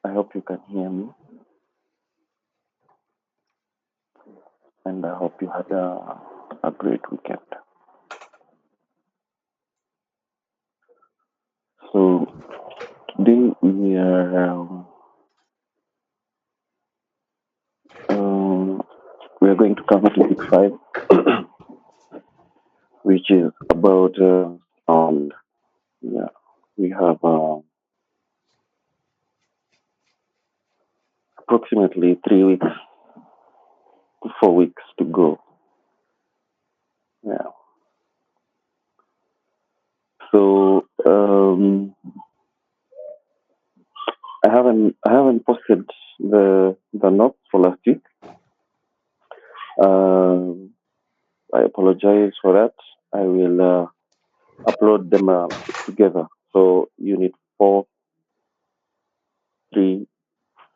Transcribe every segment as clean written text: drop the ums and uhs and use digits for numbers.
I hope you can hear me, and I hope you had a great weekend. So today um, we are going to cover topic five, which is about sound. Yeah, we have approximately 3 weeks to 4 weeks to go. Yeah. So I haven't posted the notes for last week. Um I apologize for that. I will upload them together. So unit 4, 3,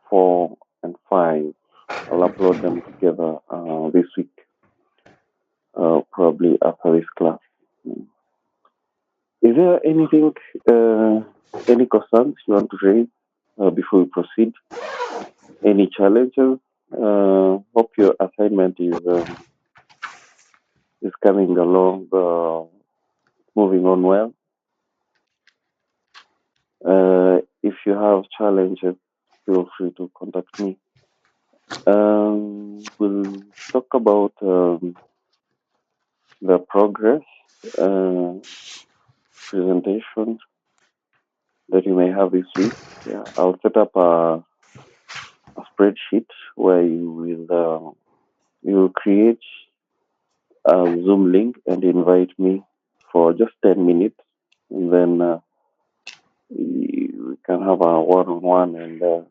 4, and 5. I'll upload them together this week, probably after this class. Mm. Is there anything, any concerns you want to raise before we proceed? Any challenges? Hope your assignment is coming along, moving on well. If you have challenges, feel free to contact me. We'll talk about the progress uh, presentation that you may have this week. Yeah, I'll set up a spreadsheet where you will create a Zoom link and invite me for just 10 minutes, and then we can have a one-on-one, and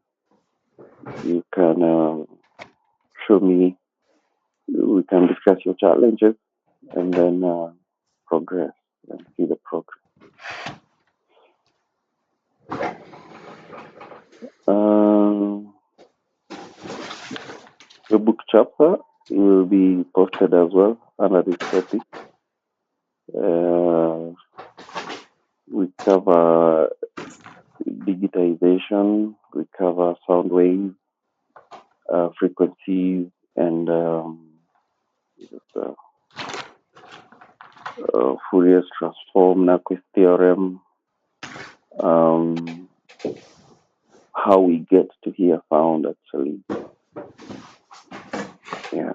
you can show me. We can discuss your challenges and then progress and see the progress. Um, the book chapter will be posted as well under this topic. Uh, we cover digitization, we cover sound waves, frequencies, and uh, Fourier's transform, Nyquist theorem, um, how we get to hear sound actually, yeah,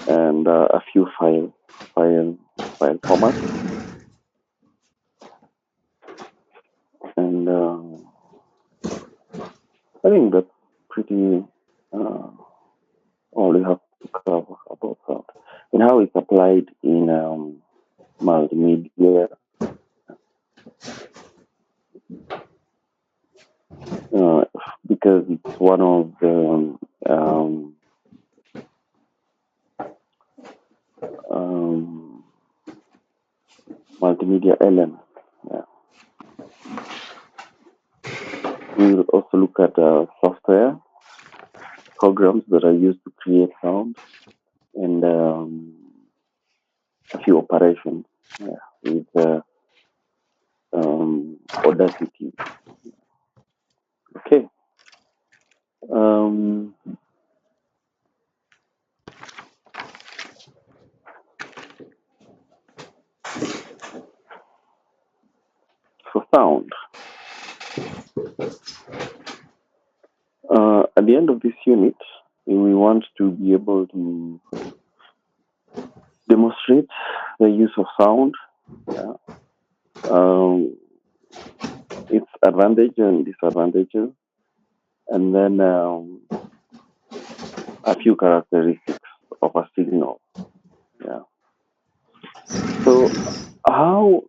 and a few file formats, and I think that's pretty all you have to cover about sound and how it's applied in multimedia, uh, because it's one of the um, multimedia elements. Yeah. We will also look at software programs that are used to create sound, and a few operations, yeah, with Audacity. Okay. Um, for sound, at the end of this unit, we want to be able to demonstrate the use of sound, yeah, um, its advantages and disadvantages, and then a few characteristics of a signal. Yeah. So, how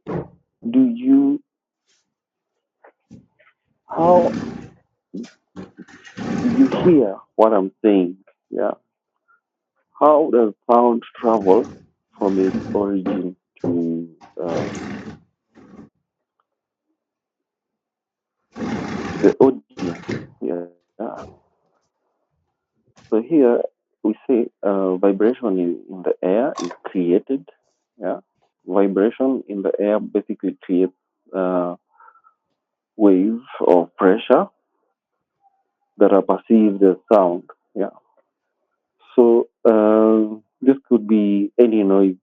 do you how do you hear what I'm saying? Yeah. How does sound travel from its origin to the audience? Yeah. So here we say vibration in the air is created. Yeah. Vibration in the air basically creates waves of pressure, that are perceived as sound. Yeah. So this could be any noise.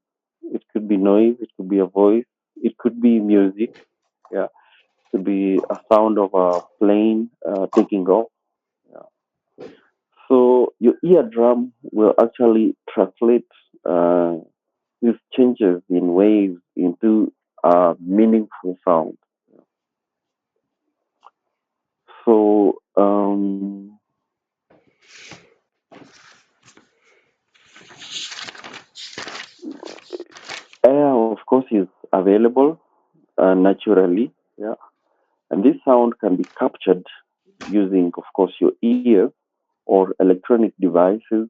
It could be noise. It could be a voice. It could be music. Yeah. It could be a sound of a plane taking off. Yeah. So your eardrum will actually translate uh, these changes in waves into a meaningful sound. So air, of course, is available naturally. Yeah. And this sound can be captured using, of course, your ears or electronic devices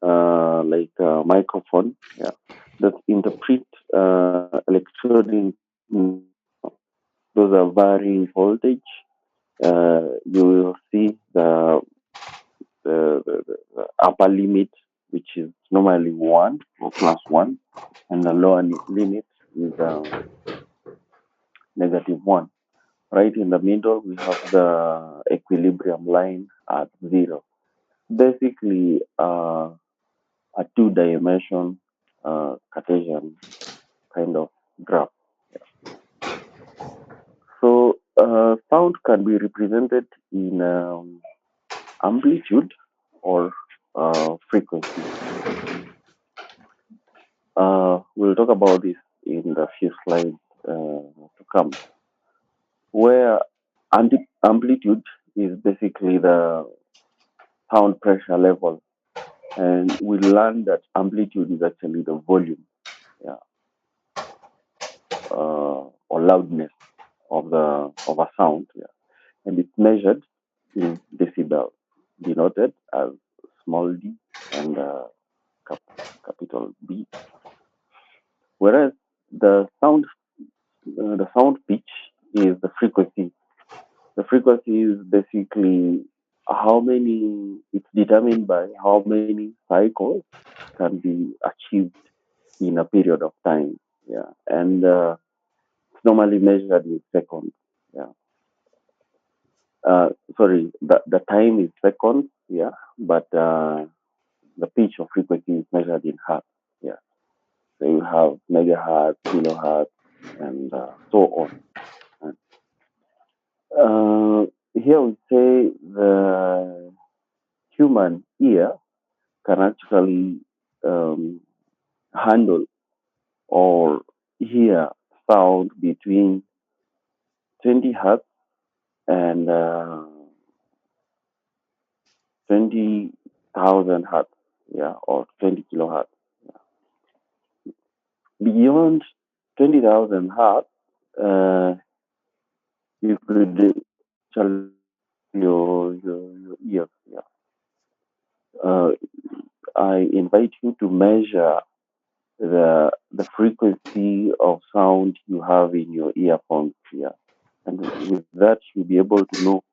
like a microphone. Yeah, that interpret electronic noise. Those are varying voltage. You will see the upper limit, which is normally one or plus one, and the lower limit is negative one. Right in the middle, we have the equilibrium line at zero. Basically, a two-dimension Cartesian kind of graph. So, sound can be represented in amplitude or frequency. We'll talk about this in the few slides to come, where amplitude is basically the sound pressure level, and we learn that amplitude is actually the volume, yeah, or loudness of a sound, yeah, and it's measured in decibel, denoted as small d and cap- capital B. Whereas the sound pitch is the frequency. The frequency is basically how many. It's determined by how many cycles can be achieved in a period of time. Yeah, and it's normally measured in seconds. Yeah. Uh, Sorry, the time is seconds. Yeah, but the pitch of frequency is measured in hertz. Yeah. So you have megahertz, kilohertz, and so on. And, here we say the human ear can actually um, handle or hear sound between 20 hertz and 20,000 hertz, yeah, or 20 kilohertz. Beyond 20,000 hertz, you could actually your ears. Yeah. Uh, I invite you to measure the frequency of sound you have in your earphones. Yeah, and with that you'll be able to know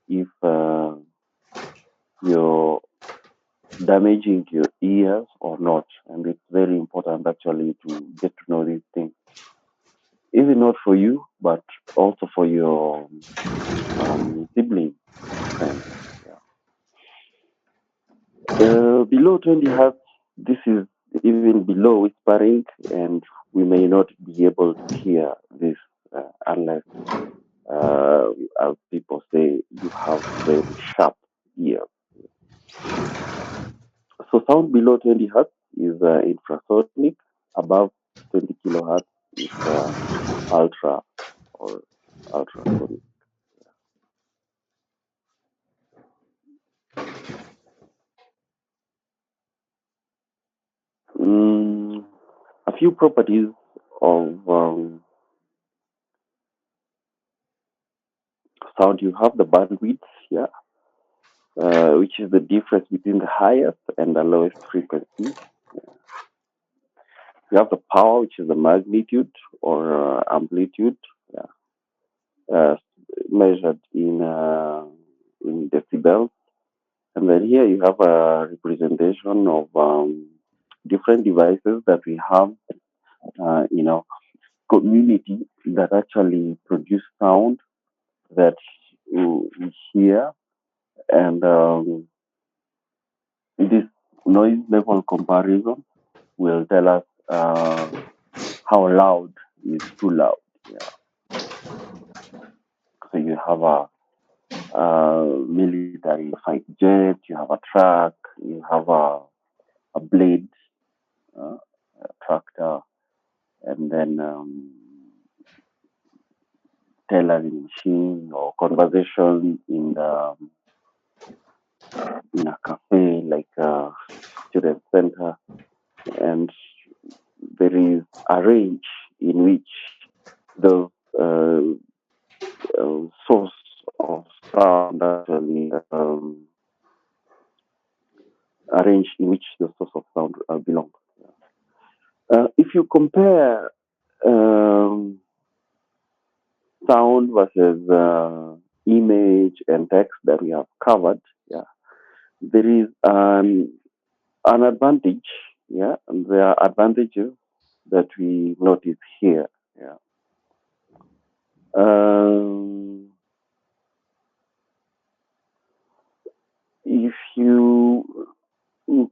if you're damaging your ears or not. And it's very important actually to get to know these things, even not for you, but also for your siblings or friends. Yeah. Below 20 hertz, this is even below whispering, and we may not be able to hear this unless, uh, as people say, you have very sharp ears. So sound below 20 hertz is infrasonic. Above 20 kilohertz is ultra or ultrasonic. Mm, a few properties of sound. You have the bandwidth, yeah, which is the difference between the highest and the lowest frequency. You have the power, which is the magnitude or amplitude, yeah, uh, measured in decibels. And then here you have a representation of different devices that we have in our community that actually produce sound that we hear And this noise level comparison will tell us how loud is too loud. Yeah. So you have a military fight jet, you have a truck, you have a blade, a tractor, and then tailoring machine or conversation in a cafe like a student center, and there is a range in which the source of sound actually a range in which the source of sound belongs. If you compare um, sound versus image and text that we have covered, yeah, there is an advantage, yeah, and there are advantages that we notice here, yeah. Um, if you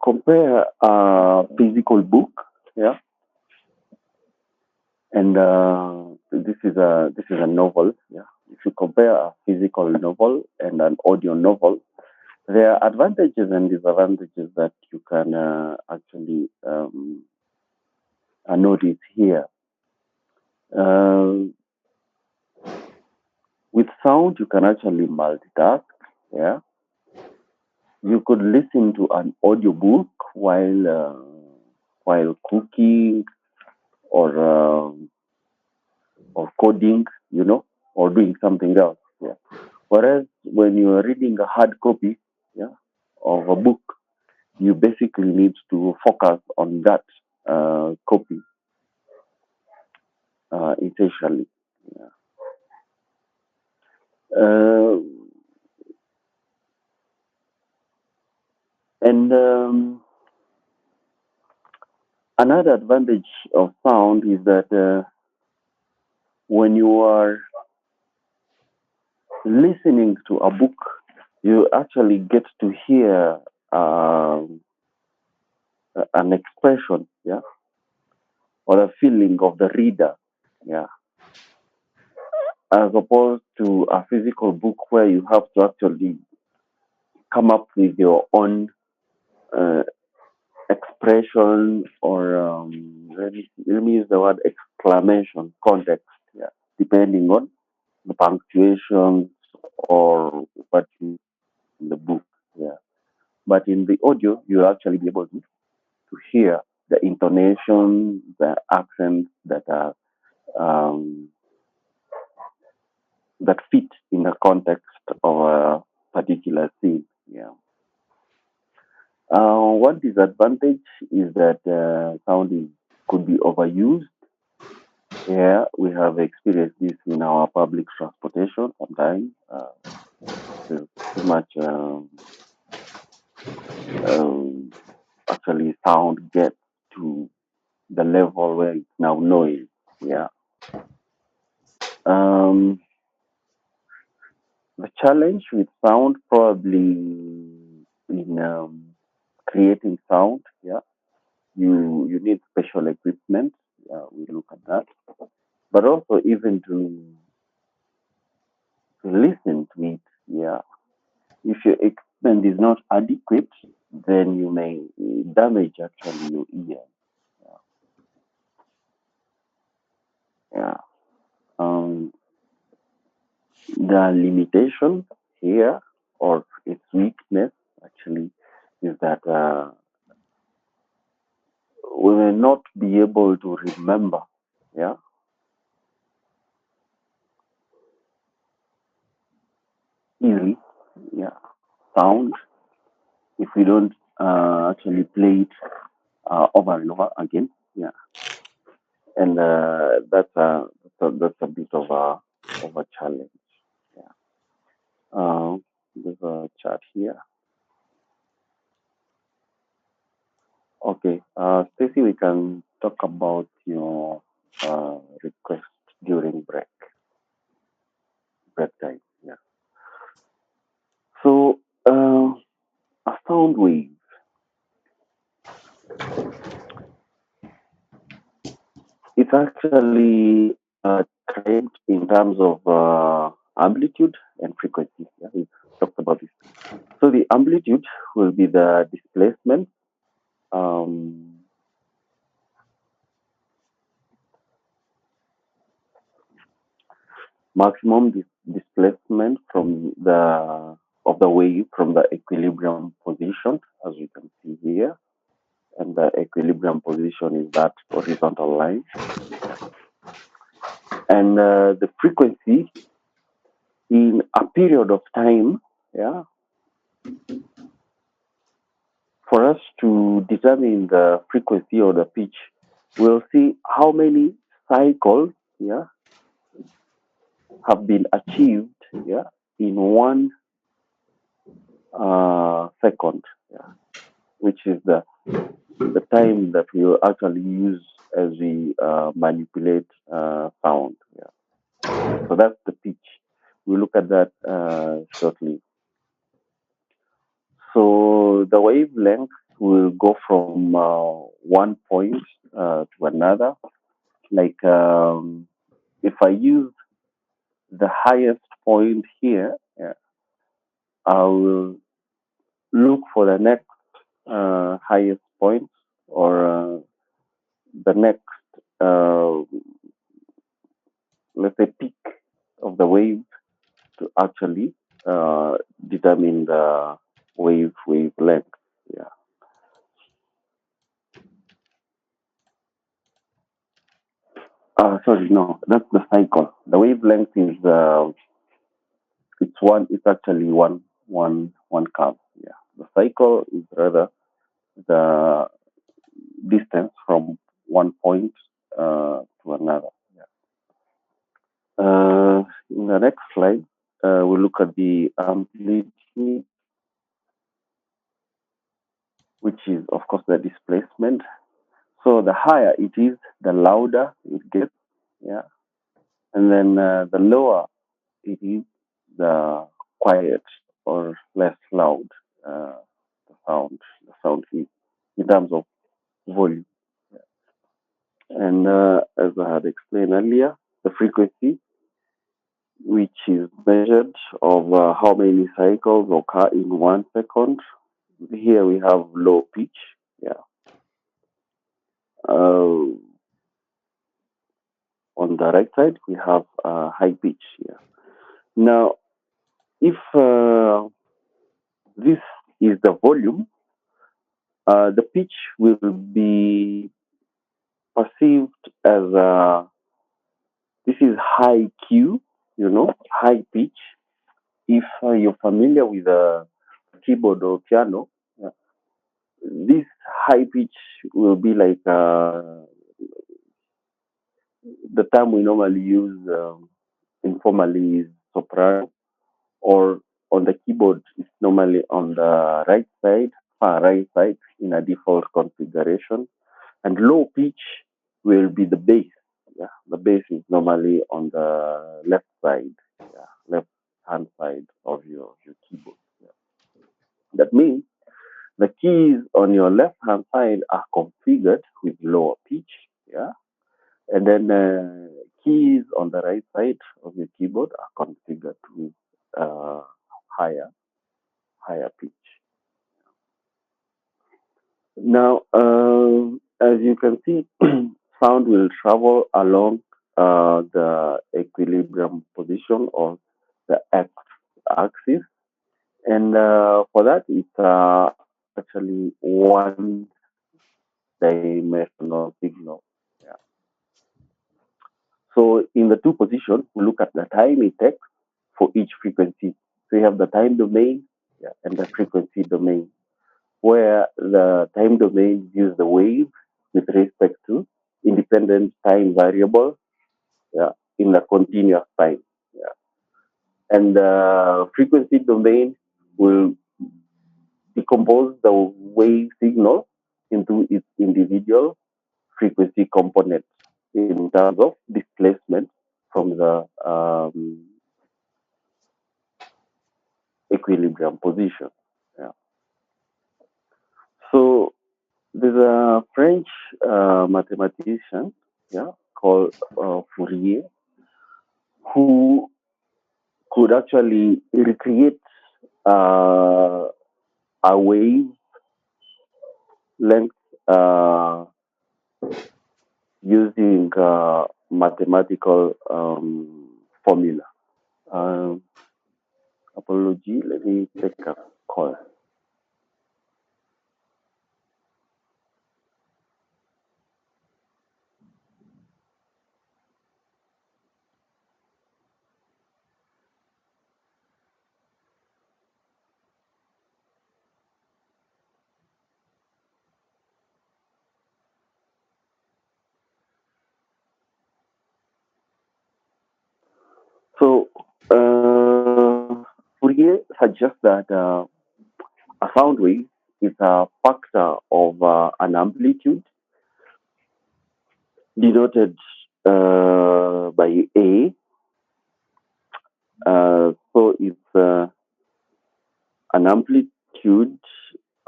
compare a physical book, yeah, and this is a novel, yeah. If you compare a physical novel and an audio novel, there are advantages and disadvantages that you can actually notice here. Um with sound, you can actually multitask. Yeah, you could listen to an audiobook while cooking or or coding, or doing something else. Yeah. Whereas when you are reading a hard copy, yeah, of a book, you basically need to focus on that copy essentially. Yeah. Uh, and another advantage of sound is that when you are listening to a book, you actually get to hear um, an expression, yeah, or a feeling of the reader, yeah, as opposed to a physical book where you have to actually come up with your own uh, expression or let me use the word exclamation context, yeah, depending on the punctuations or what you in the book, yeah. But in the audio, you'll actually be able to hear the intonation, the accents that are that fit in the context of a particular scene. Yeah. One disadvantage is that sound could be overused. Yeah, we have experienced this in our public transportation sometimes. There's too much um, actually sound gets to the level where it's now noise. Yeah. Um, the challenge with sound probably in creating sound. Yeah, you need special equipment. We look at that, but also even to listen to it. Yeah, if your equipment is not adequate, then you may damage actually your ear. Yeah. Um, the limitation here or its weakness actually is that we may not be able to remember, yeah, easily, yeah, sound if we don't actually play it over and over again, yeah, and that's a bit of a challenge, yeah. There's a chart here. Okay, Stacy, we can talk about your request during break time. Yeah. So Uh, a sound wave, it's actually described in terms of amplitude and frequency. Yeah, we talked about this. So the amplitude will be the displacement, um, maximum displacement from the of the wave from the equilibrium position, as you can see here. And the equilibrium position is that horizontal line. And the frequency in a period of time, yeah, for us to determine the frequency or the pitch, we'll see how many cycles, yeah, have been achieved, yeah, in 1 second, yeah, which is the time that we will actually use as we manipulate sound. Yeah. So that's the pitch. We'll look at that shortly. So the wavelength will go from one point to another. Like if I use the highest point here, yeah, I will look for the next highest point or the next, uh, let's say, peak of the wave to actually uh, determine the wavelength. Yeah. Sorry, no, that's the cycle. The wavelength is it's one. It's actually one curve. Yeah. The cycle is rather the distance from one point to another. Yeah. In the next slide, we'll look at the amplitude, which is of course the displacement. So the higher it is, the louder it gets. Yeah. And then the lower it is, the quiet or less loud uh, the sound is in terms of volume. And as I had explained earlier, the frequency, which is measured of how many cycles occur in 1 second. Here we have low pitch. Yeah. Uh, on the right side, we have high pitch. Yeah. Now, if this is the volume, the pitch will be perceived as this is high Q, high pitch. If you're familiar with a keyboard or piano, this high pitch will be like the term we normally use informally is soprano, or on the keyboard, it's normally on the right side, far right side in a default configuration. And low pitch will be the bass. Yeah, the bass is normally on the left side, yeah, left hand side of your keyboard. Yeah. That means the keys on your left hand side are configured with lower pitch, yeah, and then keys on the right side of your keyboard are configured with uh, higher higher pitch. Now, as you can see, sound will travel along the equilibrium position or the x axis, and for that, it's actually one dimensional signal. Yeah. So, in the two positions, we look at the time it takes for each frequency. So, you have the time domain, yeah, and the frequency domain, where the time domain use the wave with respect to independent time variable, yeah, in the continuous time. Yeah. And the frequency domain will decompose the wave signal into its individual frequency components in terms of displacement from the equilibrium position. There's a French mathematician, yeah, called Fourier, who could actually recreate uh, a wave length using mathematical formula. Um, Apology, let me take a call. So, Fourier suggests that a sound wave is a factor of an amplitude denoted by A. So it's an amplitude,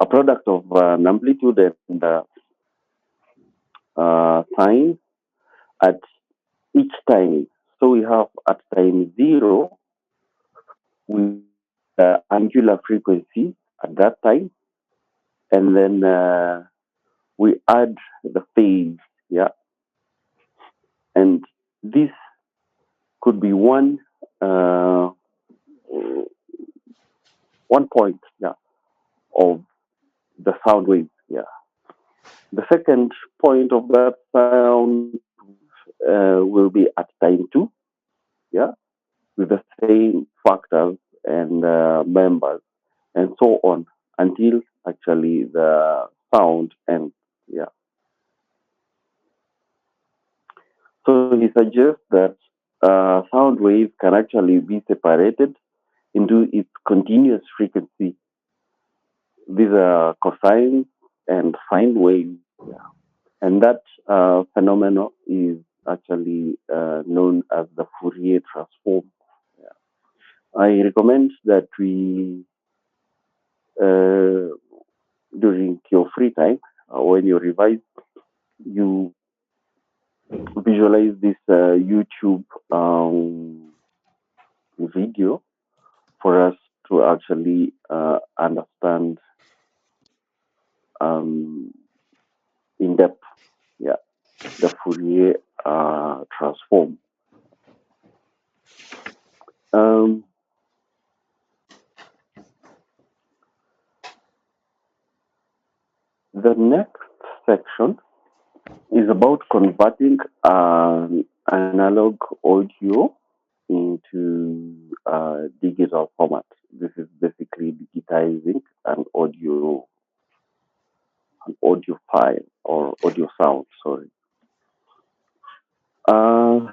a product of an amplitude and sine at each time. So we have at time zero, we angular frequency at that time, and then we add the phase, yeah, and this could be uh, one point, yeah, of the sound wave, yeah. The second point of that sound will be at time two, yeah, with the same factors and members and so on until actually the sound ends. Yeah. So he suggests that sound waves can actually be separated into its continuous frequency. These are cosine and sine waves. Yeah. And that phenomenon is actually known as the Fourier transform. Yeah. I recommend that we, uh, during your free time, when you revise, you visualize this YouTube video for us to actually understand um, in depth, yeah, the Fourier transform. Um, the next section is about converting an analog audio into digital format. This is basically digitizing an audio file or audio sound. Sorry. Uh,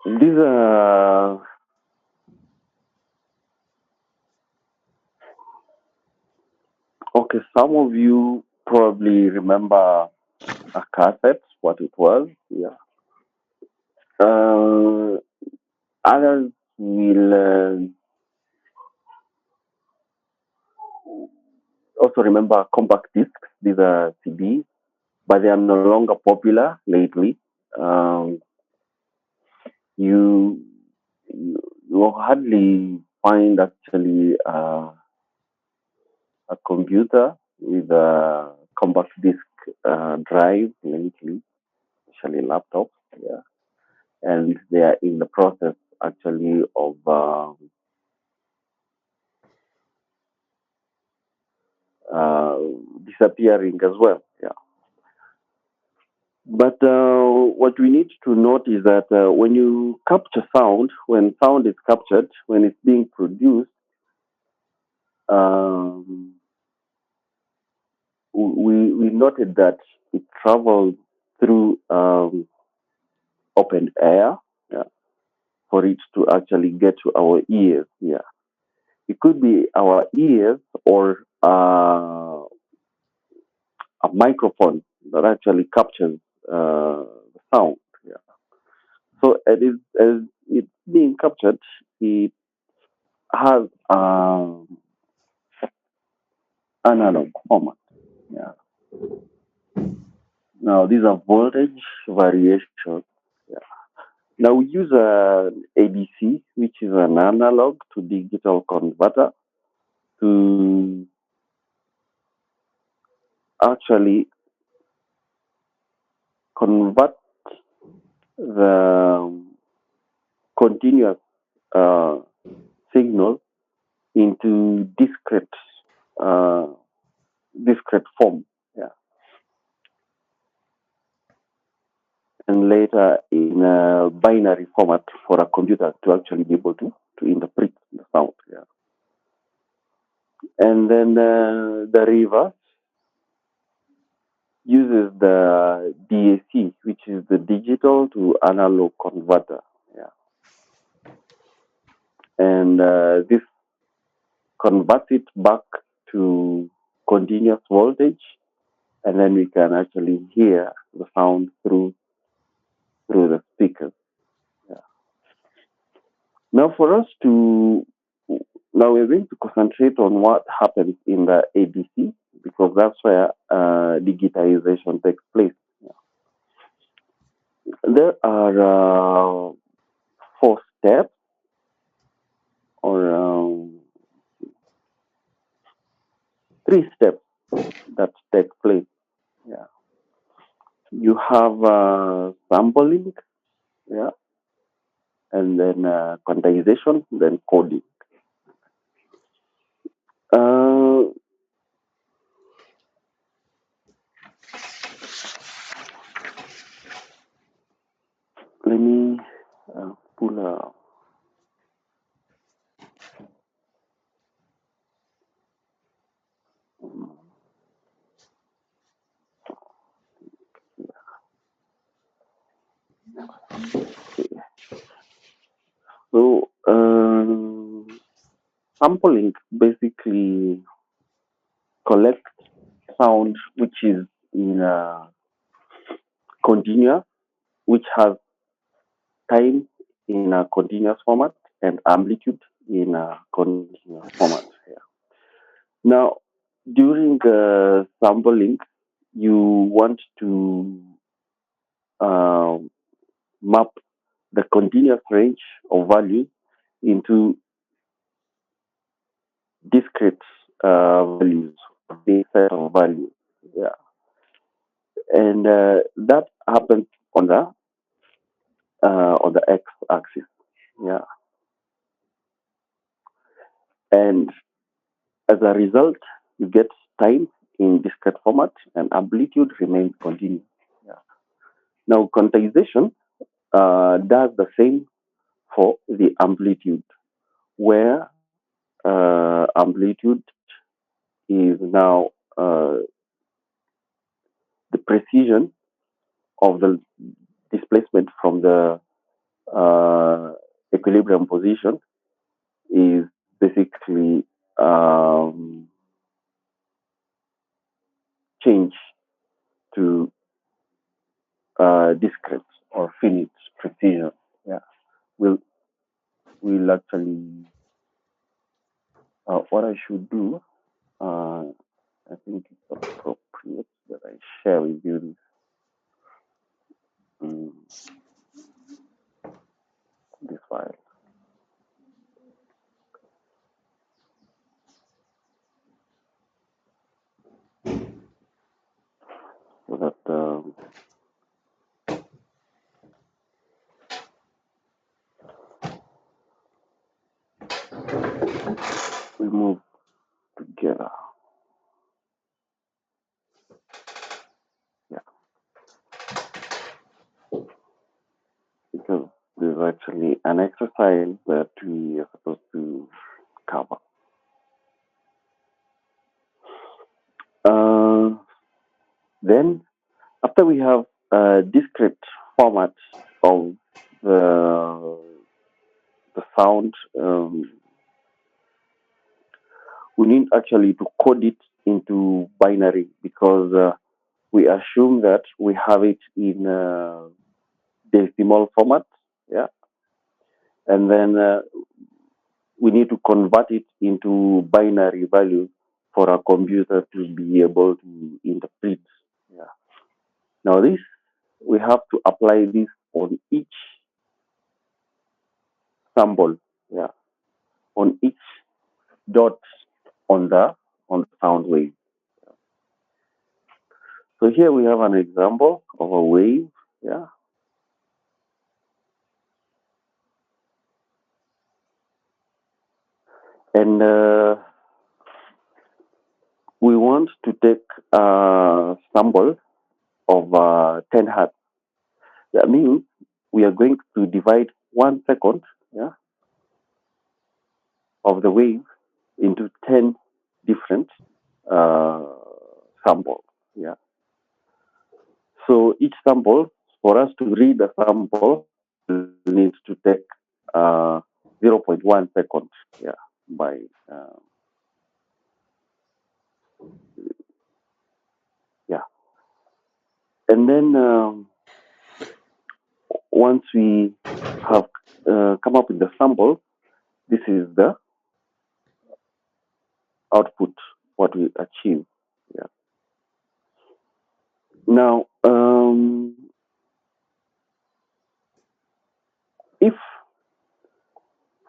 these are okay. Some of you probably remember a cassette, what it was. Yeah. Uh, Others will also remember compact discs. These are CDs, but they are no longer popular lately. Um, you, you hardly find actually a computer with a compact disc drive lately, especially laptops. Yeah, and they are in the process actually of uh, disappearing as well. Yeah. But what we need to note is that when you capture sound, when sound is captured, when it's being produced, um, we noted that it travels through open air, yeah, for it to actually get to our ears. Yeah, it could be our ears or a microphone that actually captures the sound. Yeah. So it is as it's being captured, it has analog format. Yeah. Now these are voltage variations. Yeah. Now we use an ADC, which is an analog to digital converter, to actually convert the continuous uh, signal into uh, discrete form. Yeah. And later in a binary format for a computer to actually be able to interpret the sound. Yeah. And then the reverse uses the DAC, which is the digital to analog converter. Yeah. And this converts it back to continuous voltage, and then we can actually hear the sound through the speakers. Yeah. Now, for us to now we're going to concentrate on what happens in the ADC because that's where digitization takes place. There are four steps or three steps that take place. Yeah, you have sampling, yeah, and then quantization, then coding. Uh, Let me pull a. So sampling basically collects sound which is in a continuous, which has time in a continuous format and amplitude in a continuous format. Yeah. Now, during sampling, you want to um, map the continuous range of values into discrete values, big set of values. Yeah. And that happens on the x-axis. Yeah. And as a result, you get time in discrete format and amplitude remains continuous. Yeah. Now, quantization does the same for the amplitude, where amplitude is now the precision of the displacement from the uh, equilibrium position is basically changed to discrete or finite precision. Yeah, we'll actually what I should do. Uh, I think it's appropriate that I share with you this file so that we move together. Yeah, because there's actually an exercise that we are supposed to cover. Uh, then, after we have a discrete format of the sound, we need actually to code it into binary because we assume that we have it in decimal format. Yeah, and then we need to convert it into binary values for a computer to be able to interpret. Yeah. Now this, we have to apply this on each symbol. Yeah. On each dot on the sound wave. So here we have an example of a wave. Yeah. And we want to take a sample of 10 hertz. That means we are going to divide 1 second, yeah, of the wave into 10 different uh, samples. Yeah. So each sample, for us to read the sample, needs to take zero point 0.1 seconds. Yeah. By yeah, and then once we have come up with the sample, this is the output, what we achieve. Yeah. Now, if,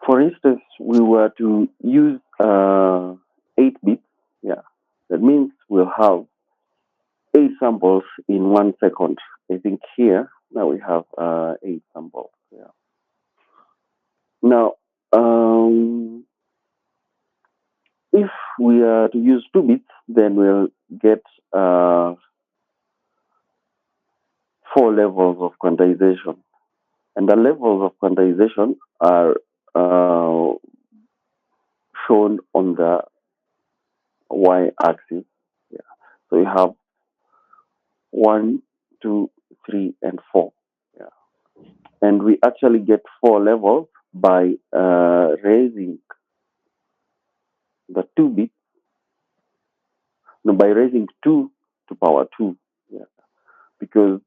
for instance, we were to use 8 bits, yeah, that means we'll have 8 samples in 1 second. I think here now we have 8 samples. Yeah. Now, if we are to use 2 bits, then we'll get 4 levels of quantization, and the levels of quantization are shown on the y-axis. Yeah. So you have 1, 2, 3, and 4. Yeah. And we actually get 4 levels by raising the 2 bits, no, by raising 2 to power 2. Yeah. Because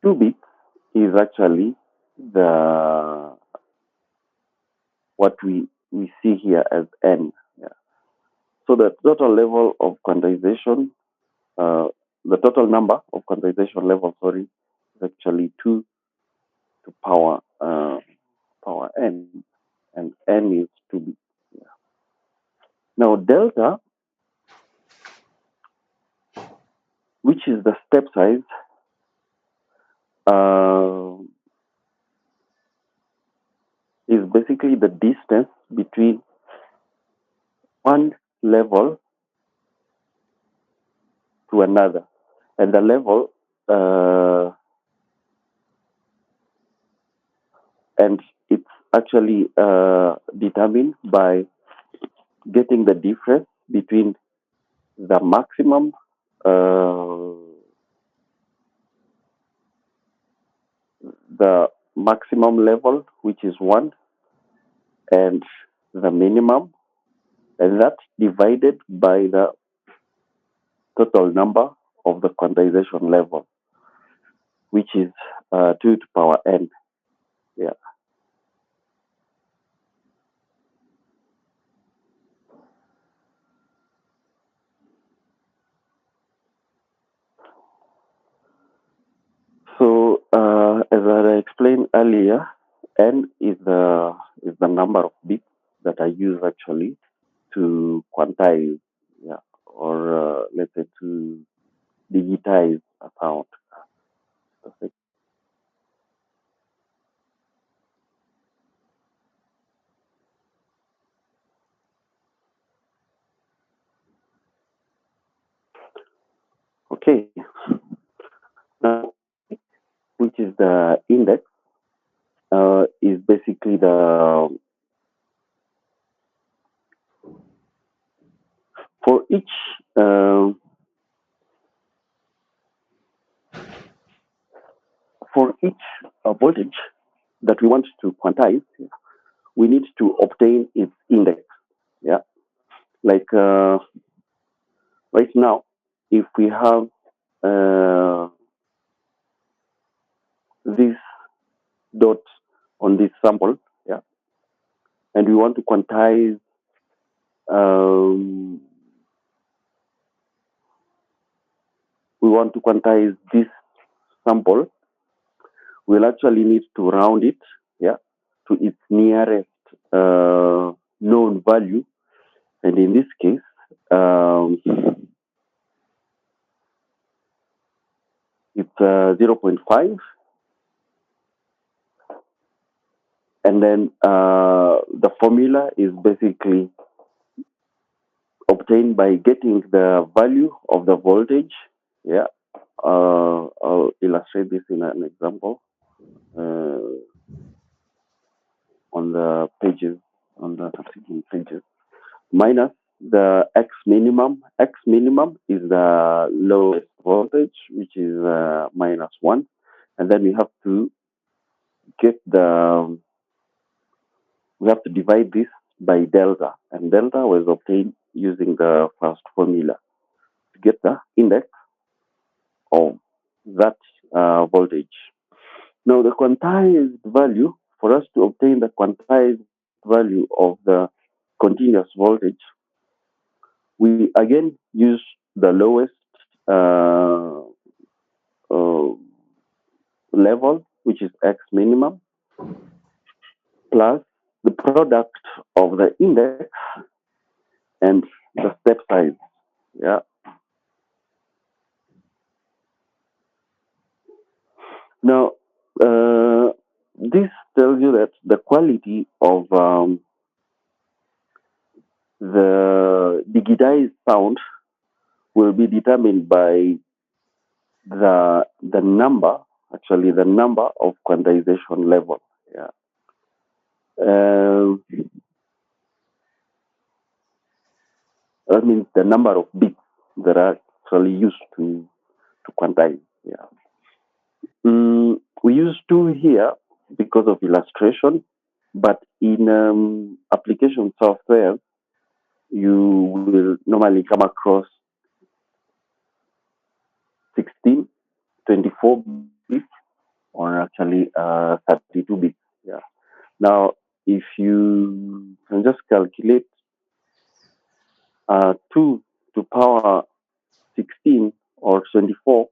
2 bits is actually the what we see here as n. Yeah. So the total level of quantization, uh, the total number of quantization levels, sorry, is actually 2 to power n, and n is 2 bits. Yeah. Now delta, which is the step size, uh, is basically the distance between one level to another, and the level and it's actually determined by getting the difference between the maximum uh, the maximum level, which is 1, and the minimum, and that's divided by the total number of the quantization level, which is 2 to power n. Yeah. So as I explained earlier, n is the number of bits that are used actually to quantize, yeah, or let's say to digitize a sound. Okay. Now, which is the index, is basically the for each uh, for each voltage that we want to quantize, we need to obtain its index. Yeah, like right now, if we have uh, this dot on this sample, yeah, and we want to quantize um, this sample, we'll actually need to round it, yeah, to its nearest known value, and in this case, it's 0.5, and then the formula is basically obtained by getting the value of the voltage. Yeah, I'll illustrate this in an example on the pages, on the subsequent pages. Minus the x minimum. X minimum is the lowest voltage, which is -1, and then get the we have to divide this by delta, and delta was obtained using the first formula to get the index of that voltage. Now, the quantized value, for us to obtain the quantized value of the continuous voltage, we again use the lowest uh, uh, level, which is x minimum, plus the product of the index and the step size. Yeah. Now, this tells you that the quality of the digitized sound will be determined by the number of quantization level. Yeah. Uh, that means the number of bits that are actually used to quantize. Yeah. We use two here because of illustration, but in application software, you will normally come across 16, 24 bits, or actually 32 bits. Yeah. Now, if you can just calculate 2 to power 16 or 24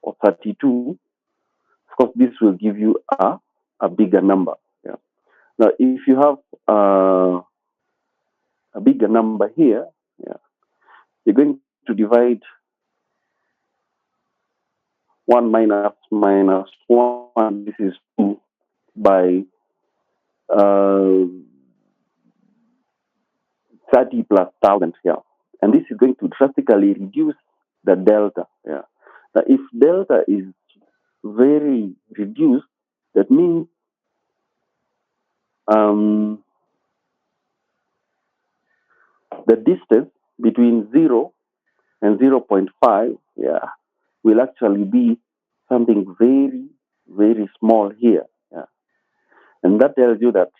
or 32, of course, this will give you a bigger number. Yeah. Now, if you have a bigger number here, yeah, you're going to divide 1 minus 1, this is 2, by uh, 30 plus 1,000 here. And this is going to drastically reduce the delta. Yeah. Now, if delta is very reduced, that means um, the distance between 0 and 0.5, yeah, will actually be something very, very small here. Yeah. And that tells you that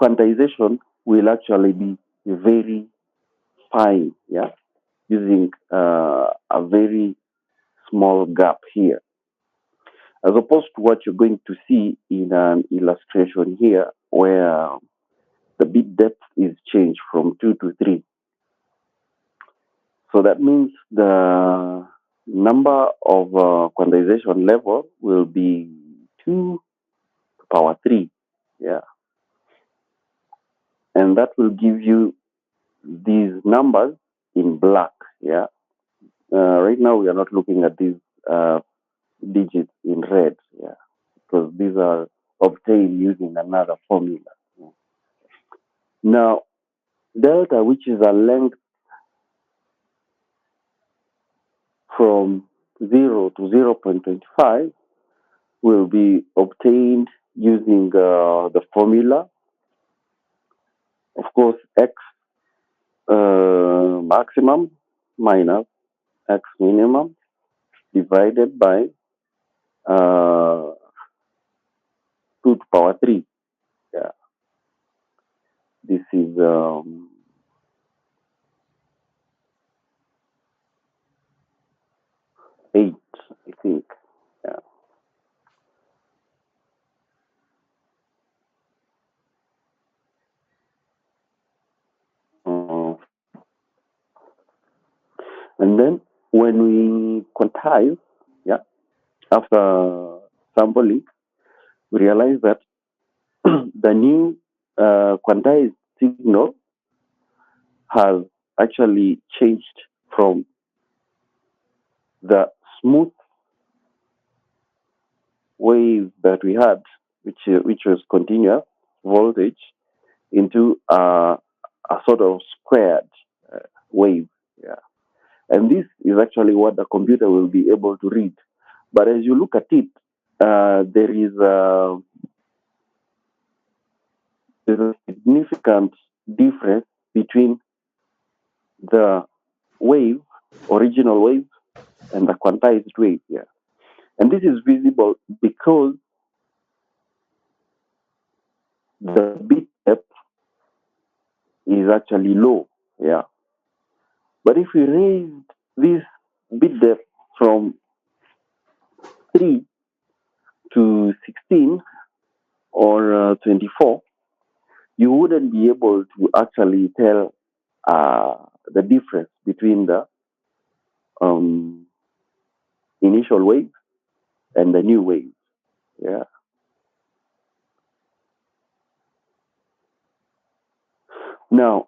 quantization will actually be very fine, yeah, using a very small gap here, as opposed to what you're going to see in an illustration here, where the bit depth is changed from 2 to 3. So that means the number of quantization level will be 2 to power 3. Yeah. And that will give you these numbers in black. Yeah. Right now, we are not looking at these digits in red. Yeah. Because these are obtained using another formula. Yeah. Now, delta, which is a length from 0 to 0.25, will be obtained using the formula. Of course, x maximum minus x minimum divided by 2 to power 3. Yeah, this is 8, I think. Yeah. And then when we quantize, yeah, after sampling, we realize that the new quantized signal has actually changed from the smooth wave that we had, which was continuous voltage, into a sort of squared wave. Yeah, and this is actually what the computer will be able to read. But as you look at it, there is there's a significant difference between the wave, original wave, and the quantized wave. Yeah, and this is visible because the bit depth is actually low. Yeah, but if we raise this bit depth from 3 to 16 or 24, you wouldn't be able to actually tell the difference between the um, initial wave and the new wave. Yeah. Now,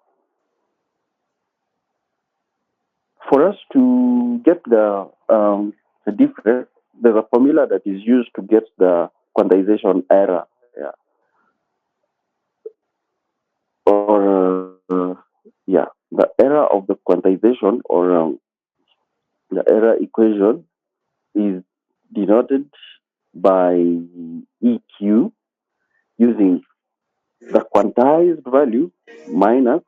for us to get the difference, there's a formula that is used to get the quantization error. Yeah. Or yeah, the error of the quantization or the error equation is denoted by EQ using the quantized value minus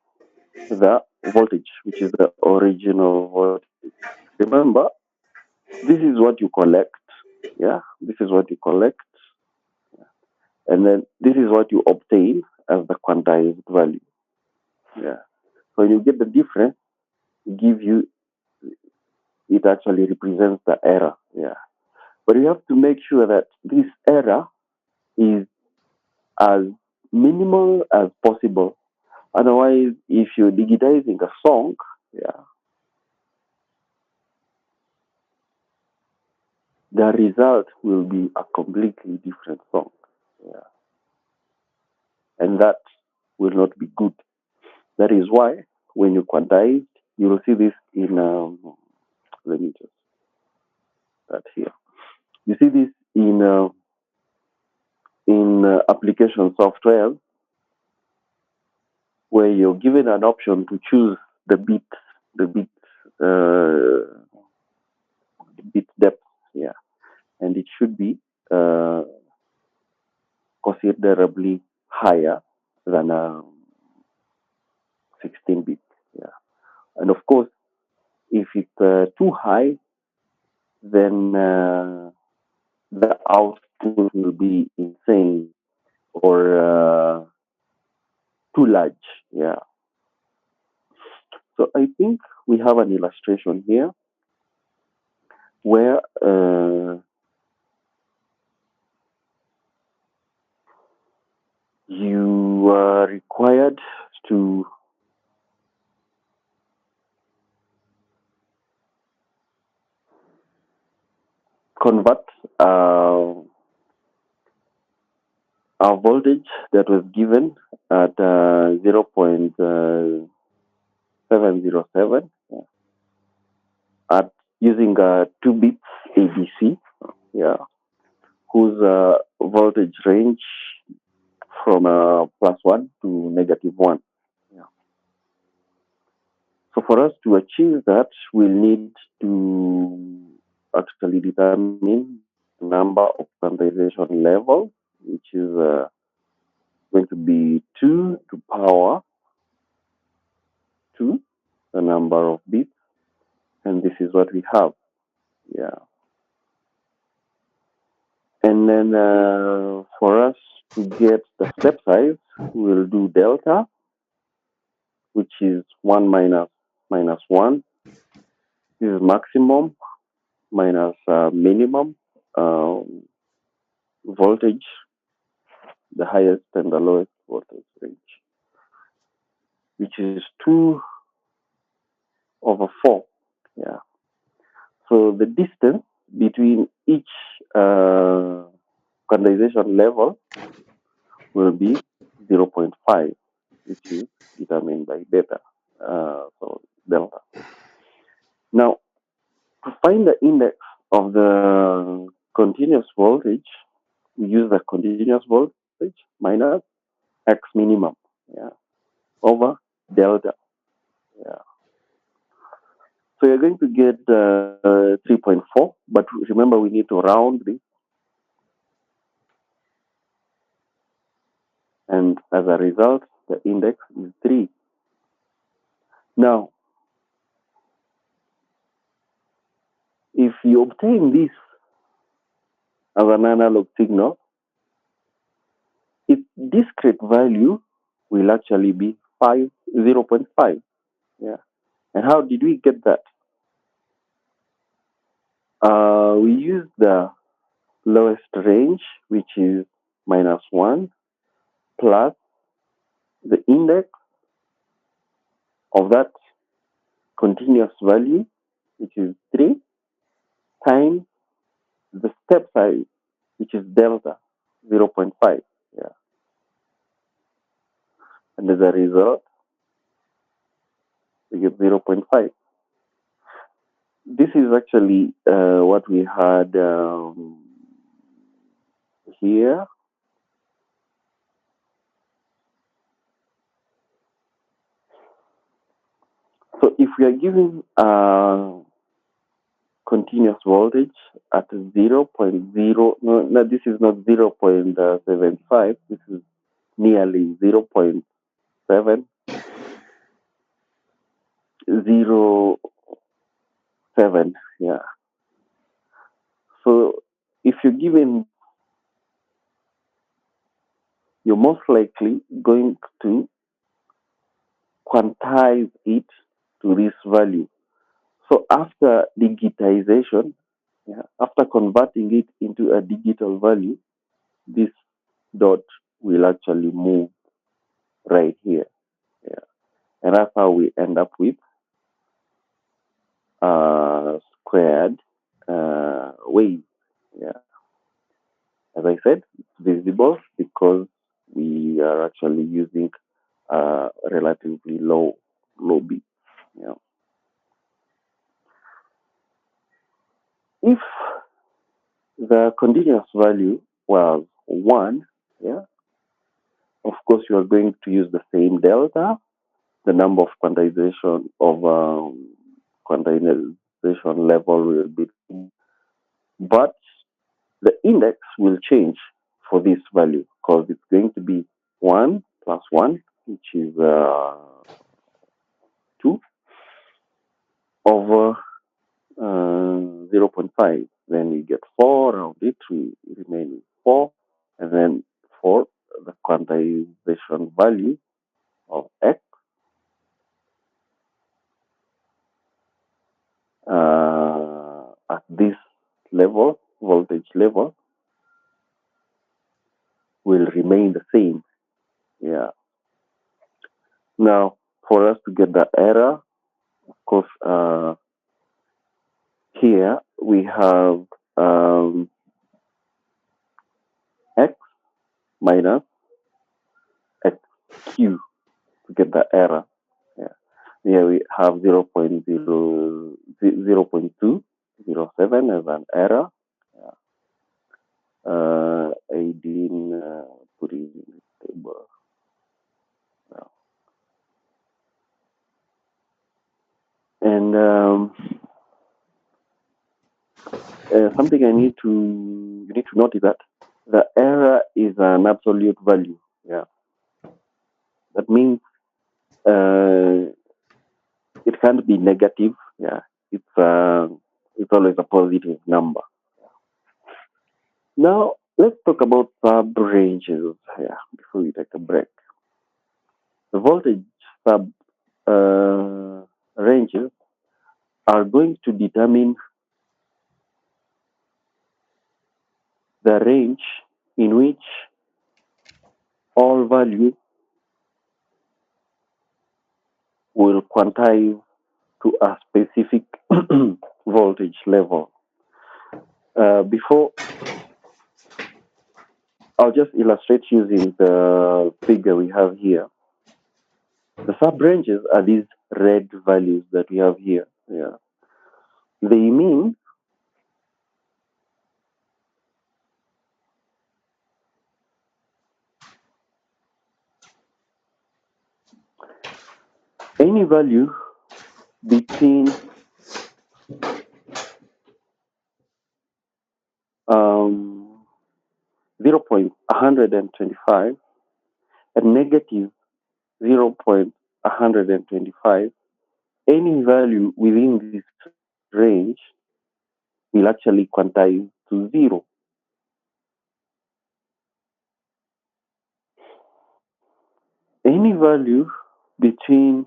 the voltage, which is the original voltage. Remember, this is what you collect. Yeah, this is what you collect. And then this is what you obtain as the quantized value. Yeah. So you get the difference, give you, it actually represents the error. Yeah. But you have to make sure that this error is as minimal as possible. Otherwise, if you're digitizing a song, yeah, the result will be a completely different song. Yeah. And that will not be good. That is why when you quantize, you will see this in, let me just start here. You see this in application software where you're given an option to choose the bit, the bit, uh, bit depth. Yeah. And it should be uh, considerably higher than 16 bit. Yeah. And of course, if it's too high, then the output will be insane or too large. Yeah. So I think we have an illustration here where you are required to convert uh, a voltage that was given at 0.707 at using 2 bits ABC, yeah, whose voltage range from +1 to -1. Yeah. So for us to achieve that, we'll need to actually determine the number of quantization levels, which is going to be 2 to power 2, the number of bits, and this is what we have. Yeah. And then for us to get the step size, we'll do delta, which is 1 minus 1. This is maximum minus minimum voltage, the highest and the lowest voltage range, which is 2 over 4. Yeah. So the distance between each quantization level will be 0.5, which is determined by beta, so delta. Now, to find the index of the continuous voltage, we use the continuous voltage minus x minimum, yeah, over delta. Yeah. So you're going to get 3.4, but remember we need to round this, and as a result, the index is 3. Now, if you obtain this as an analog signal, its discrete value will actually be 0.5. Yeah. And how did we get that? We use the lowest range, which is -1, plus the index of that continuous value, which is 3, times the step size, which is delta, 0.5. Yeah. And as a result, we get 0.5. This is actually what we had here. So if we are given continuous voltage at 0.0, no, this is not 0.75, this is nearly 0.707. Yeah. So if you're given, you're most likely going to quantize it to this value. So after digitization, yeah, after converting it into a digital value, this dot will actually move right here. Yeah. And that's how we end up with squared wave. Yeah. As I said, it's visible because we are actually using relatively low beat. Yeah. If the continuous value was 1, yeah, of course you are going to use the same delta. The number of quantization level will be, but the index will change for this value because it's going to be 1 plus 1, which is 2, over 0.5. Then we get 4 around it, we remain with 4, and then for the quantization value of x, at this level, voltage level, will remain the same. Yeah. Now, for us to get the error, of course, here we have x minus xq to get the error. Yeah. Here we have 0.207 as an error. Yeah. I didn't put it in the table. No. And something you need to note is that the error is an absolute value. Yeah. That means it can't be negative. Yeah. It's always a positive number. Now let's talk about sub ranges. Yeah. Before we take a break, the voltage sub ranges are going to determine the range in which all values will quantize to a specific voltage level. Before, I'll just illustrate using the figure we have here. The sub ranges are these red values that we have here. Yeah. They mean any value between 0.125 and negative 0.125, any value within this range will actually quantize to zero. Any value between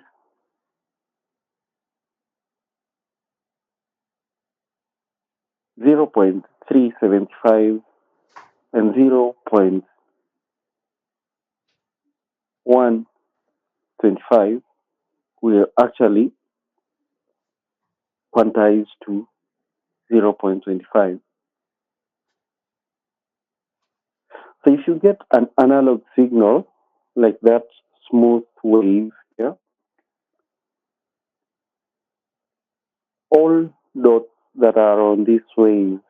0.375 and 0.125 will actually quantize to 0.25. So if you get an analog signal like that smooth wave here, all dots that are on this wave,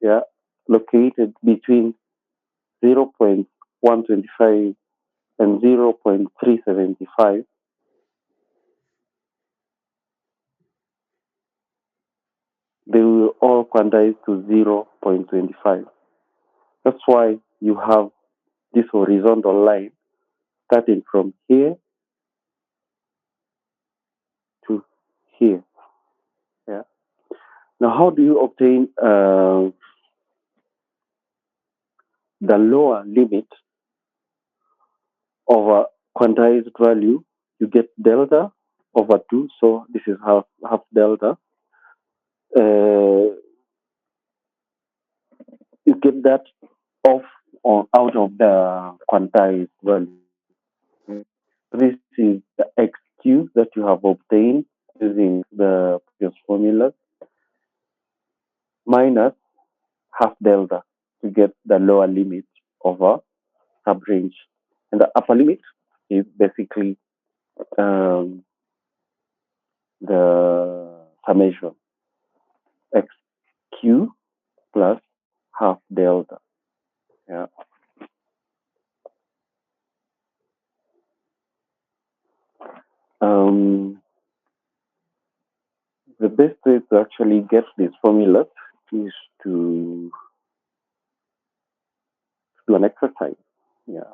yeah, located between 0.125 and 0.375, they will all quantize to 0.25. That's why you have this horizontal line starting from here to here. Yeah. Now, how do you obtain the lower limit of a quantized value? You get delta over 2, so this is half delta. You get that off or out of the quantized value. This is the XQ that you have obtained using the previous formulas minus half delta to get the lower limit of a subrange. And the upper limit is basically um, the summation XQ plus half delta. Yeah. Um, the best way to actually get these formulas is to do an exercise. Yeah.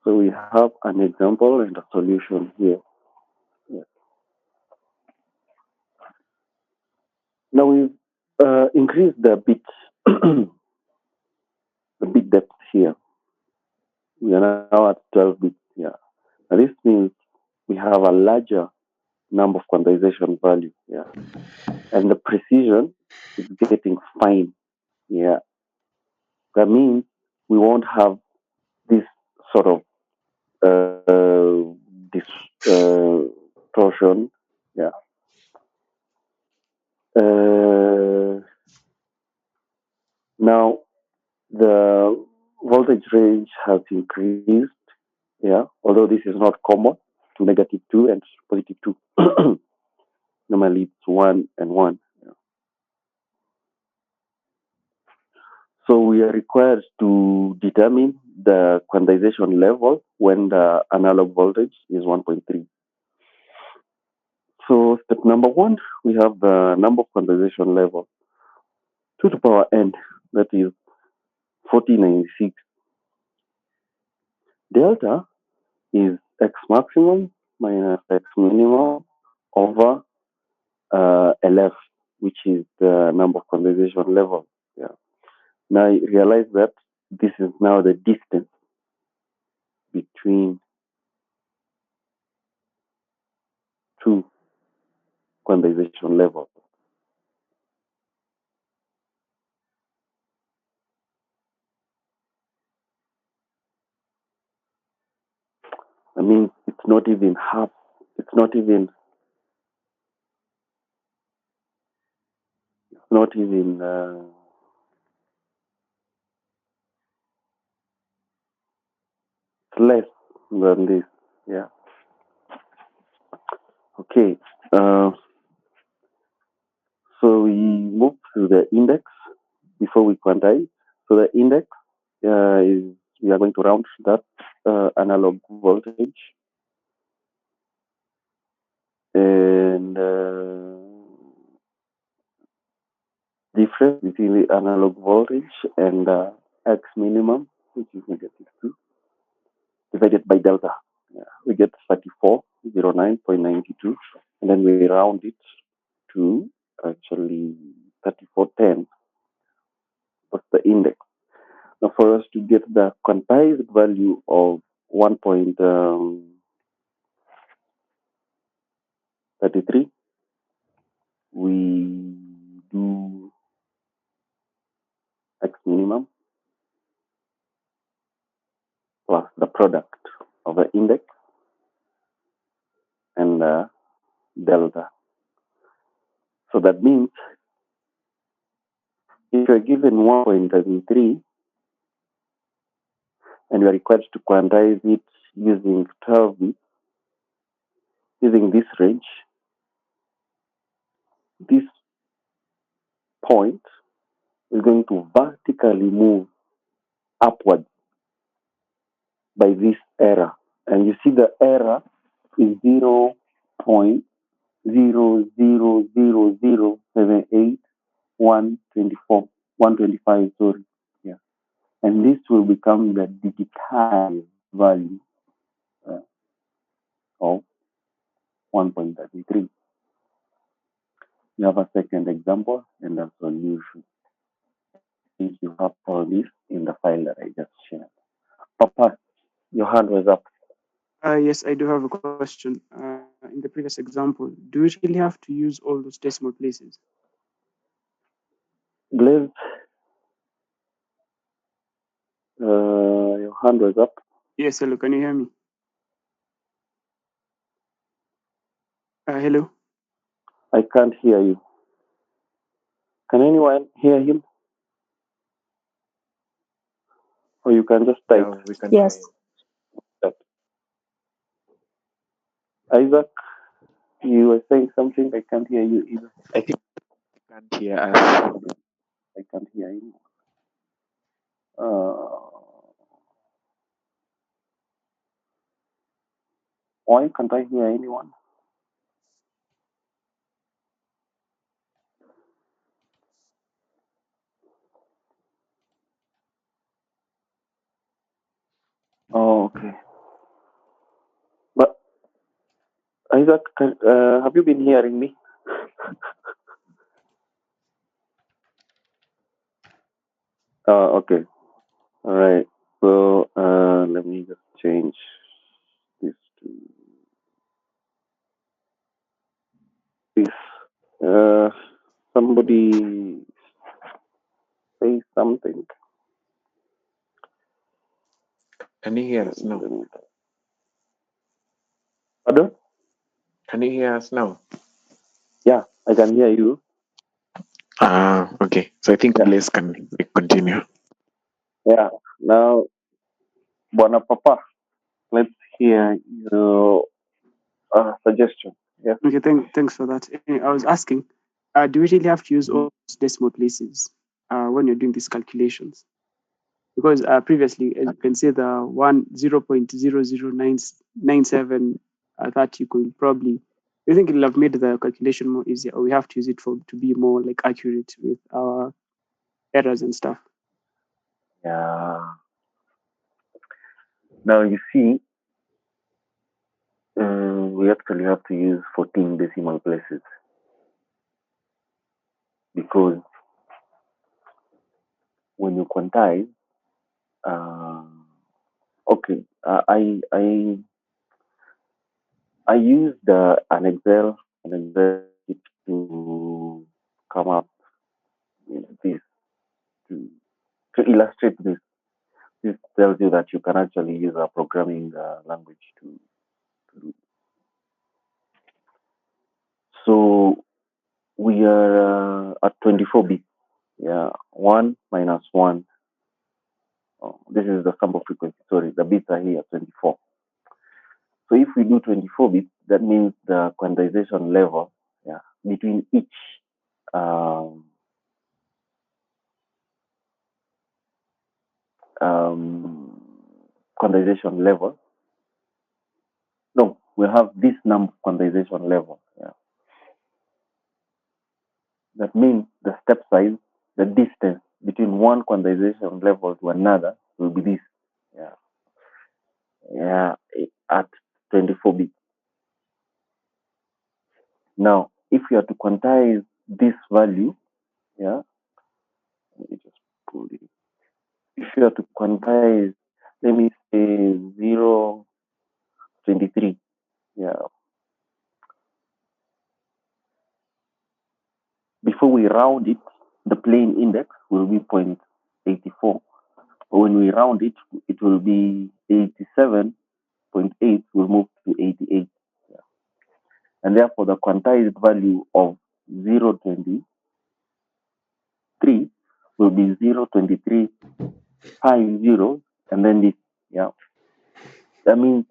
So we have an example and a solution here. Yeah. Now we've increased the bit the bit depth here. We are now at 12 bits. Yeah. Now this means we have a larger number of quantization values. Yeah. And the precision is getting fine. Yeah. That means we won't have this sort of distortion. Yeah. Uh, Now the voltage range has increased. Yeah. Although this is not common to -2 and +2. Normally it's 1 and 1. Yeah. So we are required to determine the quantization level when the analog voltage is 1.3. So step number one, we have the number of quantization level, 2 to the power n, that is 4096. Delta is x maximum minus x minimum over LF, which is the number of quantization level. Yeah. Now I realize that this is now the distance between two quantization levels. I mean, it's not even half. It's It's not even. It's not even. It's less than this. Yeah. Okay. Uh, so we move to the index before we quantize. So the index is we are going to round that analog voltage and difference between the analog voltage and x minimum, which is -2, divided by delta. Yeah, we get 3409.92, and then we round it to actually 3410. What's the index? Now, for us to get the quantized value of 1.33, we do x minimum plus the product of the index and delta. So that means if you're given 1.33 and you're required to quantize it using 12 bits, using this range, this point is going to vertically move upwards by this error. And you see the error is 0.000078 125, sorry. Yeah. And this will become the digitized value of 1.33. You have a second example and a solution. If you have all this in the file that I just shared. Papa, your hand was up. Yes, I do have a question. In the previous example, do we really have to use all those decimal places? Blaze, your hand was up. Yes, hello, can you hear me? Hello? I can't hear you. Can anyone hear him? Or you can just type Yeah, we can hear Yes. you. that. Isaac, you were saying something. I can't hear you either. I think you can't hear us. I can't hear him. Why can't I hear anyone? Oh, okay. But Isaac, have you been hearing me? Okay. All right. So let me just change this to this. Somebody say something. Can you hear us now? Pardon? Can you hear us now? Yeah, I can hear you. Okay. So I think Yeah, Blaze can continue. yeah. Now, Buona Papa, let's hear your suggestion. Yeah. Okay, thanks for that. I was asking, do we really have to use all those decimal places when you're doing these calculations? Because previously, as you can see, the 0.00997 that you could probably, you think it'll have made the calculation more easier, or we have to use it to be more like accurate with our errors and stuff? Yeah. Now you see, we actually have to use 14 decimal places because when you quantize, uh, okay, I used an Excel sheet to come up with this to to illustrate this. This tells you that you can actually use a programming language to we are at 24 bits. Yeah, 1 minus 1. Oh, this is the sum of frequency. Sorry, the bits are here, 24. So if we do 24 bits, that means the quantization level, yeah, between each um, um, quantization level. No, we have this number quantization level. Yeah, that means the step size, the distance between one quantization level to another will be this. Yeah, yeah, at 24 bits. Now, if you are to quantize this value, yeah, let me just pull it. If you are to quantize, let me say 0.23, yeah, before we round it, the plane index will be 0.84. When we round it, it will be 87.8 will move to 88. Yeah. And therefore, the quantized value of 0.23 will be 0.2350, and then this. Yeah. That means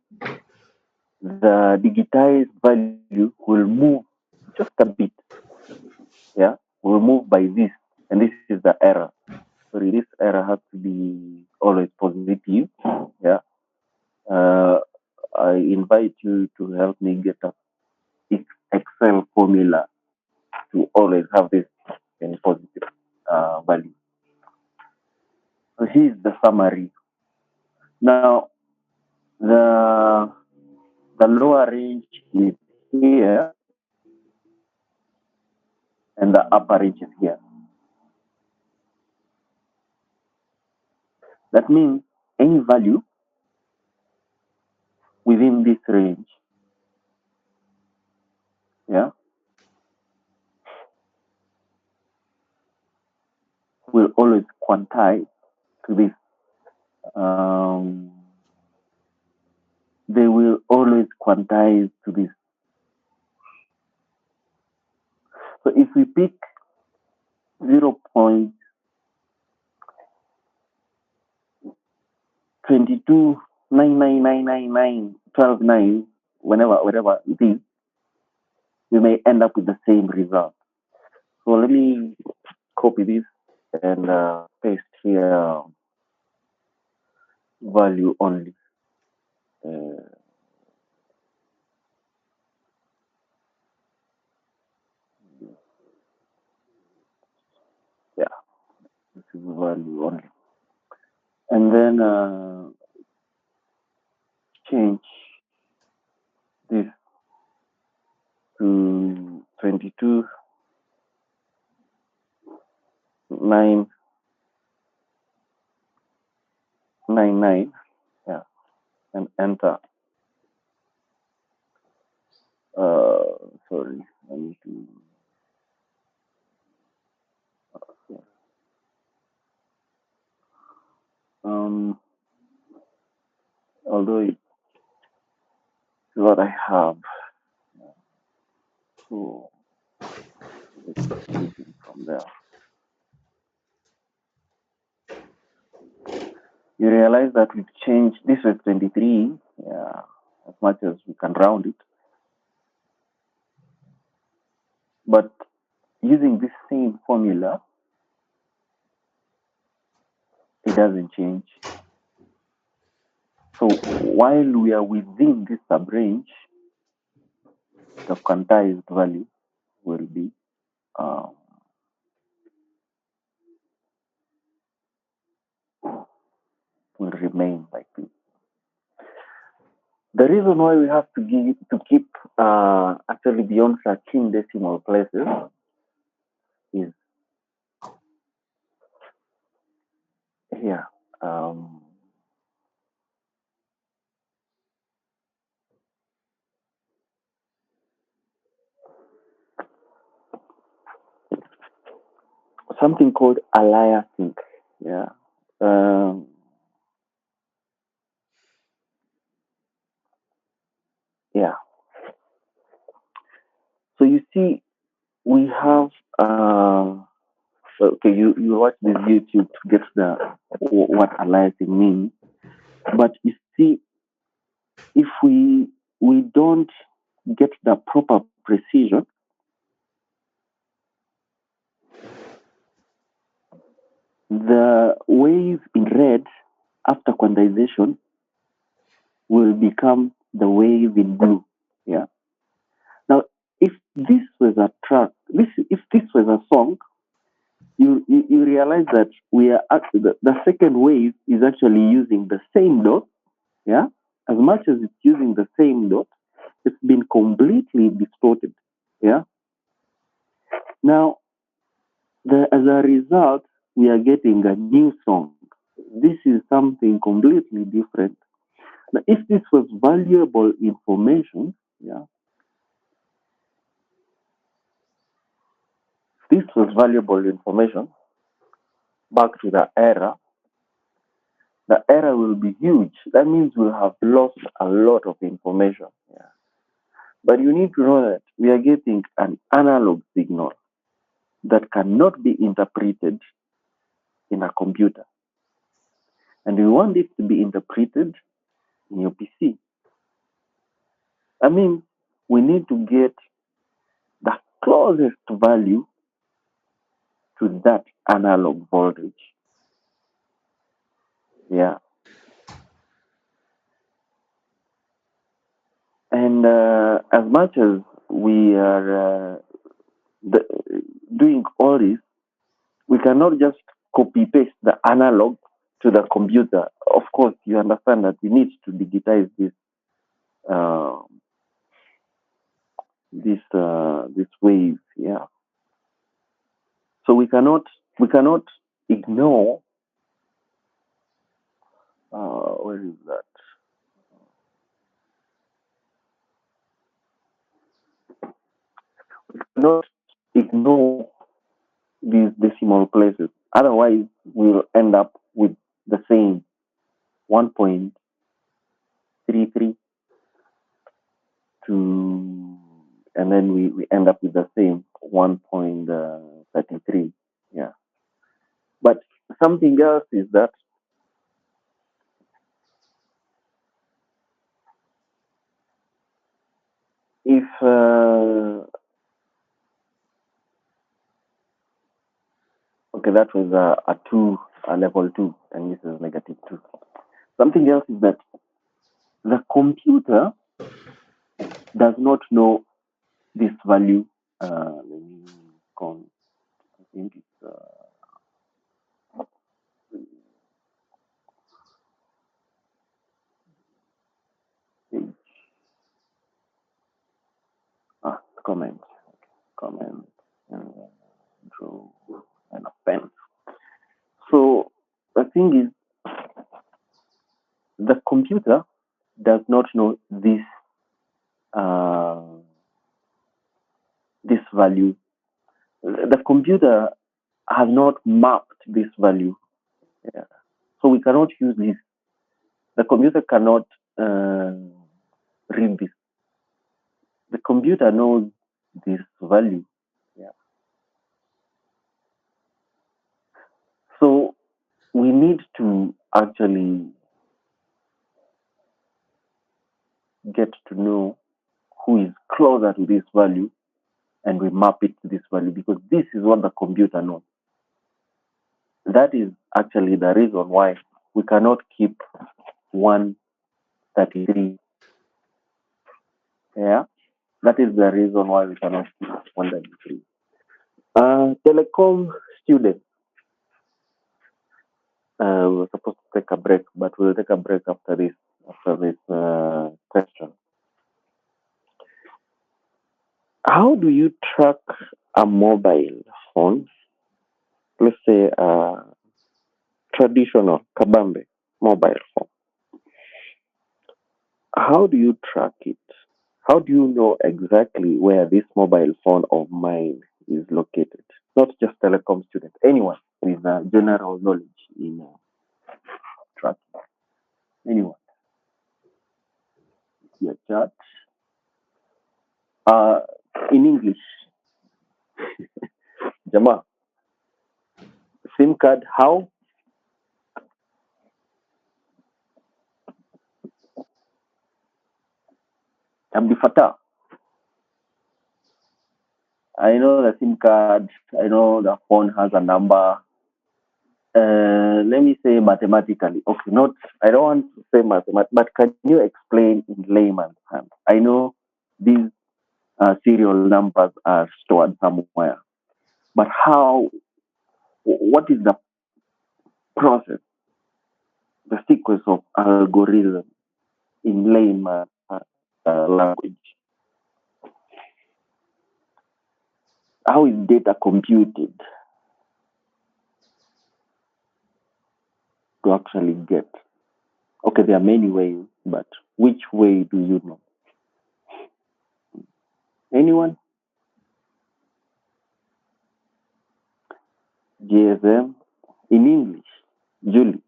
the digitized value will move just a bit. Yeah. Will move by this. And this is the error. Sorry, this error has to be always positive. Yeah. Uh, I invite you to help me get a Excel formula to always have this in positive value. So here's the summary. Now, the lower range is here and the upper range is here. That means any value within this range, yeah, will always quantize to this. They will always quantize to this. So if we pick 0.22999999 whatever it is, we may end up with the same result. So let me copy this and paste here value only. Uh, yeah, this is value only. And then change this to 22,999. Yeah, and enter. Sorry, I need to. Although it's what I have, so let's begin from there. You realize that we've changed this was 23, yeah, as much as we can round it. But using this same formula, it doesn't change. So while we are within this subrange, the quantized value will be will remain like this. The reason why we have to keep actually beyond 13 decimal places is here. Something called aliasing. Yeah. Um, yeah. So you see, we have okay, you watch this YouTube to get what aliasing means, but you see, if we don't get the proper precision, the wave in red after quantization will become the wave in blue. Yeah. Now, if this was a track, if this was a song, you realize that we are the second wave is actually using the same note. Yeah. As much as it's using the same note, it's been completely distorted. Yeah. Now, as a result, we are getting a new song. This is something completely different. Now, if this was valuable information, yeah, this was valuable information back to the error will be huge. That means we'll have lost a lot of information. Yeah. But you need to know that we are getting an analog signal that cannot be interpreted in a computer. And we want it to be interpreted in your PC. I mean, we need to get the closest value to that analog voltage. Yeah. And as much as we are the, doing all this, we cannot just copy paste the analog to the computer. Of course, you understand that we need to digitize uh, this wave. Yeah. So we cannot ignore. Where is that? Not ignore these decimal places. Otherwise, we'll end up with the same 1.33 to, and then we end up with the same 1.33. Yeah. But something else is that if okay, that was a level 2, and this is negative 2. Something else is that the computer does not know this value. Let me count. I think it's page, comment, comment, and draw and a pen. So the thing is, the computer does not know uh, this value. The computer has not mapped this value. Yeah. So we cannot use this. The computer cannot read this. The computer knows this value. Yeah. So we need to actually get to know who is closer to this value, and we map it to this value, because this is what the computer knows. That is actually the reason why we cannot keep 133. Yeah, that is the reason why we cannot keep 133. Telecom students, we're supposed to take a break, but we'll take a break after this question. How do you track a mobile phone? Let's say traditional kabambe mobile phone. How do you track it? How do you know exactly where this mobile phone of mine is located? Not just telecom students, anyone with general knowledge in tracking. Anyone? Your chat. In English. Jama, SIM card, how? Abdi Fattah. I know the SIM card. I know the phone has a number. Let me say mathematically. Okay, not. I don't want to say mathematically, but can you explain in layman's terms? I know these serial numbers are stored somewhere, but how? What is the process, the sequence of algorithm in layman language? How is data computed to actually get? Okay, there are many ways, but which way do you know? Anyone? GSM in English, Julie.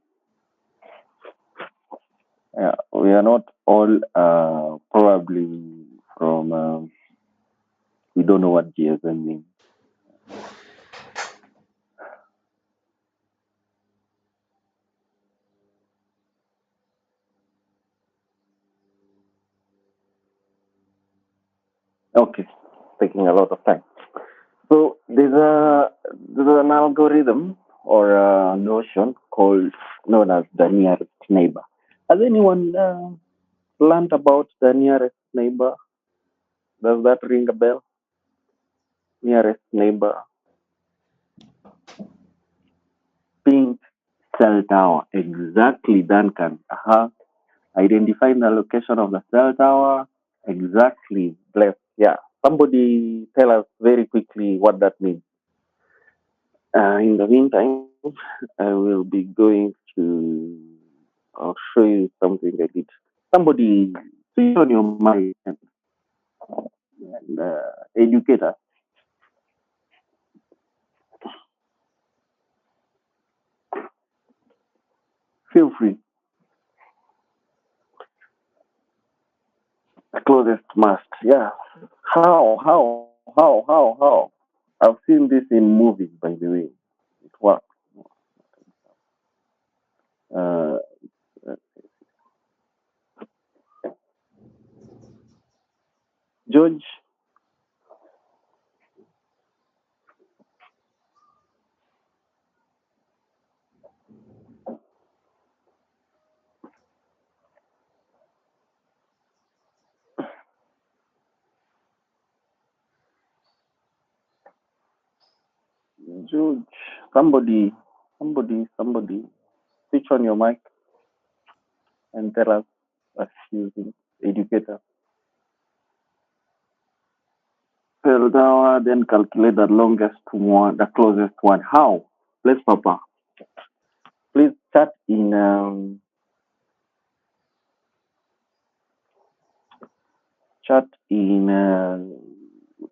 Yeah, we are not all probably from. We don't know what GSM means. Okay, taking a lot of time. So there's an algorithm or a notion known as the nearest neighbor. Has anyone learned about the nearest neighbor? Does that ring a bell? Nearest neighbor, pink cell tower. Exactly, Duncan. Identifying the location of the cell tower. Exactly. Bless. Yeah. Somebody tell us very quickly what that means. In the meantime, I will be going to. I'll show you something I did. Somebody switch on your mic and educate us. Feel free. The closest must. Yeah. How? I've seen this in movies, by the way. It works. Uh, George, George, somebody, switch on your mic and tell us a few things. Educator. Cell tower, then calculate the longest one, the closest one. How? Let's Papa. Please chat in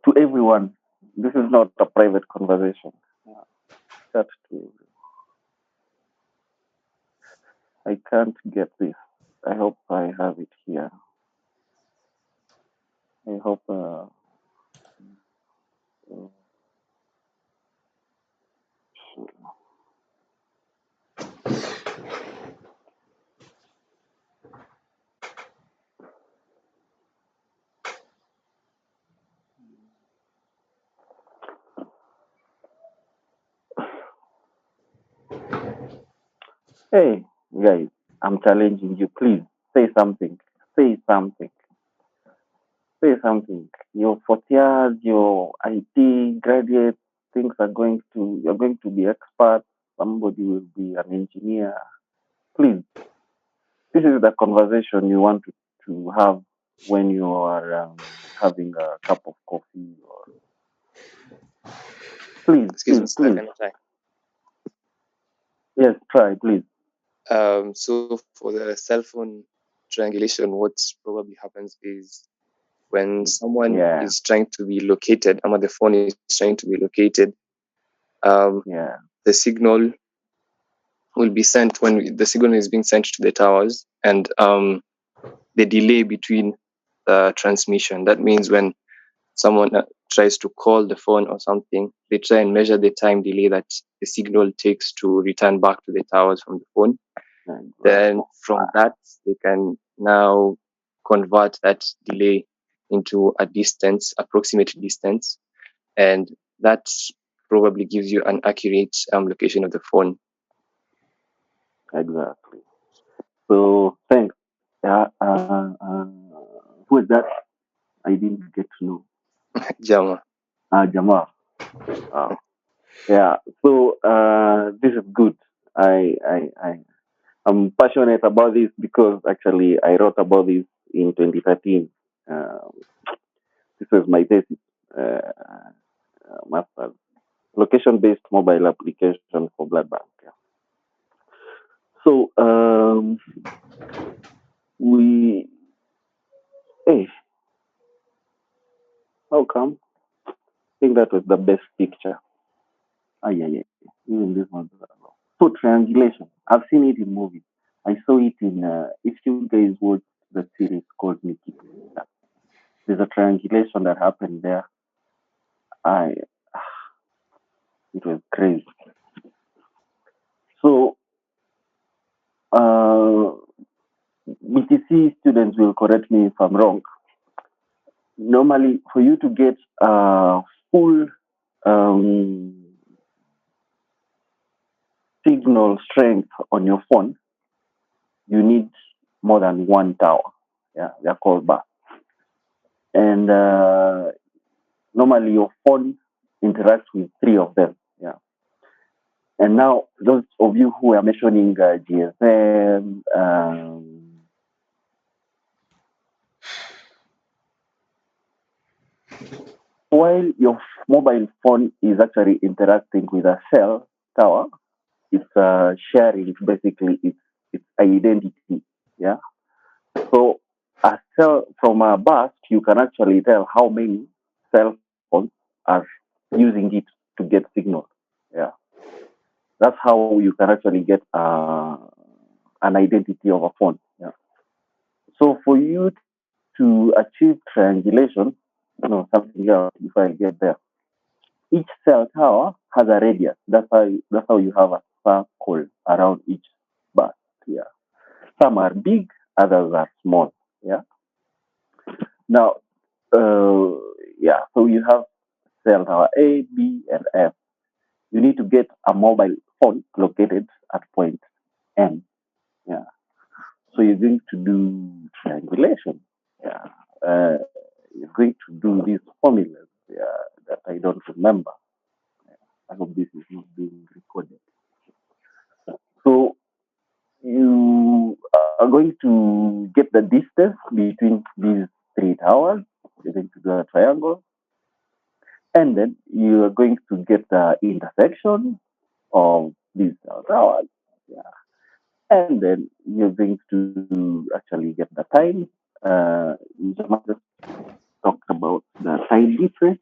to everyone. This is not a private conversation. Chat to. I can't get this. I hope I have it here. I hope. Hey, guys, I'm challenging you. Please say something. Say something. Say something. Your fourth years, your IT graduates, you're going to be experts. Somebody will be an engineer. Please, this is the conversation you want to have when you are having a cup of coffee. Or please, Excuse me, sir, please. can I try? Yes, try, please. So for the cell phone triangulation, what probably happens is when someone Yeah, is trying to be located, the phone is trying to be located, yeah, the signal will be sent when the signal is being sent to the towers, and the delay between the transmission. That means when someone tries to call the phone or something, they try and measure the time delay that the signal takes to return back to the towers from the phone. Then from that, they can now convert that delay into a distance, approximate distance, and that probably gives you an accurate location of the phone. Exactly. So thanks. Yeah. Who is that? I didn't get to know. Jama. Jamal. Wow. Yeah. So this is good. I'm passionate about this because actually I wrote about this in 2013. This was my thesis, master's, location-based mobile application for blood bank. Yeah. So we, hey, how come? I think that was the best picture. Yeah. Even this one. So triangulation. I've seen it in movies. I saw it in. If you guys watch the series called Nikki, there's a triangulation that happened there. I It was crazy. So BTC students will correct me if I'm wrong. Normally, for you to get full signal strength on your phone, you need more than one tower. Yeah, they're called bars. And normally your phone interacts with three of them. Yeah. And now those of you who are mentioning GSM, while your mobile phone is actually interacting with a cell tower, it's sharing basically its identity. Yeah. So a cell from a bus, you can actually tell how many cell phones are using it to get signal. Yeah. That's how you can actually get an identity of a phone. Yeah. So for you to achieve triangulation, something else before I get there. Each cell tower has a radius. That's how you have a circle around each bus. Yeah. Some are big, others are small. Yeah. Now, uh, yeah. So you have cell tower A, B, and F. You need to get a mobile phone located at point M. Yeah. So you're going to do triangulation. Yeah. You're going to do these formulas. Yeah, that I don't remember. I hope this is not being recorded. So you are going to get the distance between these three towers. You're going to do a triangle. And then you are going to get the intersection of these towers. Yeah. And then you're going to actually get the time. You just talked about the time difference.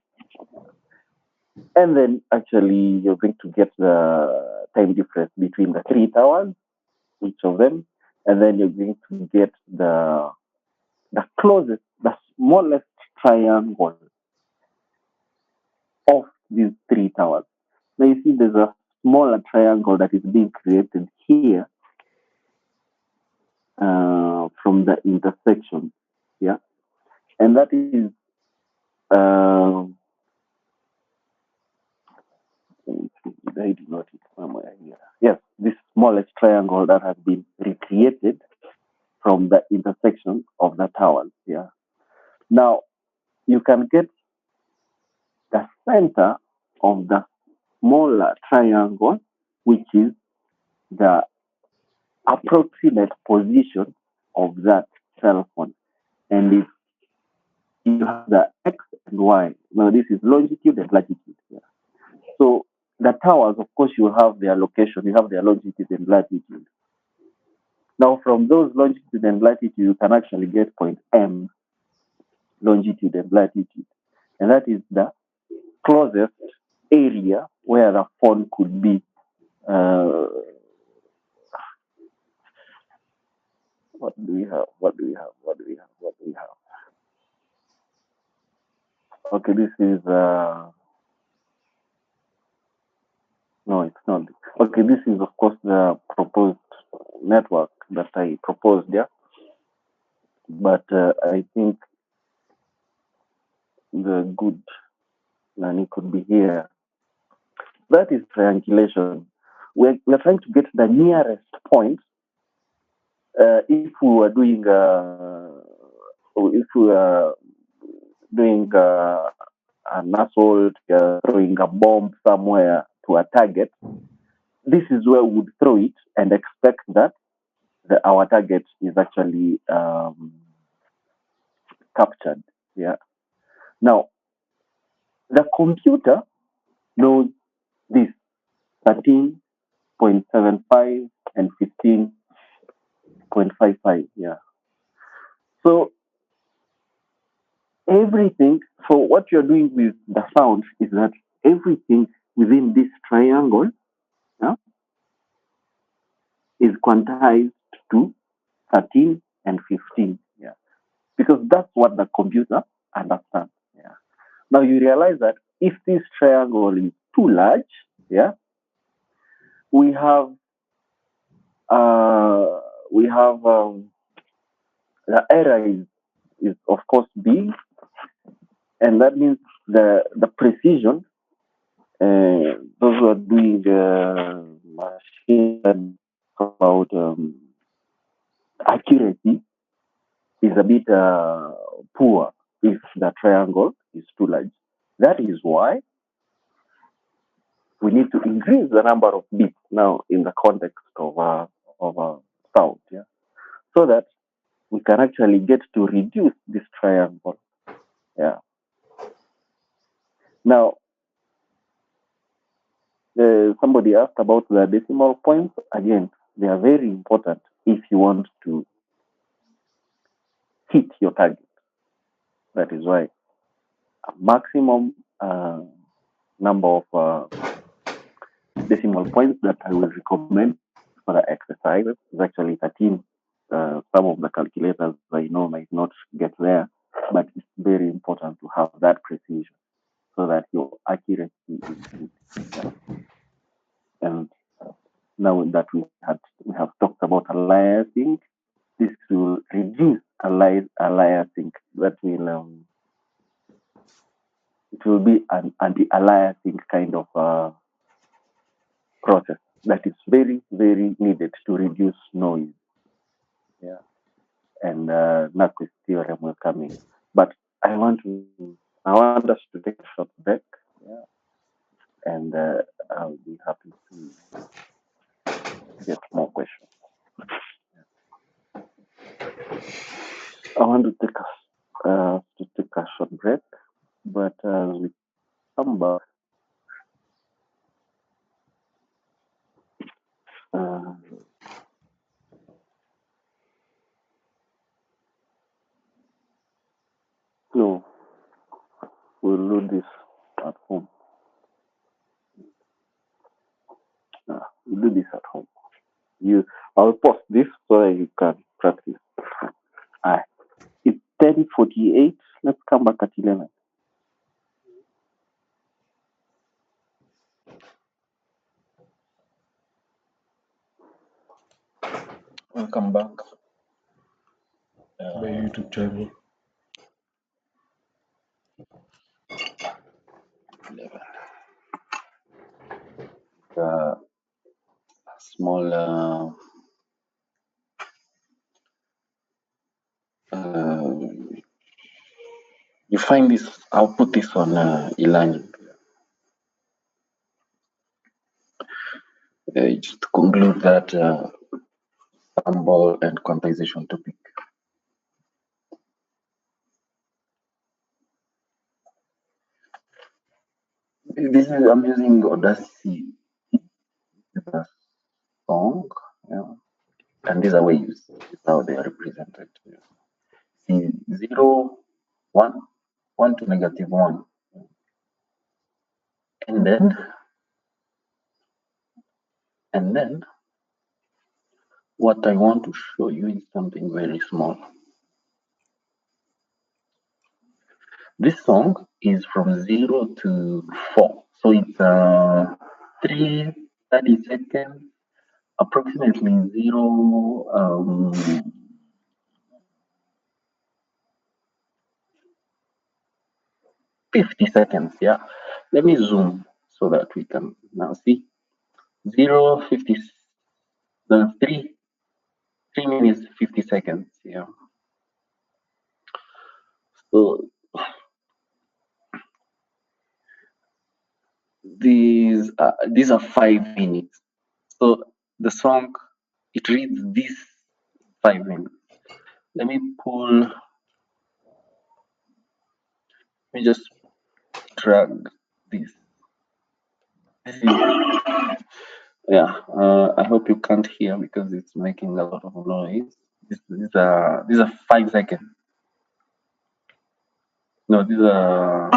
And then actually you're going to get the time difference between the three towers, each of them. And then you're going to get the closest, the smallest triangle of these three towers. Now you see there's a smaller triangle that is being created here from the intersection. Yeah. And that is I did not it somewhere here. Yes, this smallest triangle that has been recreated from the intersection of the towers. Yeah. Now you can get the center of the smaller triangle, which is the approximate position of that cell phone. And if you have the X and Y, now this is longitude and latitude. Yeah. So the towers, of course, you have their location, you have their longitude and latitude. Now, from those longitude and latitude, you can actually get point M, longitude and latitude. And that is the closest area where the phone could be. What do we have? What do we have? What do we have? What do we have? Okay, this is no, it's not. Okay, this is of course the proposed network that I proposed, yeah. But I think the good Nani could be here. That is triangulation. We're trying to get the nearest point. If we were doing an assault, throwing a bomb somewhere to a target, this is where we would throw it and expect that our target is actually captured. Yeah. Now, the computer knows this 13.75 and 15.55. Yeah. So everything, so what you're doing with the sound is that everything within this triangle, yeah, is quantized to 13 and 15. Yeah. Because that's what the computer understands. Yeah. Now you realize that if this triangle is too large, yeah, we have uh, we have the error is of course big, and that means the precision. Those who are doing machine learning about accuracy is a bit poor if the triangle is too large. That is why we need to increase the number of bits now in the context of sound, yeah, so that we can actually get to reduce this triangle. Yeah. Now, somebody asked about the decimal points. Again, they are very important if you want to hit your target. That is why a maximum number of decimal points that I would recommend for the exercise is actually 13. Some of the calculators I know might not get there, but it's very important to have that precision so that your accuracy is good. Yeah. And now that we have talked about aliasing, this will reduce aliasing. That will it will be an anti-aliasing kind of process that is very, very needed to reduce noise. Yeah. And Naqvist theorem will come in. But I want us to take a short break. Yeah. And I'll be happy to get more questions. I want to take a short break, but we come back. So we'll do this at home. We'll do this at home. I'll post this so that you can practice. It's 10:48. Let's come back at 11. Welcome back. My YouTube channel. A small you find this. I'll put this on e-learning. Just to conclude that sample and quantization topic. I'm using Audacity. It's a song, yeah, and these are waves. This is how they are represented. Yeah. See 0, 1, 1 to -1, and then what I want to show you is something very small. This song is from 0 to 4. So it's 3:30 seconds, approximately 50 seconds. Yeah. Let me zoom so that we can now see 0:50. The 3 minutes 50 seconds. Yeah. So these are 5 minutes. So the song, it reads this 5 minutes. Let me just drag this. Yeah, I hope you can't hear because it's making a lot of noise. These are 5 seconds. No, these are,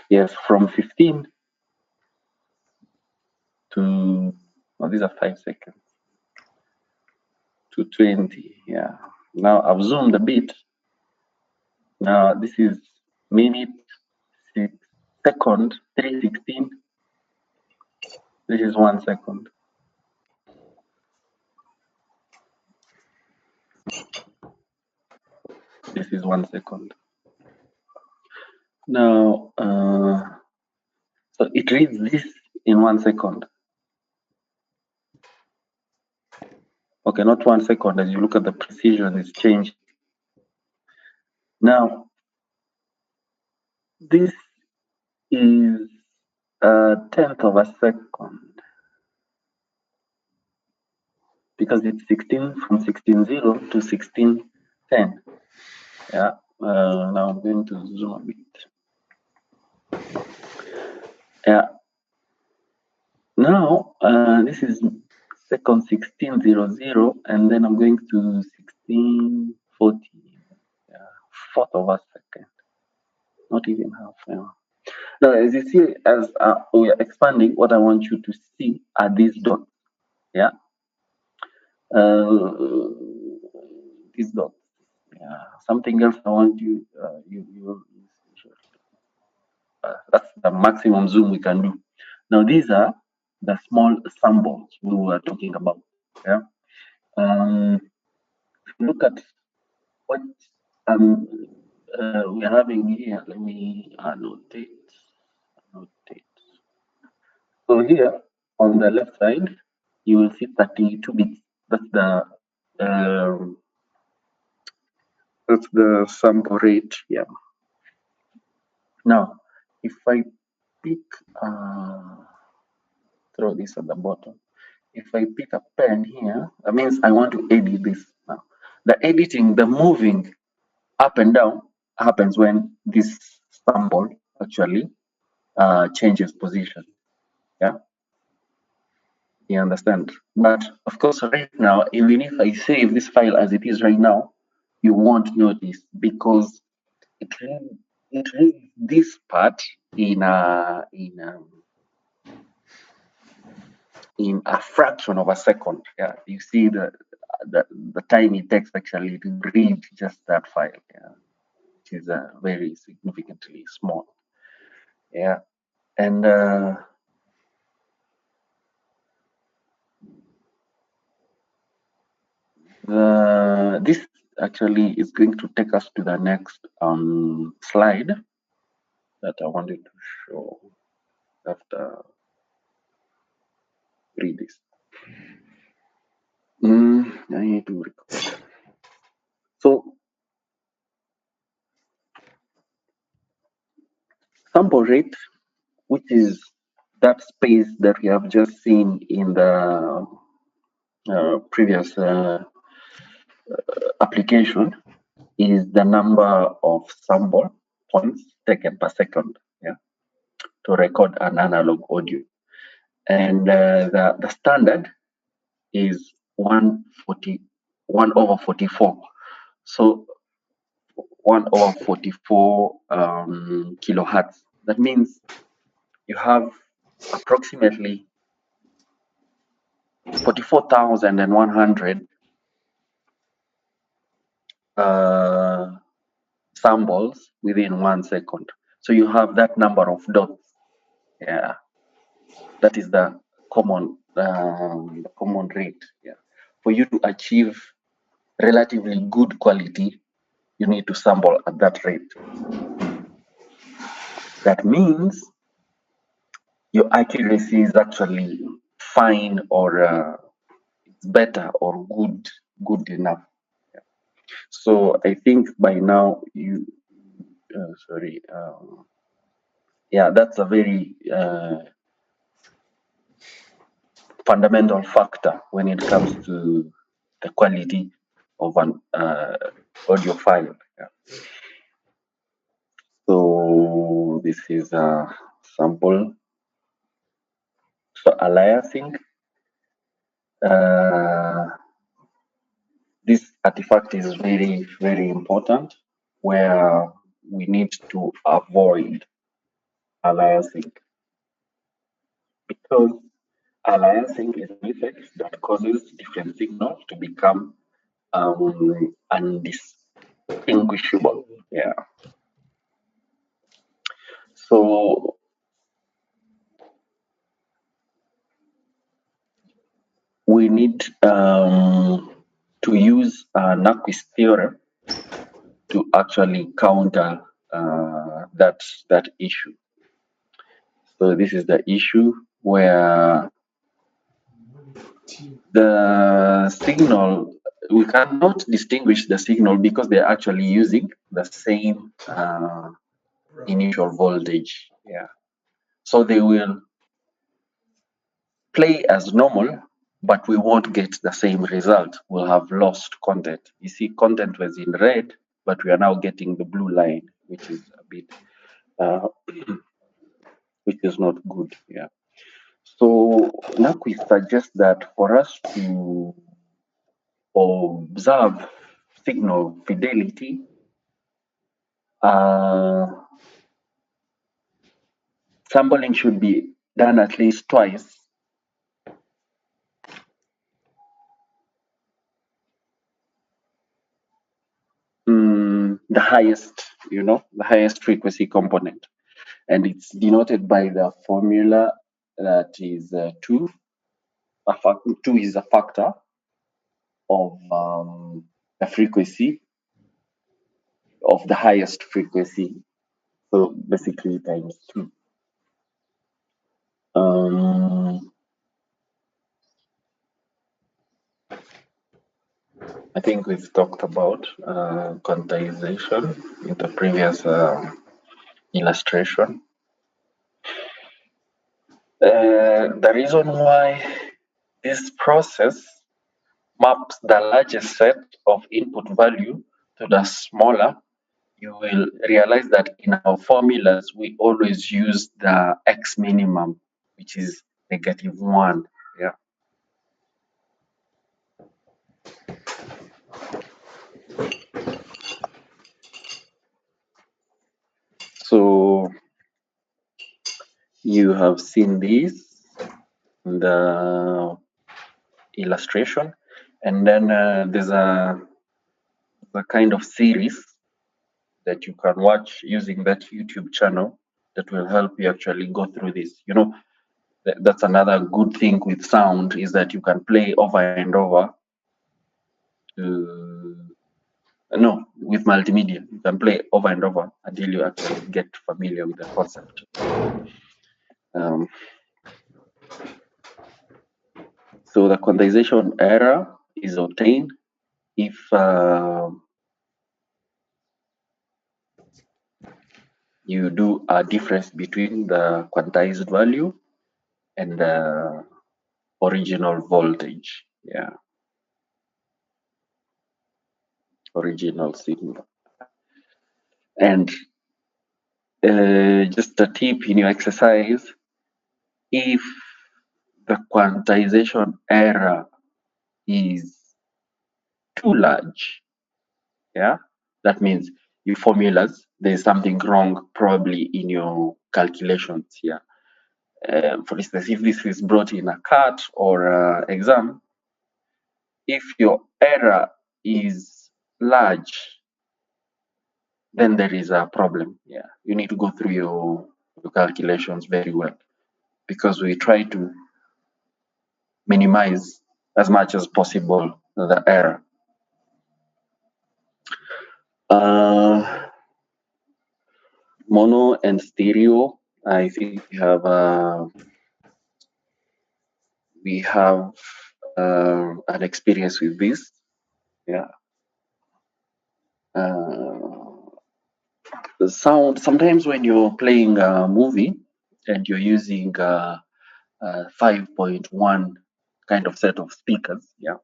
yes, from 15 to, no, these are 5 seconds to 20. Yeah. Now I've zoomed a bit. Now this is minute 6 second 3:16. This is 1 second. This is 1 second. Now, so it reads this in 1 second. Okay, not 1 second. As you look at the precision, it's changed. Now, this is a tenth of a second because it's 16 from 16:0 to 16:10. Yeah. Now I'm going to zoom a bit. Yeah. Now, this is second 16:00, and then I'm going to 16:40. Yeah, fourth of a second, not even half. Yeah. Now, as you see, as we are expanding, what I want you to see are these dots. Yeah. These dots. Yeah. Something else I want you, that's the maximum zoom we can do. Now, these are the small samples we were talking about. Yeah. Look at what we're having here. Let me annotate. So here on the left side, you will see 32 bits. Um, that's the sample rate. Yeah. Now, if I pick, throw this at the bottom. If I pick a pen here, that means I want to edit this now. The editing, the moving up and down happens when this sample actually changes position. Yeah, you understand? But of course, right now, even if I save this file as it is right now, you won't notice because it reads this part in a fraction of a second. Yeah, you see the time it takes actually to read just that file. Yeah, which is very significantly small. Yeah, and this actually is going to take us to the next slide that I wanted to show after read this. I need to record. So sample rate, which is that space that we have just seen in the previous application, is the number of sample points taken per second, yeah, to record an analog audio. And the standard is 1/44. So 1/44 kilohertz. That means you have approximately 44,100 samples within 1 second. So you have that number of dots. Yeah, that is the common rate. Yeah, for you to achieve relatively good quality, you need to sample at that rate. That means your accuracy is actually fine, or it's better or good enough. Yeah. So I think by now you yeah, that's a very fundamental factor when it comes to the quality of an audio file. Yeah. So this is a sample. So aliasing, this artifact is very, very important, where we need to avoid aliasing, because aliasing is an effect that causes different signals to become undistinguishable. Yeah. So we need to use Nyquist theorem to actually counter that issue. So this is the issue where the signal, we cannot distinguish the signal because they're actually using the same initial voltage. Yeah. So they will play as normal, but we won't get the same result. We'll have lost content. You see, content was in red, but we are now getting the blue line, which is a bit, which is not good. Yeah. So now we suggest that for us to observe signal fidelity, sampling should be done at least twice. The highest frequency component, and it's denoted by the formula that is 2. 2 is a factor of the frequency of the highest frequency, so basically times 2. I think we've talked about quantization in the previous illustration. The reason why this process maps the largest set of input value to the smaller, you will realize that in our formulas, we always use the x minimum, which is -1. Yeah. So you have seen this in the illustration, and then there's a kind of series that you can watch using that YouTube channel that will help you actually go through this. That's another good thing with sound, is that you can play over and over. With multimedia, you can play over and over until you actually get familiar with the concept. So the quantization error is obtained if you do a difference between the quantized value and the original voltage. Yeah. Original signal. And just a tip in your exercise, if the quantization error is too large, yeah, that means your formulas, there's something wrong probably in your calculations here. For instance, if this is brought in a CAT or exam, if your error is large, then there is a problem. Yeah, you need to go through your calculations very well, because we try to minimize as much as possible the error. Mono and stereo, I think we have an experience with this. Yeah. The sound, sometimes when you're playing a movie and you're using 5.1 kind of set of speakers, yeah,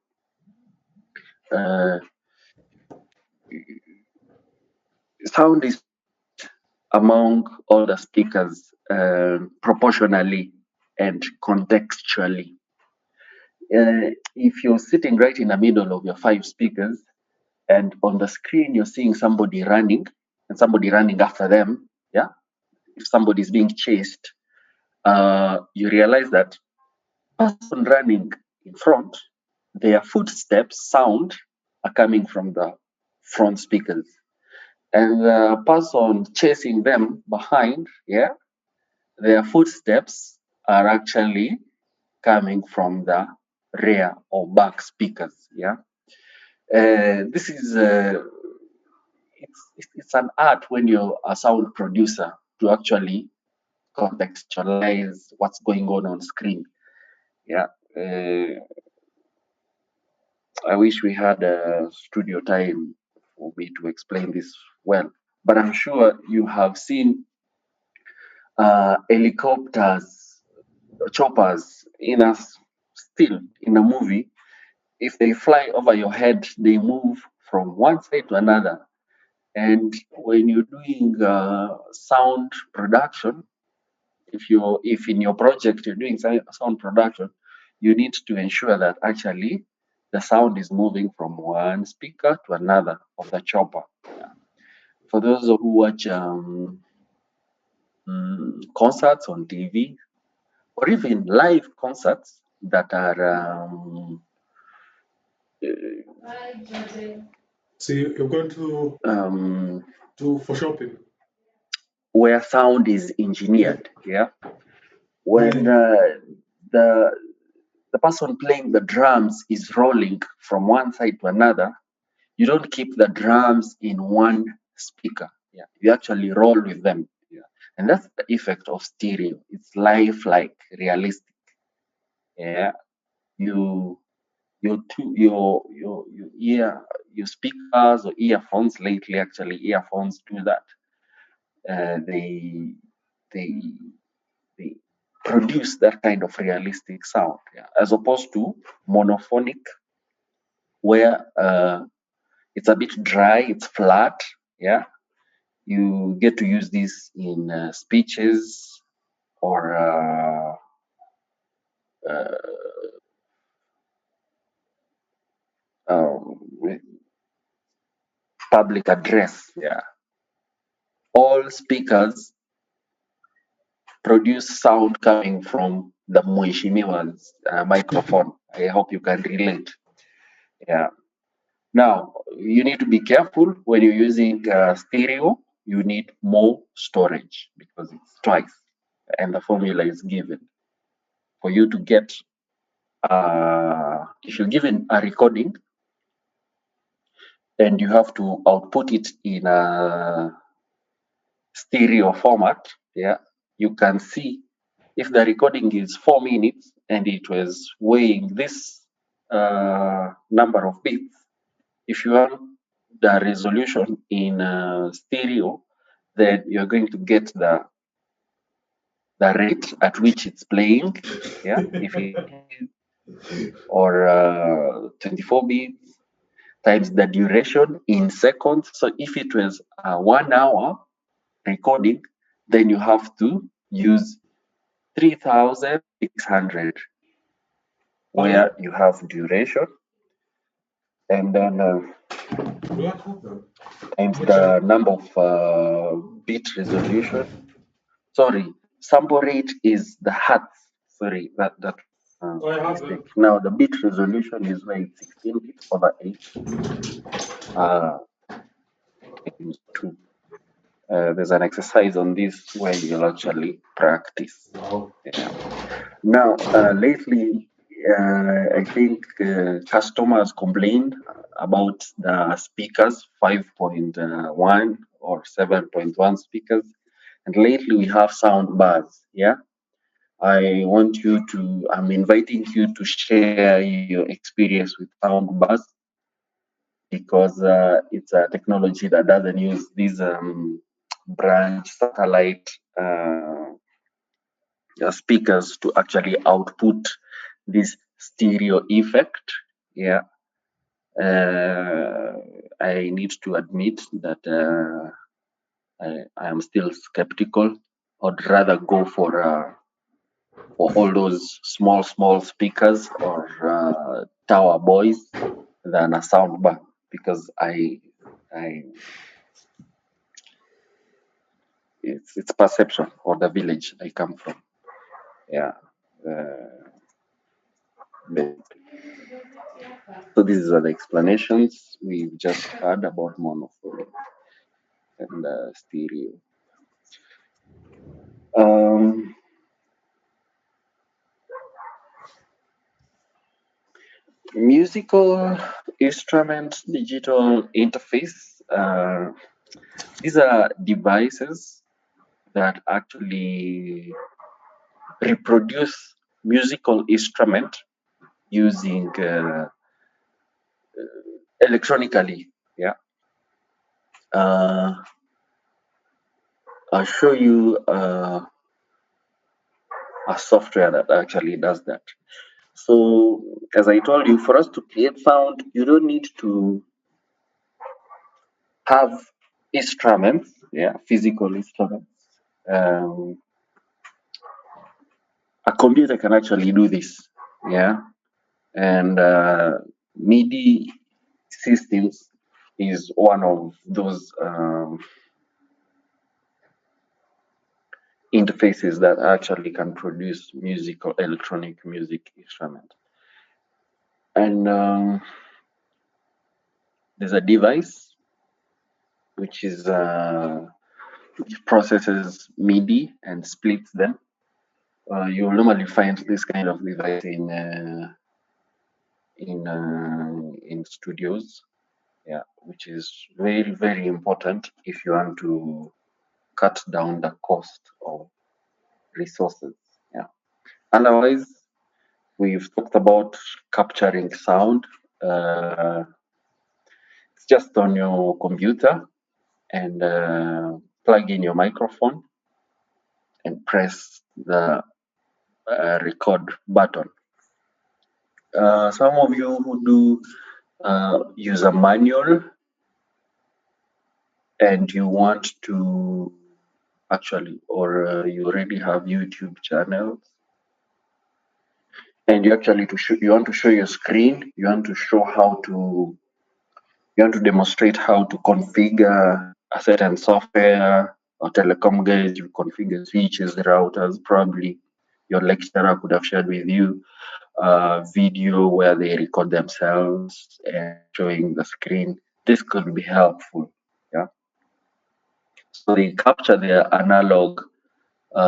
sound is among all the speakers proportionally and contextually. If you're sitting right in the middle of your 5 speakers and on the screen you're seeing somebody running and somebody running after them, yeah, if somebody is being chased, you realize that person running in front, their footsteps sound are coming from the front speakers, and the person chasing them behind, yeah, their footsteps are actually coming from the rear or back speakers. Yeah, this is it's an art when you're a sound producer to actually contextualize what's going on screen. Yeah, I wish we had a studio time for me to explain this well, but I'm sure you have seen helicopters, choppers still in a movie. If they fly over your head, they move from one side to another. And when you're doing sound production, if in your project you're doing sound production, you need to ensure that actually the sound is moving from one speaker to another of the chopper. Yeah. For those who watch concerts on TV, or even live concerts that are So you're going to for shopping where sound is engineered. Yeah, when the person playing the drums is rolling from one side to another, you don't keep the drums in one speaker. Yeah, you actually roll with them. Yeah, and that's the effect of stereo. It's lifelike, realistic. Yeah, your speakers or earphones. Lately, actually, earphones do that. They produce that kind of realistic sound, yeah, as opposed to monophonic, where it's a bit dry, it's flat. Yeah, you get to use this in speeches or public address. Yeah, all speakers produce sound coming from the mheshimiwa's microphone. I hope you can relate. Yeah. Now, you need to be careful when you're using stereo. You need more storage because it's twice, and the formula is given for you to get. If you're given a recording and you have to output it in a stereo format, yeah, you can see if the recording is 4 minutes and it was weighing this number of bits. If you want the resolution in stereo, then you're going to get the rate at which it's playing. Yeah, if it or 24 bits times the duration in seconds. So if it was a 1 hour recording, then you have to use 3,600, where you have duration and then times the number of bit resolution. Sorry, sample rate is the hertz. Sorry, that mistake. Now the bit resolution is like 16 bits over 8 times 2. there's an exercise on this where you'll actually practice. Yeah. Now, lately, I think customers complained about the speakers, 5.1 or 7.1 speakers, and lately we have sound bars. Yeah, I'm inviting you to share your experience with sound bars because it's a technology that doesn't use these branch satellite speakers to actually output this stereo effect. Yeah. I need to admit that I am still skeptical. I'd rather go for all those small speakers or tower boys than a soundbar because I it's perception or the village I come from. Yeah. So these are the explanations we've just heard about monophony and stereo. Musical instrument digital interface. These are devices that actually reproduce musical instrument using electronically. Yeah. I'll show you a software that actually does that. So, as I told you, for us to create sound, you don't need to have instruments, yeah, physical instruments. A computer can actually do this, yeah, and MIDI systems is one of those interfaces that actually can produce musical electronic music instrument. And there's a device which is which processes MIDI and splits them. You will normally find this kind of device in studios, yeah, which is very important if you want to cut down the cost of resources. Yeah. Otherwise, we've talked about capturing sound. It's just on your computer and plug in your microphone and press the record button. Some of you who do use a manual and you want to actually, or you already have YouTube channels and you actually you want to show your screen, you want to show you want to demonstrate how to configure a certain software or telecom guys, you configure switches, routers, probably your lecturer could have shared with you a video where they record themselves and showing the screen. This could be helpful. Yeah. So they capture their analog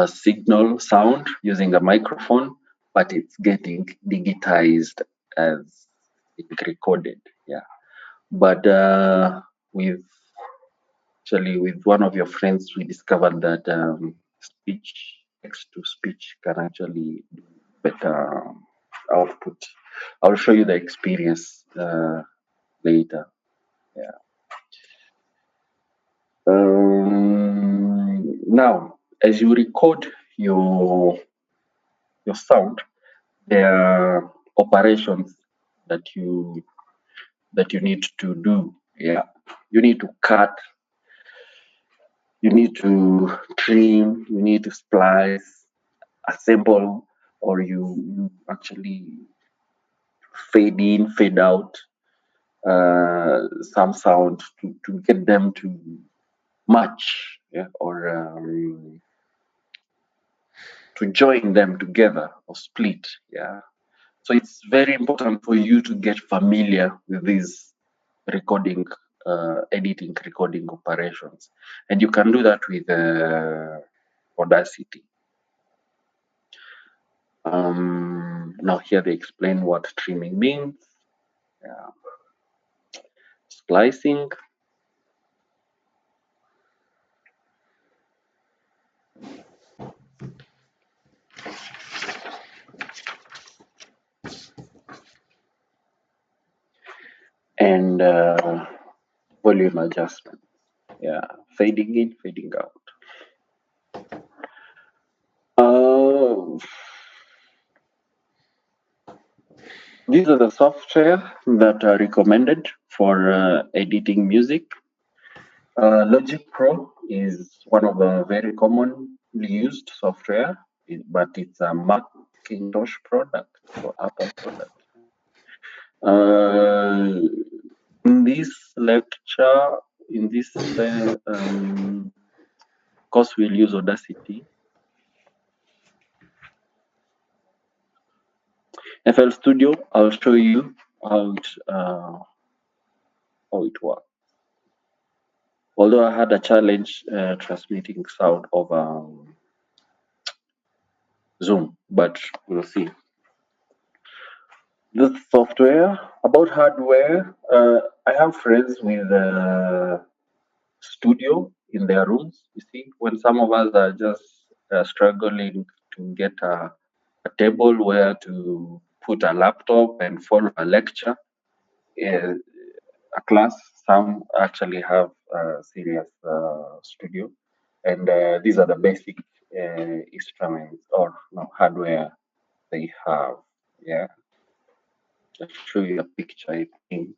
signal sound using the microphone, but it's getting digitized as it's recorded. Yeah. But with one of your friends, we discovered that speech, text to speech, can actually do better output. I'll show you the experience later. Yeah. Now, as you record your sound, there are operations that you need to do. Yeah, you need to cut, you need to trim, you need to splice, assemble, or you actually fade in, fade out some sound to get them to match, yeah, or to join them together or split. Yeah. So it's very important for you to get familiar with these recording editing recording operations, and you can do that with Audacity. Now here they explain what trimming means, splicing, and volume adjustment. Yeah, fading in, fading out. These are the software that are recommended for editing music. Logic Pro is one of the very commonly used software, but it's a Macintosh product or Apple product. In this lecture, in this course, we'll use Audacity. FL Studio, I'll show you how it works. Although I had a challenge transmitting sound over Zoom, but we'll see. The software, about hardware, I have friends with studio in their rooms. You see, when some of us are just struggling to get a table where to put a laptop and follow a lecture, a class, some actually have a serious studio, and these are the basic instruments or hardware they have. Yeah, I'll show you a picture, I think.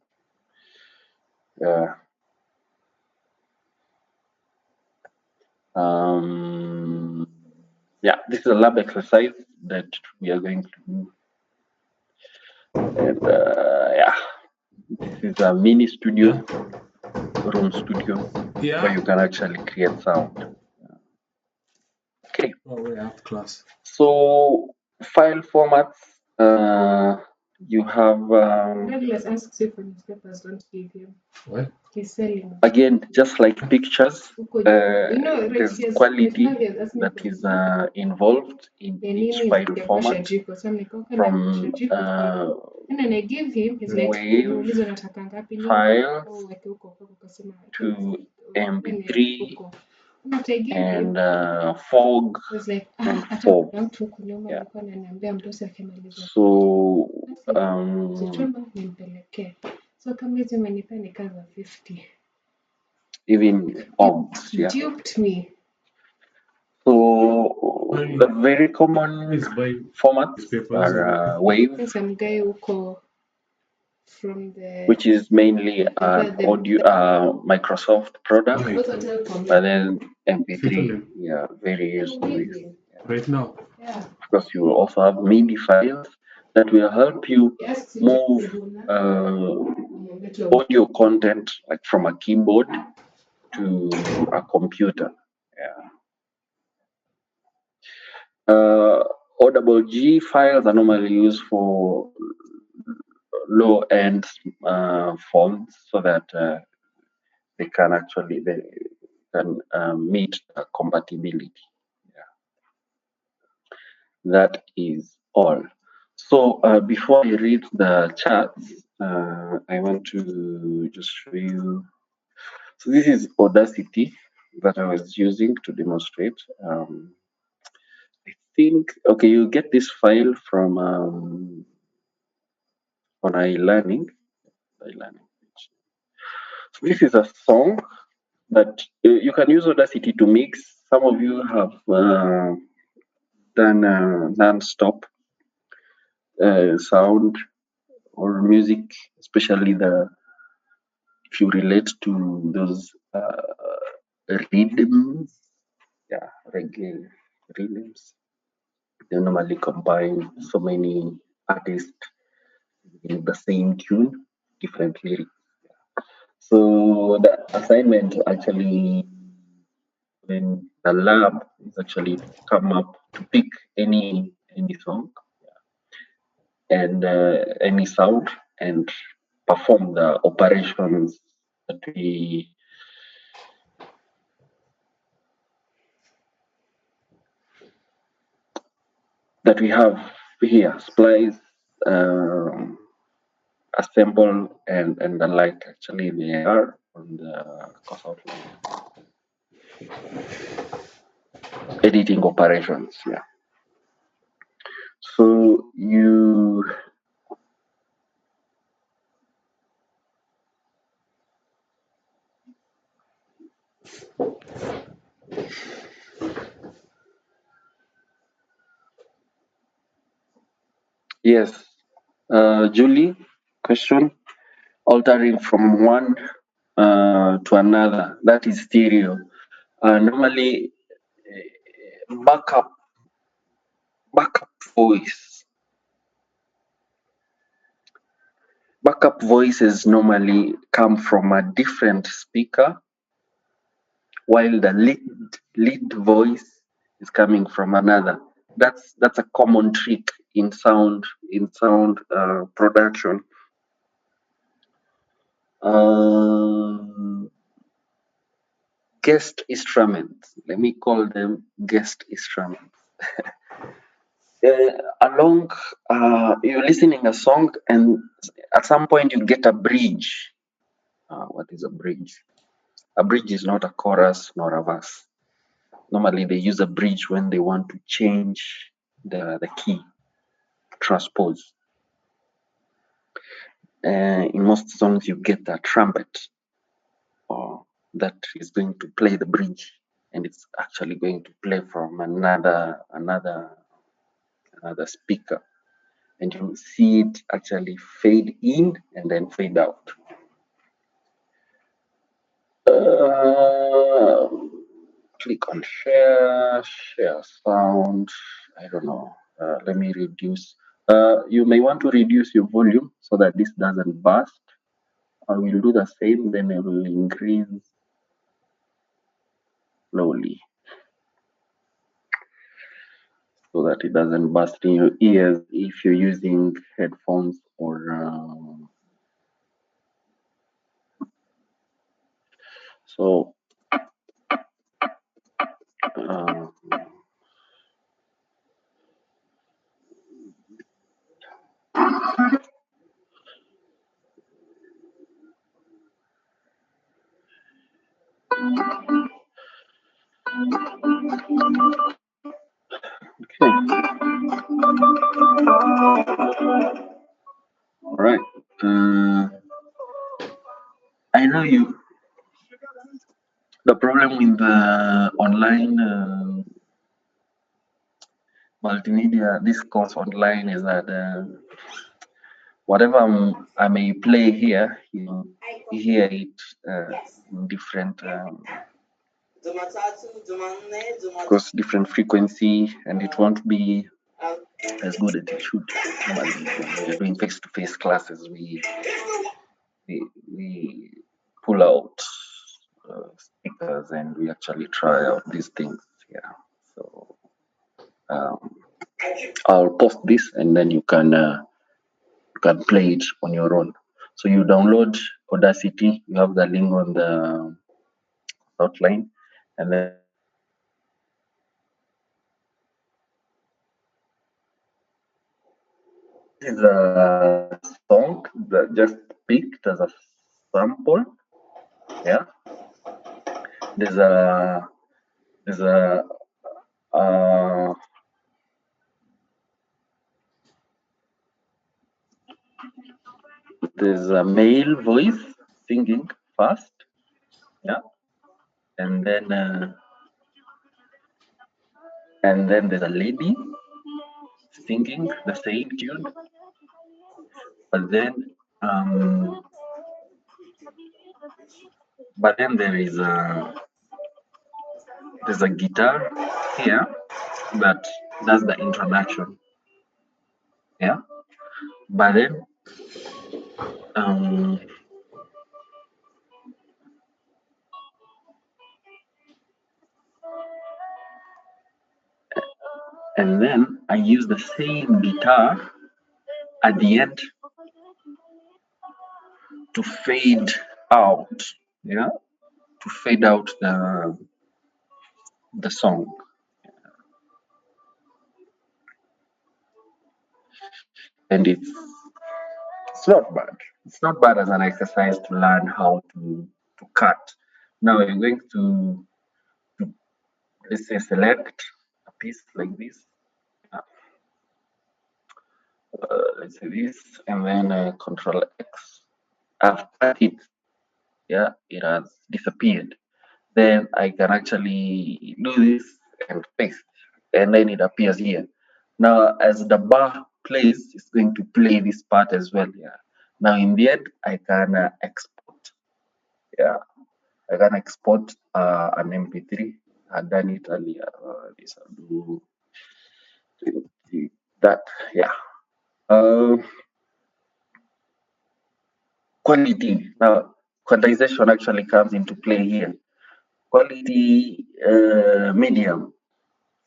Yeah, this is a lab exercise that we are going to do. And yeah, this is a mini studio, room studio, where you can actually create sound. Okay. Oh, we have class. So file formats, you have Douglas asks if newspapers don't give him. What? He's selling. again, just like pictures, Right, there's yes, quality now he has asked me that for is involved in each nini file ya format, jiko. So I'm like, okay, from and then I give him, he's like, wave niulize unataka ngapi nini? files Oh, weke huko huko ukasema to niweke MP3 huko. What I gave him and FOG was like, and hata FOV. kuna mtu huku nyuma Yeah. alikuwa ananiambia mdosi akimaliza So zichomba nimpelekee. So kama hizi umenipea ni kaza 50. even OGs, yeah. Duped me. So the very common formats are wave, Some guy who call from the which is mainly an audio Microsoft product, but then MP3, yeah, very used to this. Right now. Yeah. Because you will also have MIDI files that will help you move audio content like from a keyboard to a computer. Yeah. Audible G files are normally used for low-end phones so that they can meet compatibility. Yeah. That is all. So before I read the charts, I want to just show you. So this is Audacity that I was using to demonstrate. I think, okay, you get this file from on iLearning. So this is a song that you can use Audacity to mix. Some of you have done non-stop sound or music, especially if you relate to those rhythms, yeah, reggae rhythms. They normally combine so many artists in the same tune, different lyrics. So the assignment actually in the lab is actually to come up to pick any song and any sound and perform the operations that we have here: splice, assemble, and the like. Actually, they are on the course outline. Editing operations, yeah. So you yes, Julie, question: altering from one to another. That is stereo. Normally, backup voice. Backup voices normally come from a different speaker, while the lead voice is coming from another. That's a common trick in sound production. Guest instruments. Let me call them guest instruments. You're listening a song, and at some point you get a bridge. What is a bridge? A bridge is not a chorus nor a verse. Normally they use a bridge when they want to change the key, transpose. In most songs you get a trumpet that is going to play the bridge, and it's actually going to play from another speaker, and you see it actually fade in and then fade out. Click on share sound. I don't know. Let me reduce. You may want to reduce your volume so that this doesn't burst. I will do the same, then I will increase slowly so that it doesn't burst in your ears if you're using headphones or so. Okay. All right. I know you. The problem with the online multimedia, this course online, is that whatever I may play here, you hear it in different, because different frequency, and it won't be as good as it should. Normally, when we're doing face-to-face classes, we pull out speakers and we actually try out these things. Yeah. So I'll post this, and then you can play it on your own. So you download Audacity. You have the link on the outline, and then this is a song that just picked as a sample. Yeah. There's a male voice singing fast, yeah, and then there's a lady singing the same tune, but then there's a guitar here that does the introduction, yeah, but then and then I use the same guitar at the end to fade out, yeah, to fade out the song. And it's not bad. It's not bad as an exercise to learn how to cut. Now you're going to let's say select a piece like this. Let's say this, and then Control X. I've cut it. Yeah, it has disappeared. Then I can actually do this and paste, and then it appears here. Now, as the bar plays, it's going to play this part as well. Yeah. Now, in the end, I can export. Yeah, I can export an MP3. I've done it earlier. This I'll do that. Yeah. Uh, Quality. Now, quantization actually comes into play here. Quality medium.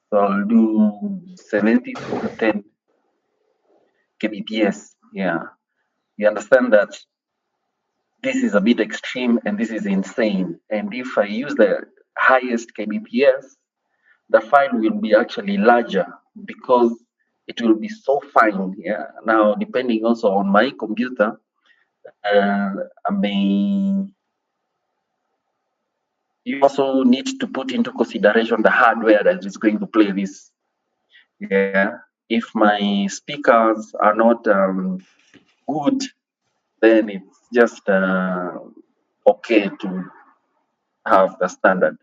So I'll do 70 to 10 kbps. Yeah. You understand that this is a bit extreme and this is insane. And if I use the highest kbps, the file will be actually larger because it will be so fine. Yeah. Now, depending also on my computer, I may you also need to put into consideration the hardware that is going to play this. Yeah. If my speakers are not good, then it's just okay to have the standard.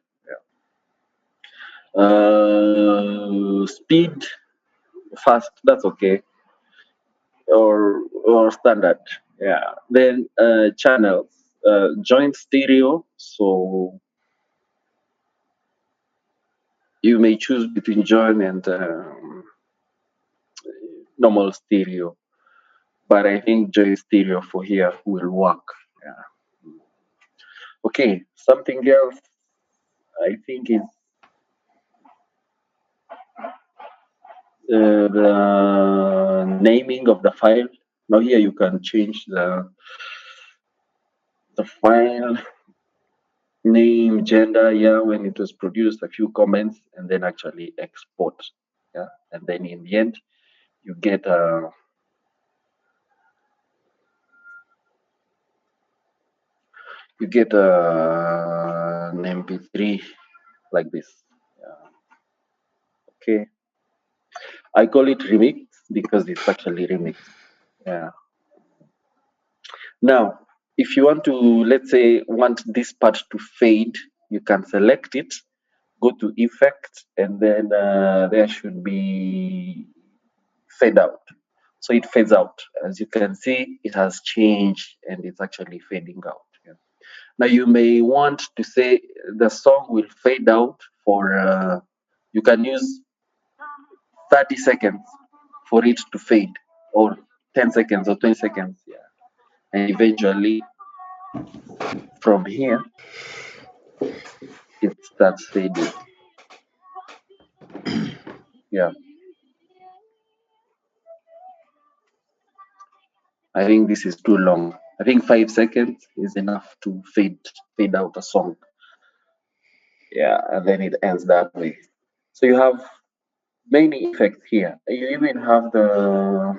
Yeah. Speed, fast, that's okay, or standard. Yeah. Then channels, joint stereo. So you may choose between joint and normal stereo, but I think joint stereo for here will work. Yeah. Okay, something else I think is the naming of the file. Now here you can change the file name, gender, yeah, when it was produced, a few comments, and then actually export. Yeah, and then in the end, you get a an MP3 like this. Yeah. Okay, I call it remix because it's actually remix. Yeah. Now, if you want to, let's say, want this part to fade, you can select it, go to effect, and then there should be fade out. So it fades out. As you can see, it has changed and it's actually fading out. Yeah. Now you may want to say the song will fade out for, you can use 30 seconds for it to fade, or 10 seconds or 20 seconds. Yeah. And eventually from here, it starts fading. Yeah. I think this is too long. I think 5 seconds is enough to fade out a song. Yeah, and then it ends that way. So you have many effects here. You even have the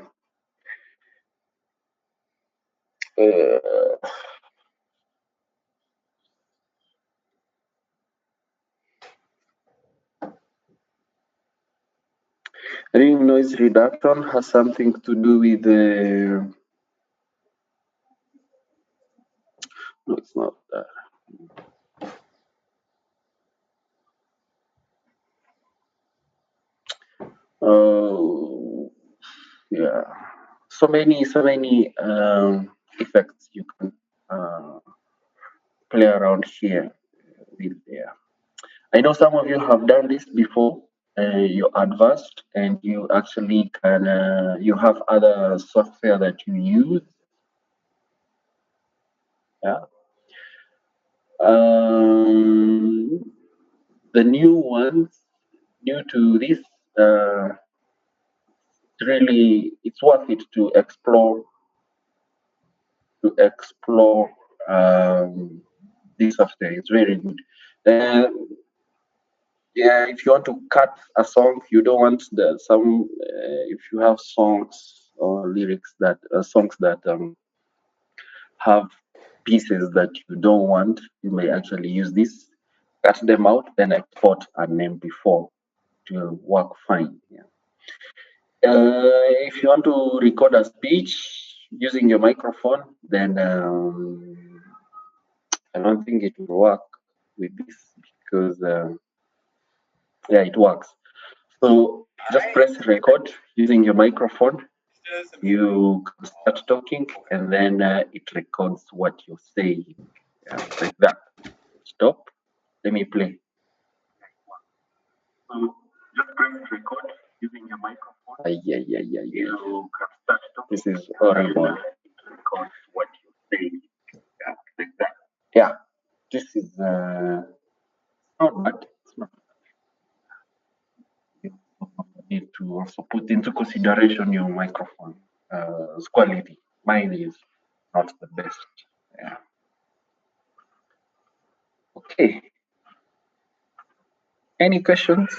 uh, I think noise reduction has something to do with the. No, it's not. Oh, yeah. So many effects you can play around here with there. I know some of you have done this before. You're advanced and you actually can. You have other software that you use. Yeah. The new ones, due to this, really, it's worth it to explore This software is very good. Yeah, if you want to cut a song, you don't want if you have songs or lyrics that songs that have pieces that you don't want, you may actually use this, cut them out, then export an MP4 to work fine. Yeah. If you want to record a speech using your microphone, then I don't think it will work with this because yeah, it works. So just press record using your microphone. You start talking, and then it records what you're saying. Yeah, like that. Stop. Let me play. So just press record using your microphone. Yeah. You can start talking. This is horrible. It records what you're saying. Yeah, like that. Yeah, this is not bad. It's not. You need to also put into consideration your microphone quality. Mine is not the best. Yeah. Okay. Any questions?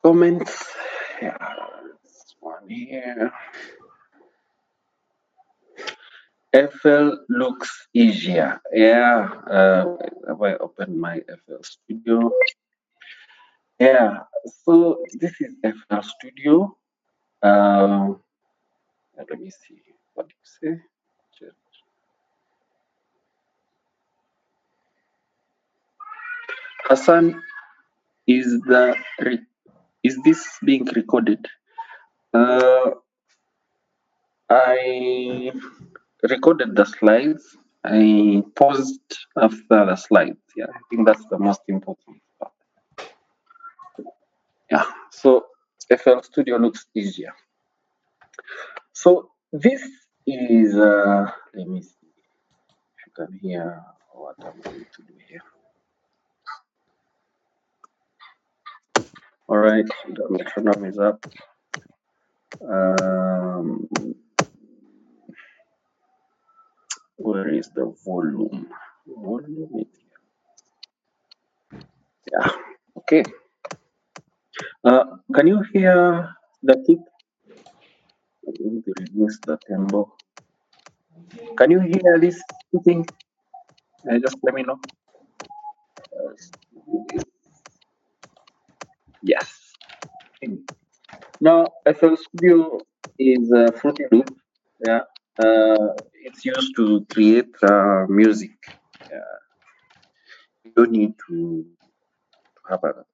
Comments? Yeah, this one here. FL looks easier. Yeah. Have I opened my FL Studio? Yeah. So this is FL Studio. Let me see. What do you say? Hassan, is this being recorded? I recorded the slides. I paused after the slides. Yeah, I think that's the most important part. Yeah, so FL Studio looks easier. So this is, let me see if you can hear what I'm going to do here. All right, the metronome is up. Where is the volume? Volume is here. Yeah, okay. Can you hear the kick? I'm going to reduce the tempo. Can you hear this thing? Just let me know. Yes. Now, FL Studio is a Fruity Loop. Yeah. It's used to create music. You don't need to have a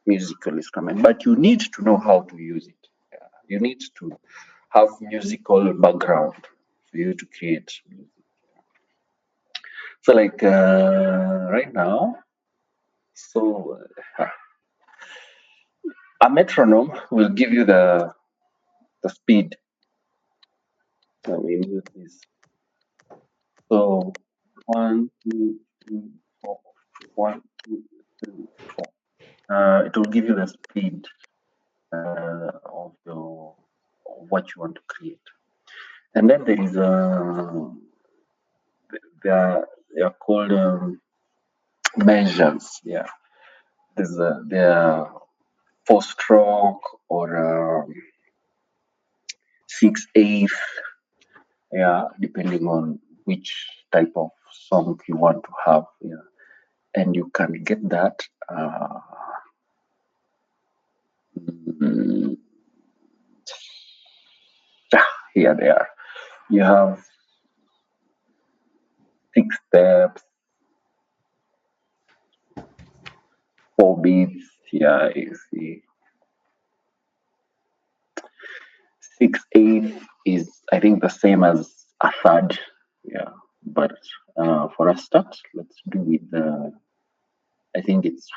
musical instrument, but you need to know how to use it. Yeah. You need to have musical background for you to create music. So, like right now, so a metronome will give you the speed. Let me mute this. So 1, 2, 3, 4. 1, 2, 3, 4. It will give you the speed of what you want to create. And then there is they are called measures. Yeah, there are 4-stroke or 6/8. Yeah, depending on which type of song you want to have. Yeah, and you can get that. Here they are. You have 6 steps, 4 beats. Yeah, you see. 6/8 is, I think, the same as a third. Yeah, but for a start, let's do with the. I think it's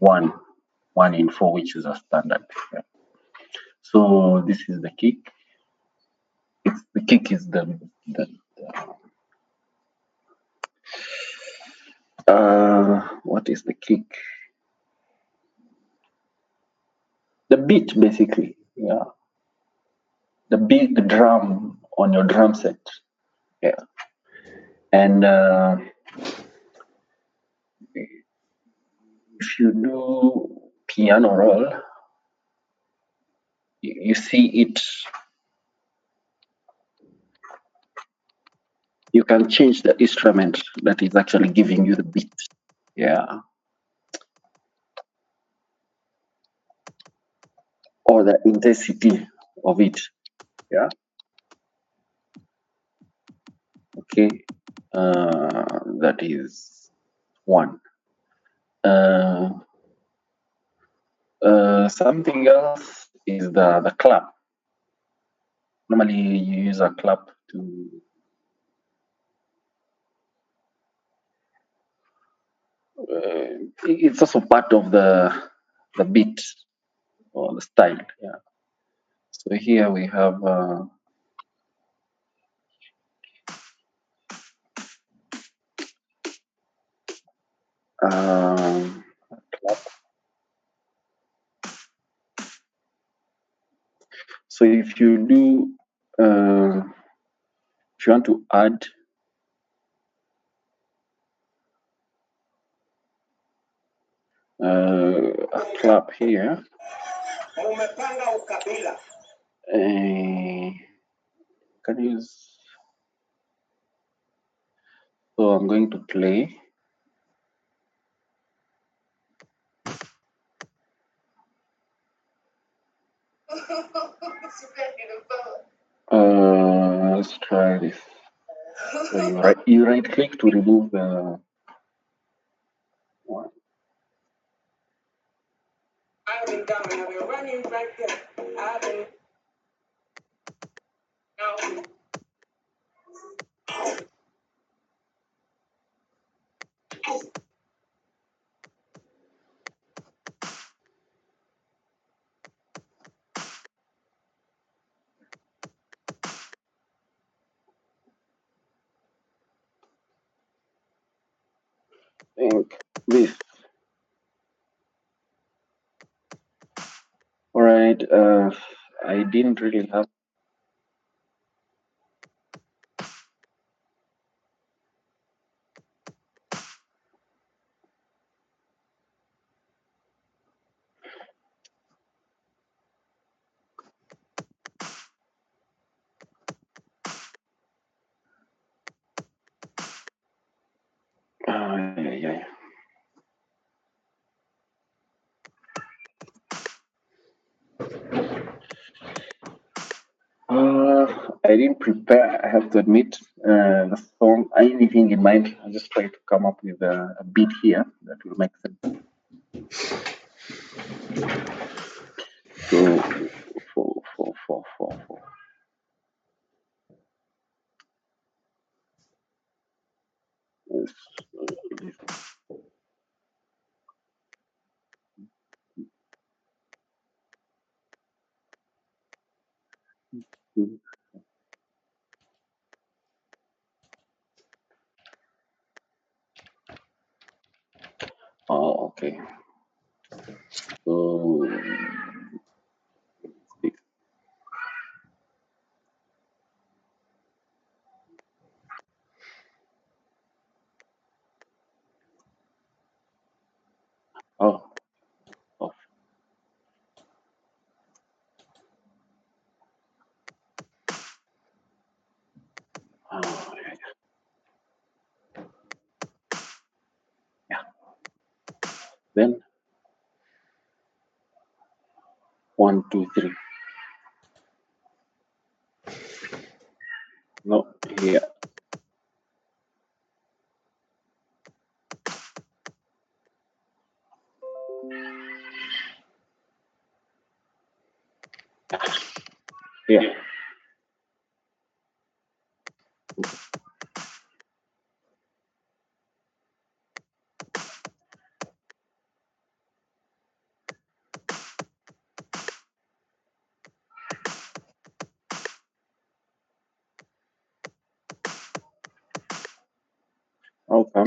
1/4, which is a standard. Yeah. So this is the kick. The kick is the what is the kick? The beat, basically. Yeah. The big drum on your drum set. Yeah. And if you do piano roll, you see it. You can change the instrument that is actually giving you the beat. Yeah. Or the intensity of it. Yeah. Okay. That is one. Something else is the clap. Normally you use a clap to it's also part of the beat or the style. Yeah. So here we have a clap. So if you do if you want to add a clap here, can use. So I'm going to play. Let's try this. So you right click to remove the one. Think this. All right. I didn't really have. Yeah. I didn't prepare. I have to admit the song. Anything in mind? I just try to come up with a beat here that will make sense. So four. Yes, oh, okay. So oh, oh, oh, yeah. Then 1, 2, 3. No, here. Yeah. Okay.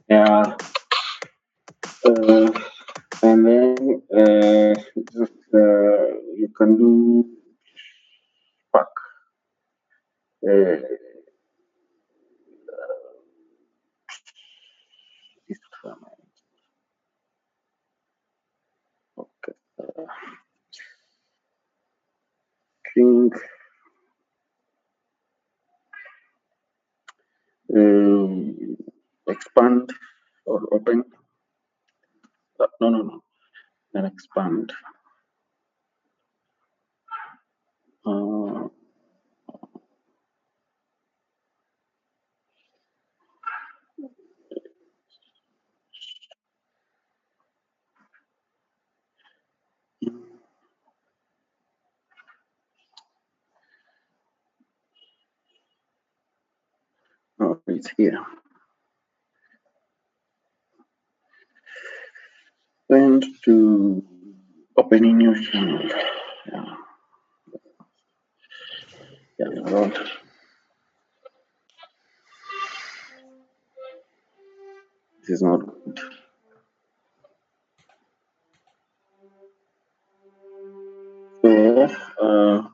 Yeah. And then just you can do fuck. This okay. King. Expand or open. No. Then expand. Uh, oh, it's here. And to open a new channel. Yeah, Lord. This is not good. So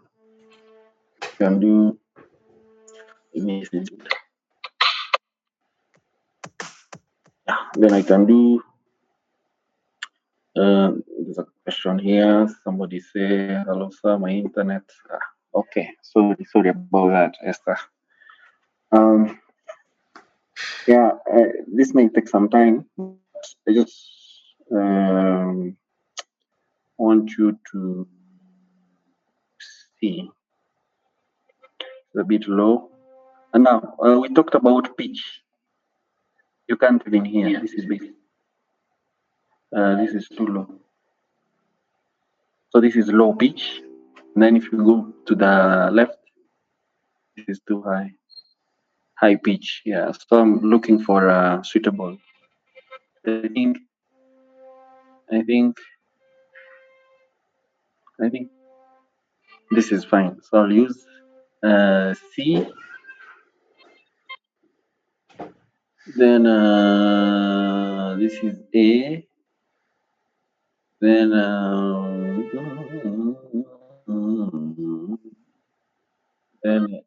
can do message. Yeah, then I can do there's a question here. Somebody say, hello sir, my internet. Okay, sorry about that, Esther. Yeah, this may take some time. I just want you to see. It's a bit low. And now we talked about pitch. You can't even hear. This is big. This is too low. So this is low pitch. And then if you go to the left, this is too high. High pitch. Yeah. So I'm looking for a suitable. I think this is fine. So I'll use C. Then this is A. Then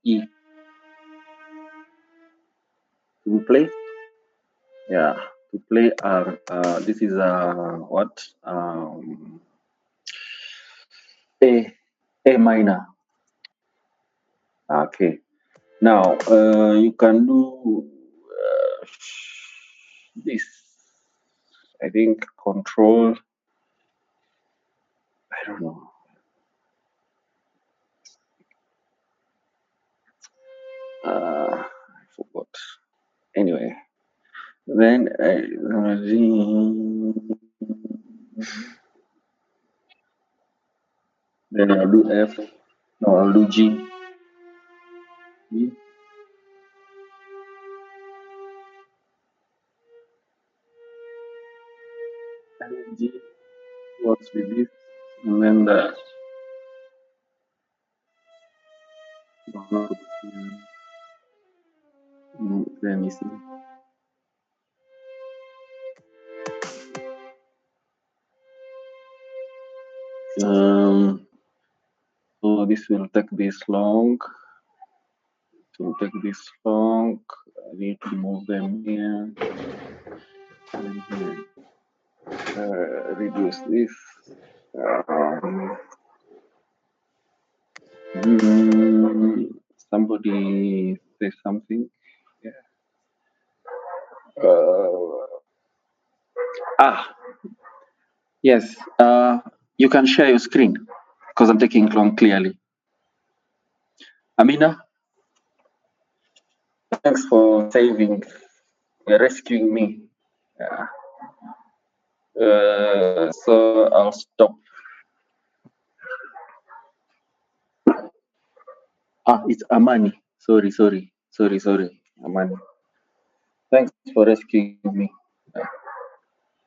E. To play, yeah. To play this is what A minor. Okay. Now you can do this. I think control. I don't know. I forgot. Anyway, then then I'll do F. No, I'll do G. And G works with this, and then the let me see. So this will take this long. It will take this long. I need to move them here and here. Reduce this. Somebody say something. Yeah. Yes. You can share your screen because I'm taking long clearly. Amina, thanks for rescuing me. Yeah. So I'll stop. It's Amani. Sorry. Amani. Thanks for rescuing me.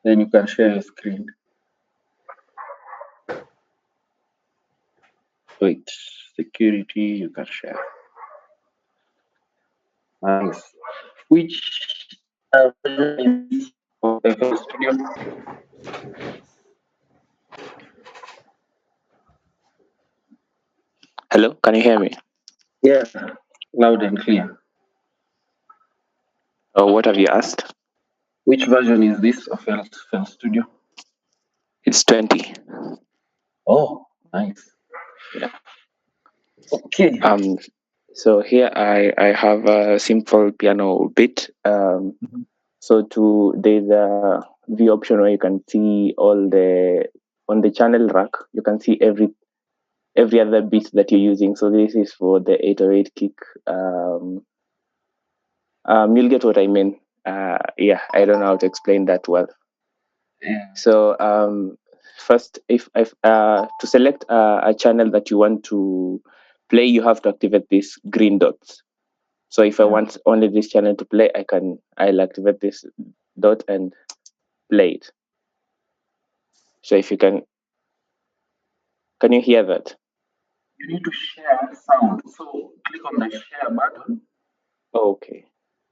Then you can share your screen. Wait, security, you can share. Nice. Which version is of FL Studio? Hello, can you hear me? Yeah, loud and clear. Oh, what have you asked? Which version is this of FL Studio? It's 20. Oh, nice. Yeah. Okay. So here I have a simple piano bit. So there's a the option where you can see all the on the channel rack. You can see every other bit that you're using. So this is for the 808 kick. You'll get what I mean. Yeah, I don't know how to explain that well. Yeah. So first, if to select a channel that you want to play, you have to activate these green dots. So if I want only this channel to play, I'll activate this dot and play it. So if you can you hear that? You need to share sound. So click on the share button, Okay.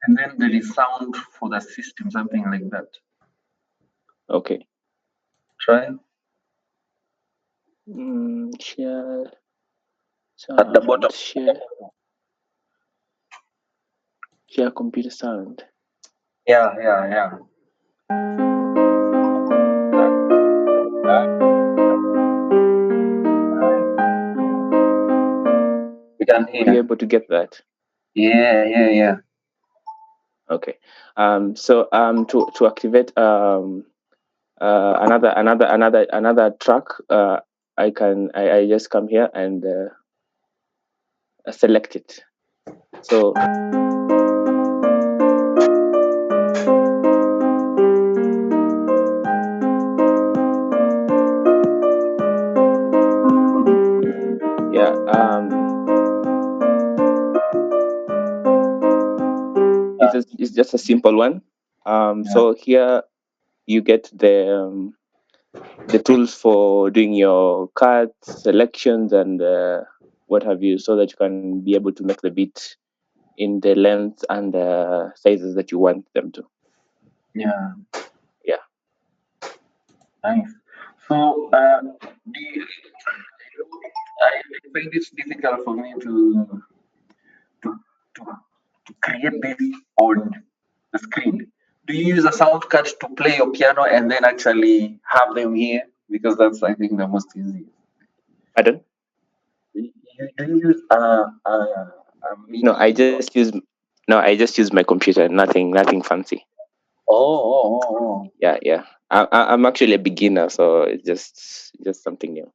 and then there is sound for the system, something like that. Okay. Try Share. at the bottom. Share computer sound. Yeah. We can hear. Were you able to get that? Yeah. Okay. So to activate another track, I just come here and select it. So yeah, it's just a simple one. So here you get the tools for doing your cuts, selections, and what have you, so that you can be able to make the beat in the length and the sizes that you want them to. Yeah. Yeah. Nice. So, I find it difficult for me to to to create this on the screen. Do you use a sound card to play your piano and then actually have them here? Because that's, I think, the most easy. Pardon? Do you use a MIDI? No, I just use my computer. Nothing fancy. Oh. Yeah. I'm actually a beginner, so it's just something new.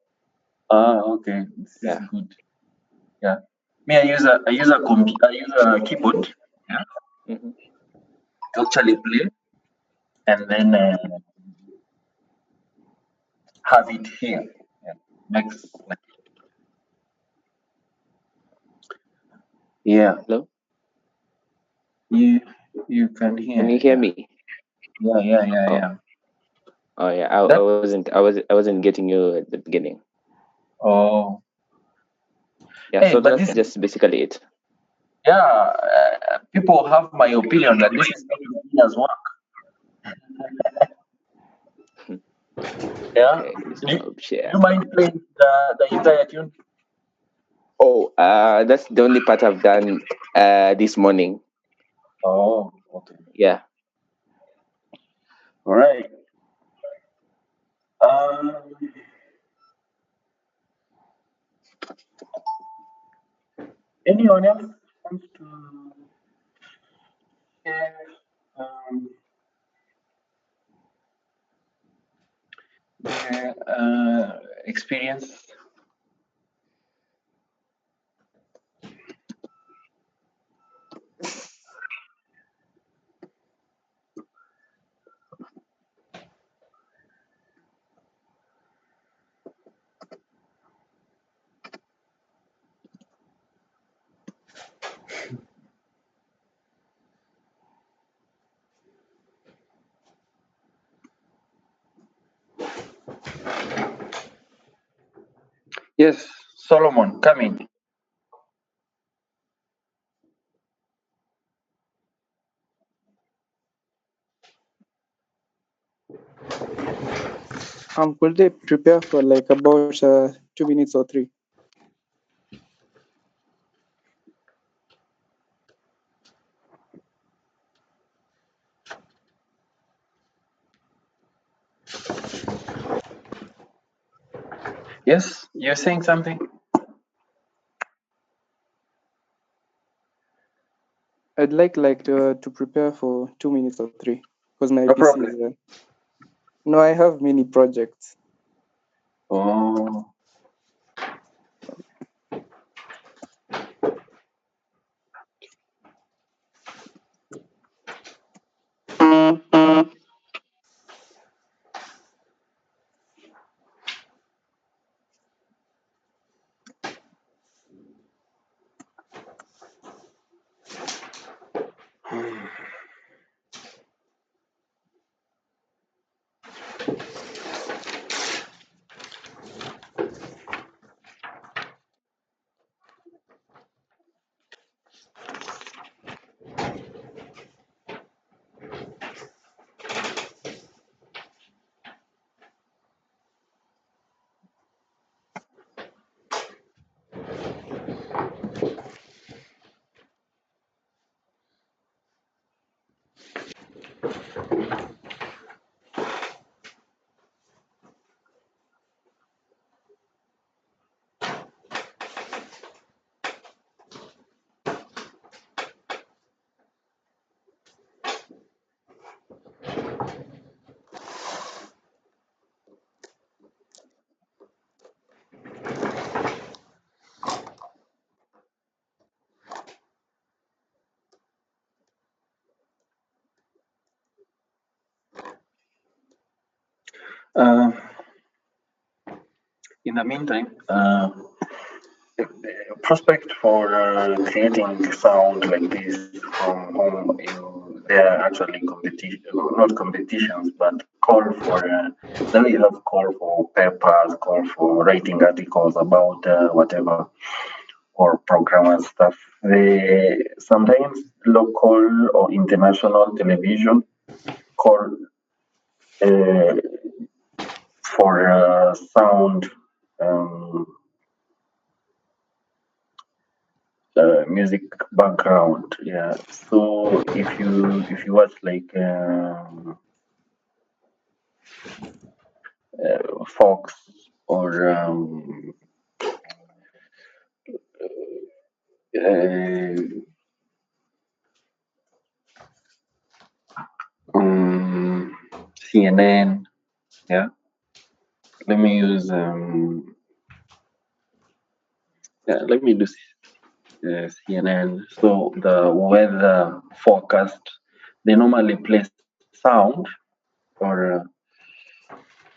Okay. This is good. Yeah. Me, I use a keyboard. Yeah. Mm-hmm. To actually play, and then have it here. Yeah. Makes like, yeah. Hello? You can hear. Can you hear me? Yeah. Oh yeah. I wasn't getting you at the beginning. Oh. Yeah. Hey, So but that's just basically it. yeah, people have my opinion that this is not beginner's work. Yeah. Okay. Do Share. you mind playing the entire tune? Oh, that's the only part I've done this morning. Oh, okay. Yeah. All right. Anyone else wants to share their experience? Yes. Solomon, come in. Could they prepare for like about 2 minutes or three? Yes, you're saying something? I'd like to prepare for 2 minutes or three because my No PC is. problem. No, I have many projects. Oh. Uh, in the meantime, the prospect for creating sound like this from home, there are actually competition, not competitions, but call for. Then we have call for papers, call for writing articles about whatever or programmer stuff. They sometimes local or international television call uh, for sound. Um, Music background, yeah. So if you watch like Fox or uh, CNN, yeah. Let me use yeah, let me do CNN. So the weather forecast, they normally play sound or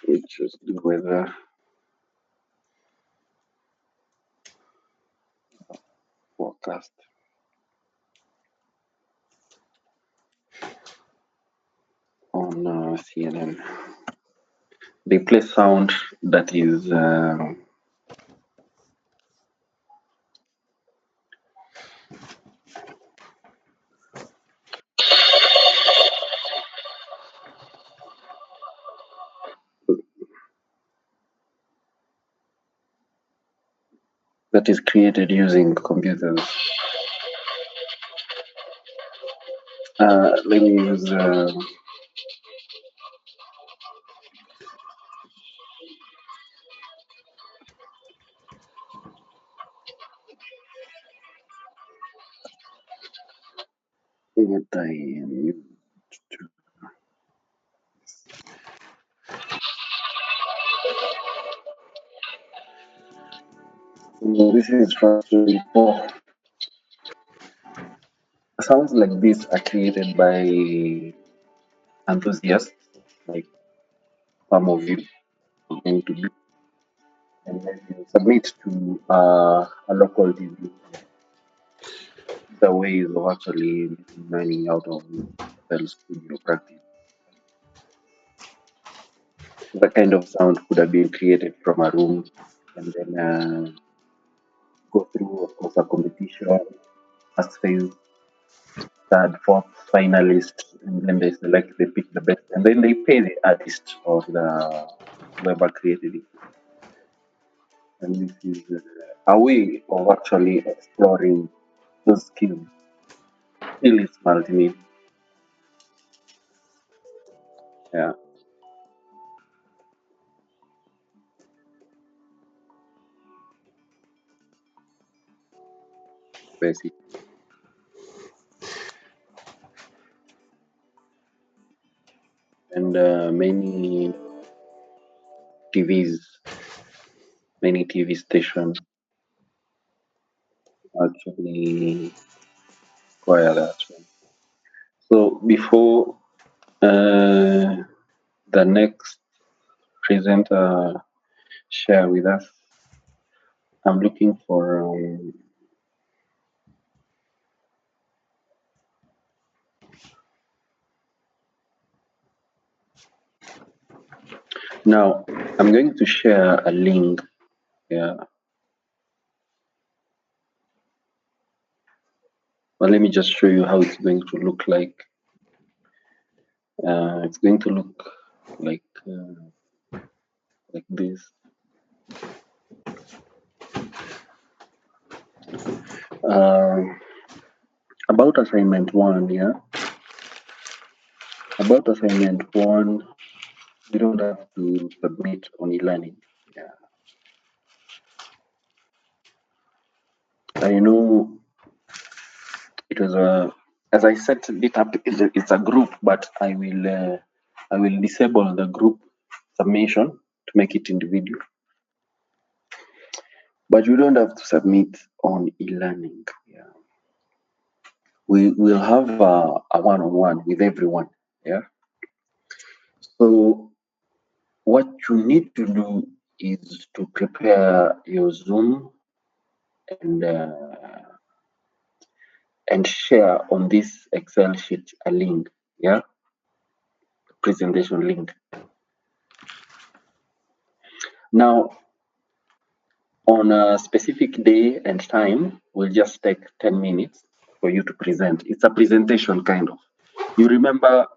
it's just the weather forecast on CNN. They play sound that is created using computers. Let me use what I used to. This is from 24. Sounds like this are created by enthusiasts, like some of you are going to be, and then you submit to a local TV. The ways of actually making money out of well studio practice. The kind of sound could have been created from a room, and then go through, of course, a competition, first phase, third, fourth, finalist, and then they pick the best, and then they pay the artist or the whoever created it. And this is a way of actually exploring those skills. Still, it's multimedia. Yeah, basic. And TVs, many TV stations actually require that one. So before the next presenter share with us, I'm looking for now I'm going to share a link. Yeah. Well, let me just show you how it's going to look like. It's going to look like this. About assignment one, yeah. About assignment one, you don't have to submit on e-learning. Yeah. I know it was as I set it up, it's a group, but I will disable the group submission to make it individual. But you don't have to submit on e-learning. Yeah. We will have a one-on-one with everyone. Yeah. So what you need to do is to prepare your Zoom and share on this Excel sheet a link. Yeah. Presentation link. Now, on a specific day and time, will just take 10 minutes for you to present. It's a presentation kind of. You remember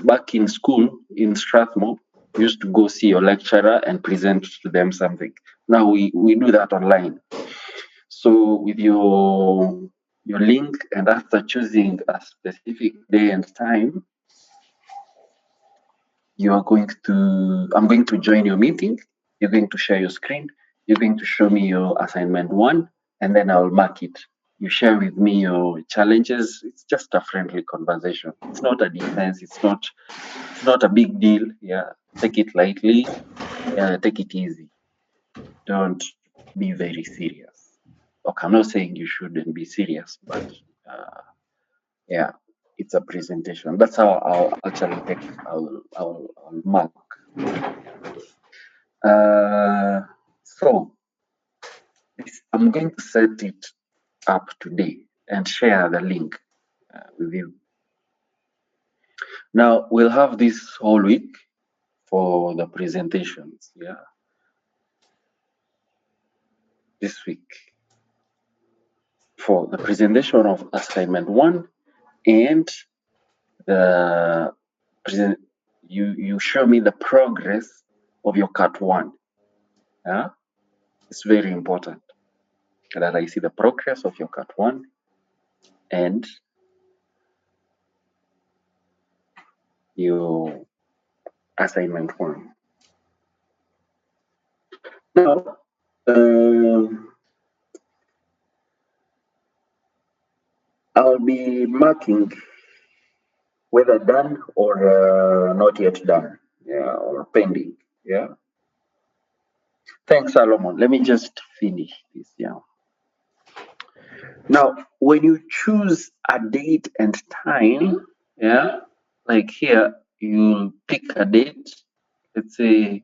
back in school in Strathmore, you used to go see your lecturer and present to them something. Now we do that online. So with your link, and after choosing a specific day and time, I'm going to join your meeting. You're going to share your screen. You're going to show me your assignment one, and then I'll mark it. You share with me your challenges. It's just a friendly conversation. It's not a defense. It's not a big deal. Yeah, take it lightly. Take it easy. Don't be very serious. Okay, I'm not saying you shouldn't be serious, but yeah, it's a presentation. That's how I'll actually take. I'll mark. So I'm going to set it up today and share the link with you. Now we'll have this whole week for the presentations. Yeah, this week for the presentation of assignment one and the present. You show me the progress of your cut one. Yeah, it's very important that I see the progress of your cut one and your assignment one. Now, I'll be marking whether done or not yet done, yeah, or pending, yeah. Thanks, Solomon. Let me just finish this, yeah. Now, when you choose a date and time, yeah, like here, you pick a date. Let's say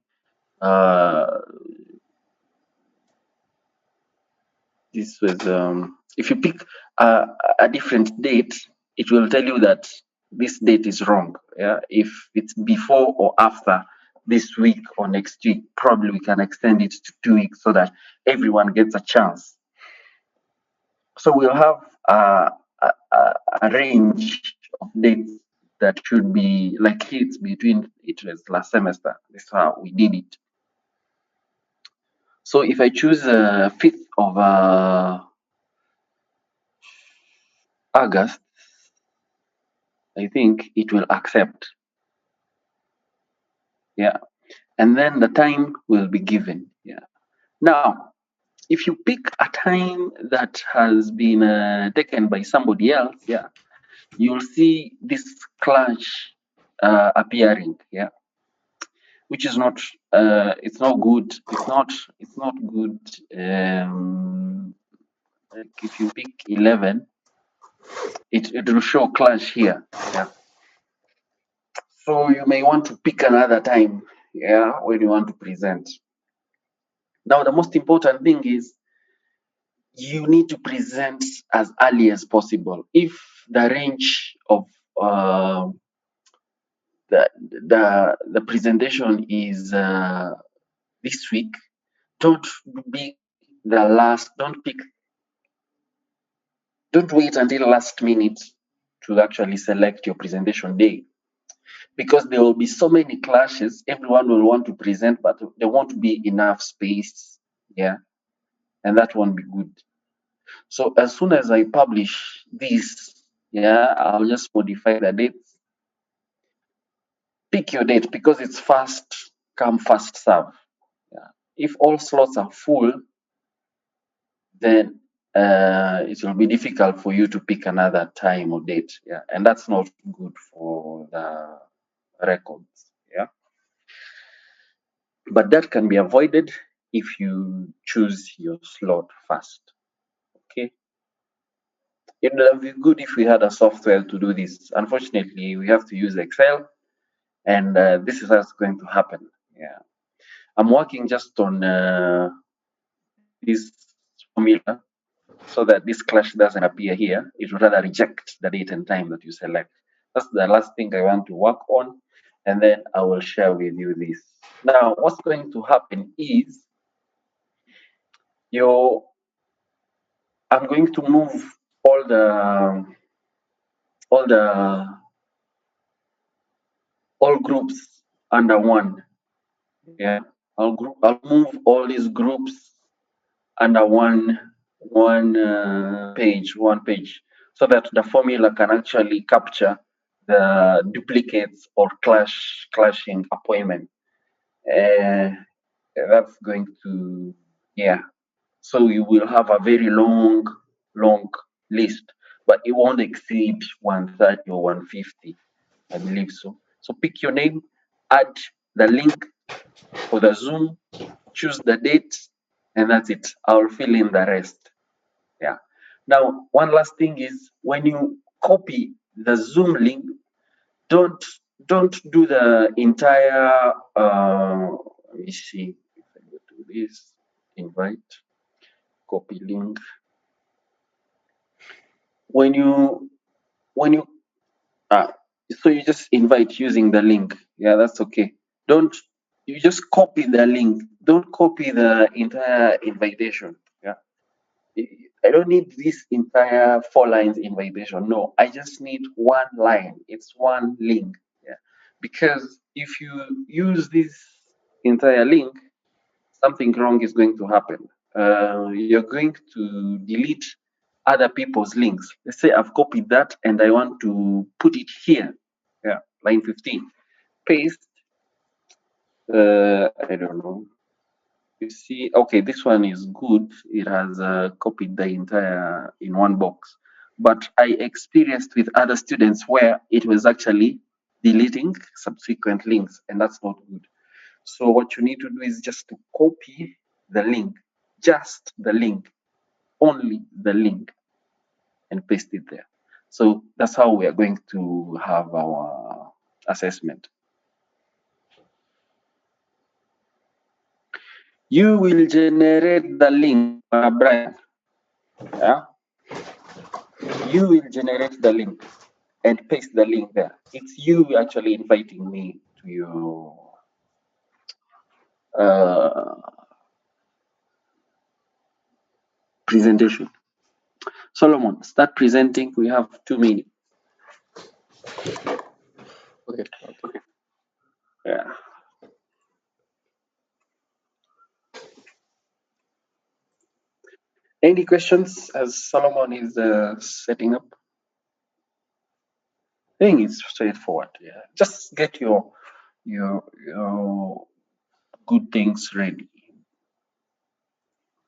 this was if you pick a different date, it will tell you that this date is wrong. Yeah, if it's before or after this week or next week. Probably we can extend it to 2 weeks so that everyone gets a chance. So we'll have a range of dates that should be like hits between it was last semester. This is how we did it. So if I choose 5th of August, I think it will accept. Yeah. And then the time will be given. Yeah. Now, if you pick a time that has been taken by somebody else, yeah, you'll see this clash appearing. Yeah. Which is not it's not good. It's not good. Like if you pick 11, it will show clash here. Yeah. So you may want to pick another time, yeah, when you want to present. Now the most important thing is you need to present as early as possible. If the range of the presentation is this week, don't be the last. Don't wait until last minute to actually select your presentation day, because there will be so many clashes. Everyone will want to present, but there won't be enough space. Yeah, and that won't be good. So as soon as I publish this, yeah, I'll just modify the dates. Pick your date because it's fast come, fast serve. Yeah. If all slots are full, then it will be difficult for you to pick another time or date. Yeah, and that's not good for the records. Yeah, but that can be avoided if you choose your slot first. Okay, it would be good if we had a software to do this. Unfortunately, we have to use Excel, and this is how it's going to happen. Yeah, I'm working just on this formula so that this clash doesn't appear here. It would rather reject the date and time that you select. That's the last thing I want to work on, and then I will share with you this. Now, what's going to happen is I'm going to move all the all groups under one. Yeah, I'll move all these groups under one page, so that the formula can actually capture the duplicates or clashing appointment. That's going to, yeah. So you will have a very long list, but it won't exceed 130 or 150, I believe so. So pick your name, add the link for the Zoom, choose the date, and that's it. I'll fill in the rest. Yeah. Now, one last thing is when you copy the Zoom link, don't do the entire. Let me see if I go to this invite, copy link. When you so you just invite using the link. Yeah, that's okay. Don't you just copy the link. Don't copy the entire invitation. Yeah. I don't need this entire 4 lines invitation. No, I just need one line. It's one link. Yeah. Because if you use this entire link, something wrong is going to happen. You're going to delete other people's links. Let's say I've copied that and I want to put it here. Yeah, line 15. Paste. I don't know. You see, okay, this one is good. It has copied the entire in one box. But I experienced with other students where it was actually deleting subsequent links, and that's not good. So what you need to do is just to copy the link, just the link, only the link, and paste it there. So that's how we are going to have our assessment. You will generate the link, Brian. Yeah. You will generate the link and paste the link there. It's you actually inviting me to your presentation. Solomon, start presenting. We have 2 minutes. Okay. Yeah. Any questions as Solomon is setting up? I think it's straightforward. Yeah. Just get your good things ready.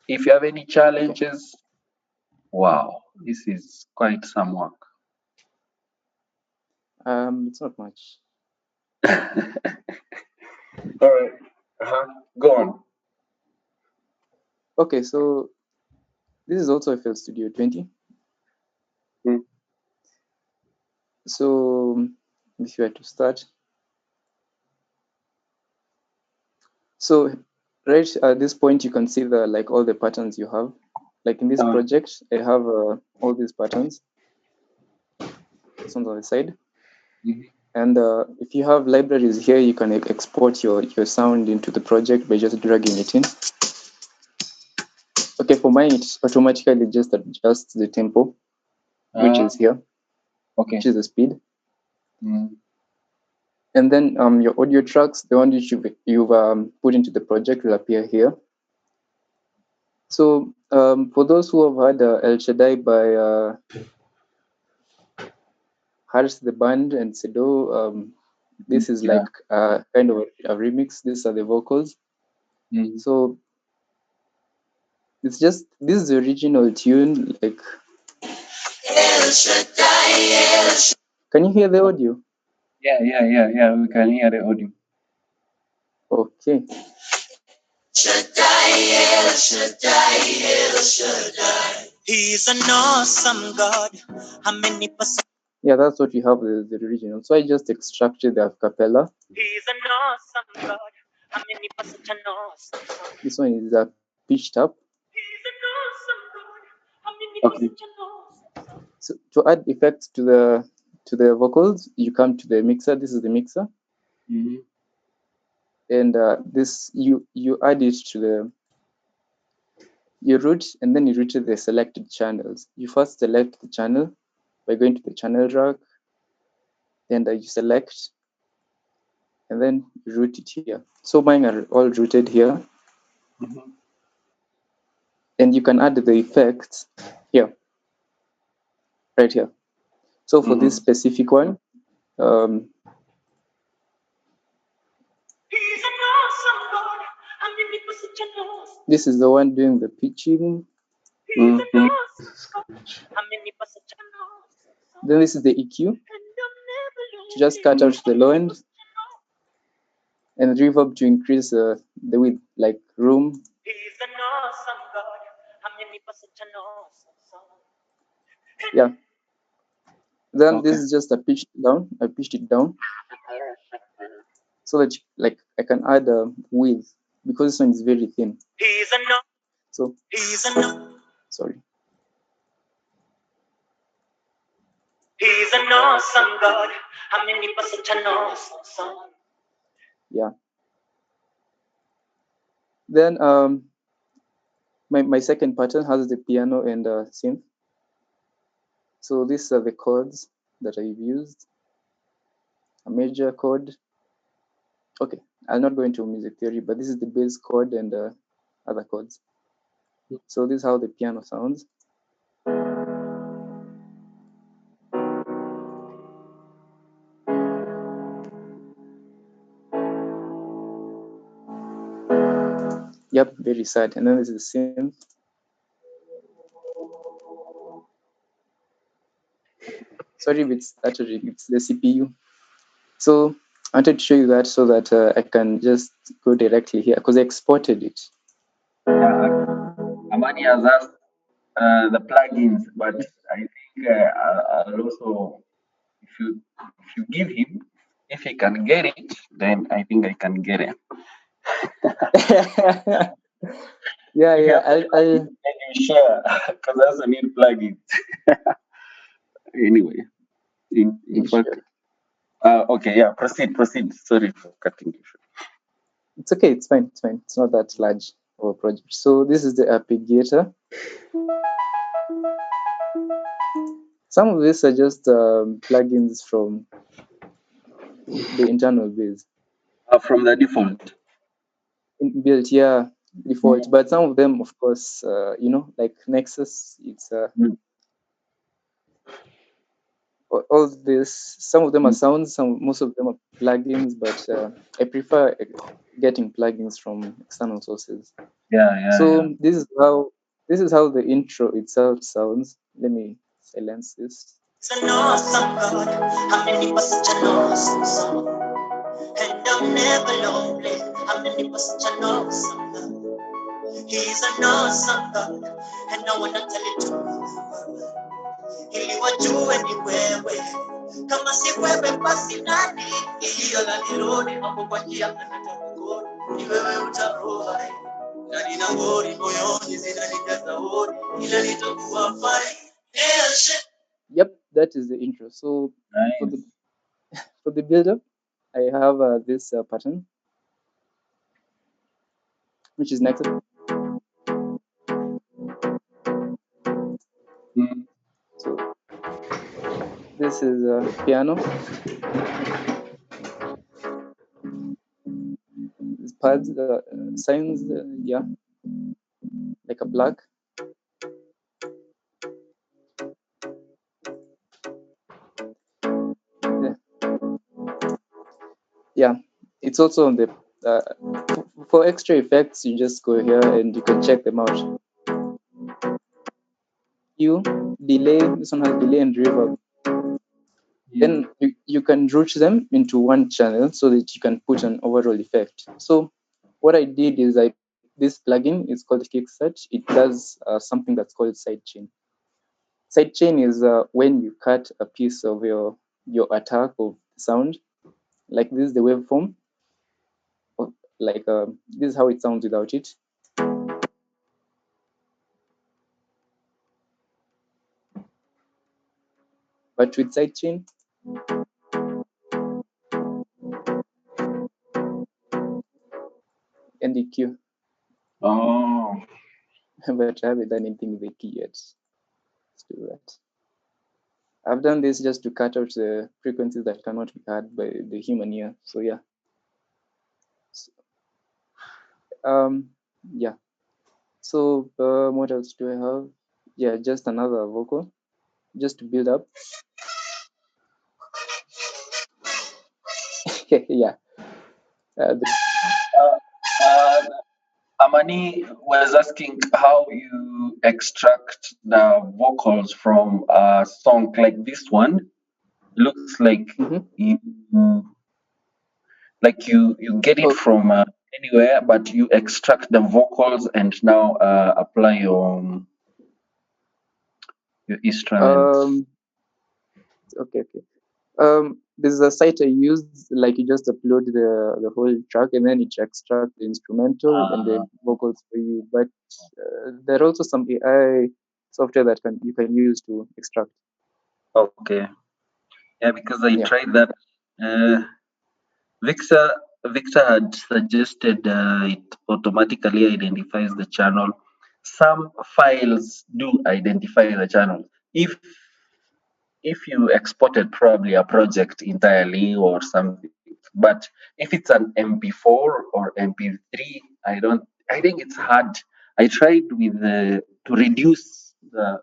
If you have any challenges, wow, this is quite some work. It's not much. All right. Go on. Okay, so this is also FL Studio 20. So if you were to start, so right at this point you can see the all the patterns you have. Like in this project, I have all these patterns. This one's on the side. And if you have libraries here, you can export your sound into the project by just dragging it in. Okay, for mine, it automatically just adjusts the tempo, which is here, which is the speed. And then your audio tracks, the one which you've put into the project, will appear here. So for those who have heard El Shaddai by Harris the Band and Sedo, this is like kind of a remix. These are the vocals. So it's just, this is the original tune. Like, can you hear the audio? Yeah. We can hear the audio. Okay. He's an awesome God. How many percent? Yeah, that's what we have, the original. So I just extracted the acapella. He's an awesome God. How many percent an awesome God? This one is pitched up. He's an awesome God. How many percent an awesome God? So to add effects to the vocals, you come to the mixer. This is the mixer. And this you add it to you route, and then you route to the selected channels. You first select the channel by going to the channel rack, and you select, and then you route it here. So mine are all routed here. And you can add the effects here, right here. So for this specific one, this is the one doing the pitching. Then this is the EQ to just cut out the low end, and reverb to increase the width, like room. Yeah. Then this is just a pitched down. I pitched it down so that like I can add a width, because this one is very thin. So sorry. He's an awesome God. How many percent an awesome song? Yeah. Then my second pattern has the piano and synth. So these are the chords that I've used. A major chord. Okay, I'll not go into music theory, but this is the bass chord and other chords. So this is how the piano sounds. Yep, very sad. And then this is the synth. Sorry if it's stuttering, it's the CPU. So I wanted to show you that so that I can just go directly here, because I exported it. Amani has asked the plugins, but I think I'll also, if you give him, if he can get it, then I think I can get it. yeah. I'll share, because that's a new plugin. Anyway, in fact, okay, yeah, proceed. Sorry for cutting you short. It's okay. It's fine. It's fine. It's not that large of a project. So this is the arpeggiator. Some of these are just plugins from the internal base. From the default. Built, yeah, default. But some of them, of course, like Nexus, it's all this. Some of them are sounds. Most of them are plugins. But I prefer getting plugins from external sources. So this is how the intro itself sounds. Let me silence this. He's an awesome God. How many was such an awesome song? And I'm never lonely. How many was such an awesome God? He's an awesome God. And I wanna tell it to you. Ili wajue ni wewe. Kama si wewe basi nani? Iliyo la niloni mambo kwa njia anataka ni wewe utaroa. Na nina ngori moyoni zinanijaza hodi. Ila nitakuwa fine. Yeah, shit. Yep, that is the intro. So for the build-up, I have this pattern, which is next. So this is piano. These pads, signs, yeah, like a plug. Yeah, it's also on the for extra effects. You just go here and you can check them out. Delay. This one has delay and reverb. Then you can route them into one channel so that you can put an overall effect. So what I did is this plugin is called Kickstart. It does something that's called sidechain. Sidechain is when you cut a piece of your attack of sound, like this is the waveform. Like this is how it sounds without it. But with sidechain, and EQ. Oh. But I haven't done anything with the key yet. Let's do that. I've done this just to cut out the frequencies that cannot be heard by the human ear. So yeah. Yeah. So what else do I have? Yeah, just another vocal, just to build up. Yeah. Amani was asking how you extract the vocals from a song like this one. Looks like you get it from anywhere, but you extract the vocals and now apply your instruments. Okay. There's a site I used, like you just upload the whole track and then it extracts the instrumental and the vocals for you. But there are also some AI software that you can use to extract. Okay. Yeah, because I tried that. Victor had suggested it automatically identifies the channel. Some files do identify the channel. If you exported probably a project entirely or something, but if it's an MP4 or MP3, I think it's hard. I tried with to reduce the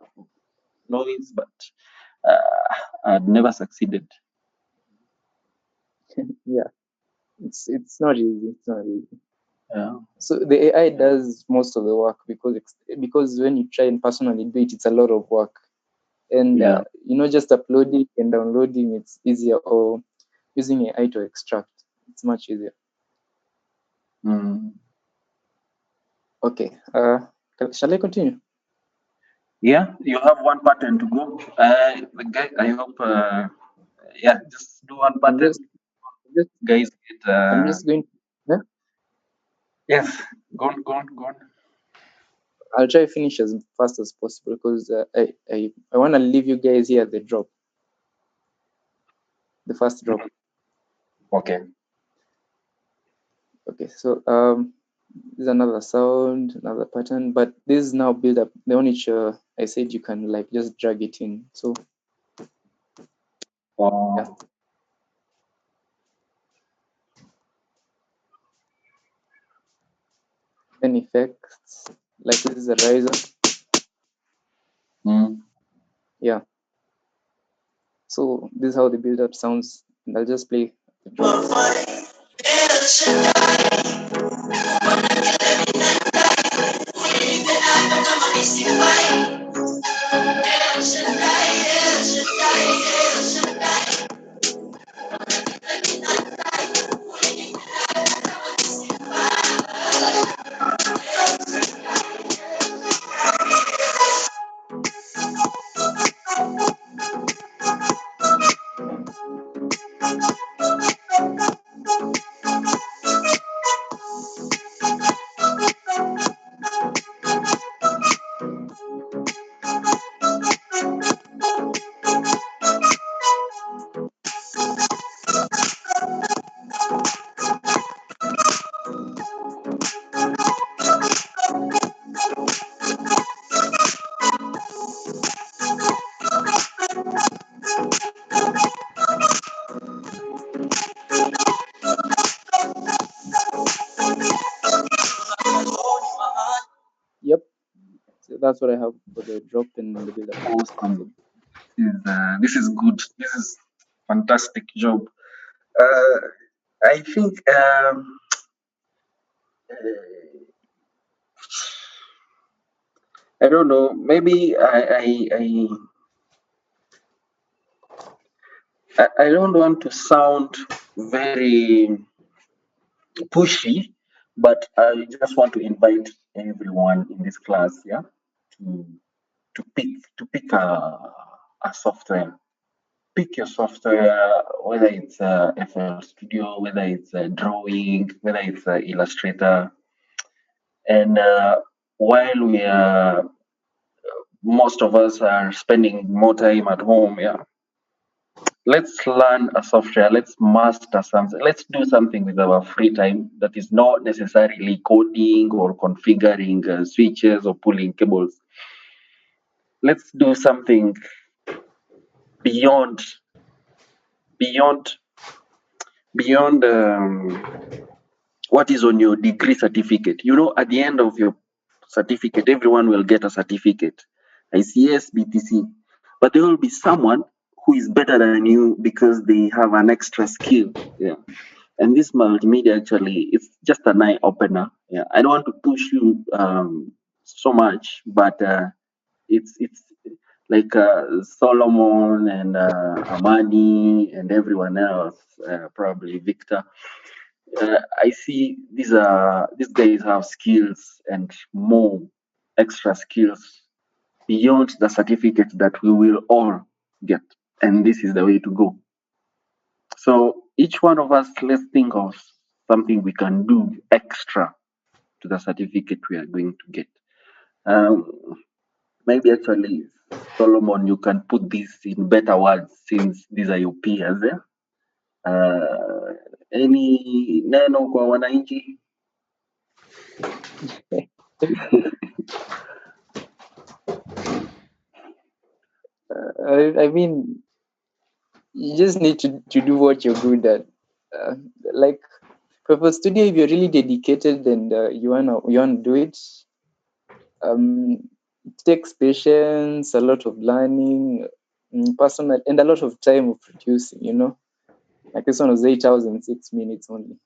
noise, but I'd never succeeded. Yeah, it's not easy. It's not easy. Yeah. So the AI does most of the work because when you try and personally do it, it's a lot of work. And just uploading and downloading, it's easier, or using AI to extract, it's much easier. Okay. Shall I continue? Yeah, you have one pattern to go. The guy, I hope. Just do one pattern. Guys, get. I'm just going. Yeah? Yes, go on. I'll try to finish as fast as possible because I want to leave you guys here at the drop. The first drop. Okay. Okay, so there's another sound, another pattern, but this is now build up. The only I said you can like just drag it in. So yeah. Then effects, like this is a riser. Yeah. So this is how the build up sounds. And I'll just play the drums. Yep. So that's what I have for the drop and the build up. Awesome. This is good. This is fantastic job. I think I don't know. Maybe I don't want to sound very pushy, but I just want to invite everyone in this class, yeah, to to pick a software. Pick your software, whether it's FL Studio, whether it's drawing, whether it's Illustrator, and while we are most of us are spending more time at home, yeah, let's learn a software, let's master something, let's do something with our free time that is not necessarily coding or configuring switches or pulling cables. Let's do something beyond beyond beyond what is on your degree certificate. You know, at the end of your certificate, everyone will get a certificate, ICS, BTC, but there will be someone who is better than you because they have an extra skill. Yeah. And this multimedia actually, it's just an eye opener. Yeah. I don't want to push you so much, but it's like Solomon and Amani and everyone else, probably Victor. I see these guys have skills and more extra skills beyond the certificate that we will all get, and this is the way to go. So each one of us, let's think of something we can do extra to the certificate we are going to get. Maybe actually, Solomon, you can put this in better words since these are your peers. Any neno kwa wananchi? I mean, you just need to do what you're good at. Like for studio, if you're really dedicated and you wanna do it, it takes patience, a lot of learning, personal, and a lot of time of producing. You know, like this one was 8 hours and 6 minutes only.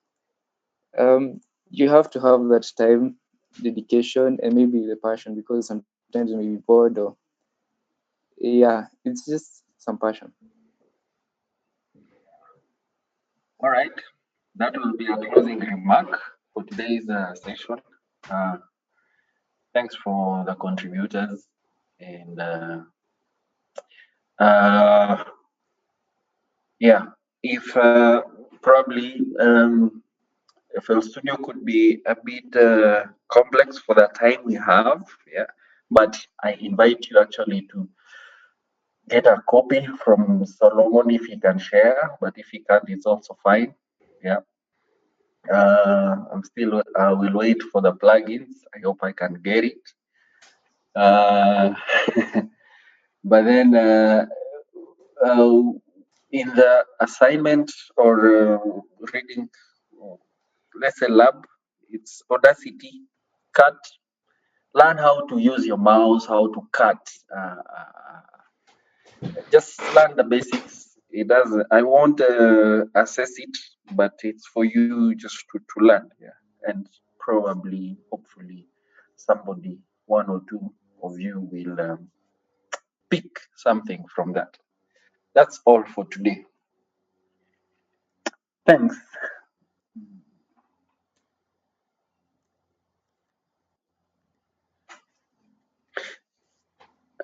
You have to have that time, dedication, and maybe the passion, because sometimes you may be bored or yeah, it's just some passion. All right, that will be a closing remark for today's session. Thanks for the contributors, and yeah, if probably FL Studio could be a bit complex for the time we have, yeah, but I invite you actually to get a copy from Solomon if he can share, but if he can't, it's also fine. Yeah. I'm still. I will wait for the plugins. I hope I can get it. But then in the assignment or reading, let's say lab, it's Audacity, cut. Learn how to use your mouse, how to cut. Just learn the basics. It does. I won't assess it, but it's for you just to learn. Yeah, and probably, hopefully, somebody, one or two of you will pick something from that. That's all for today. Thanks.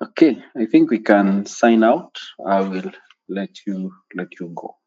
Okay, I think we can sign out. I will let you go.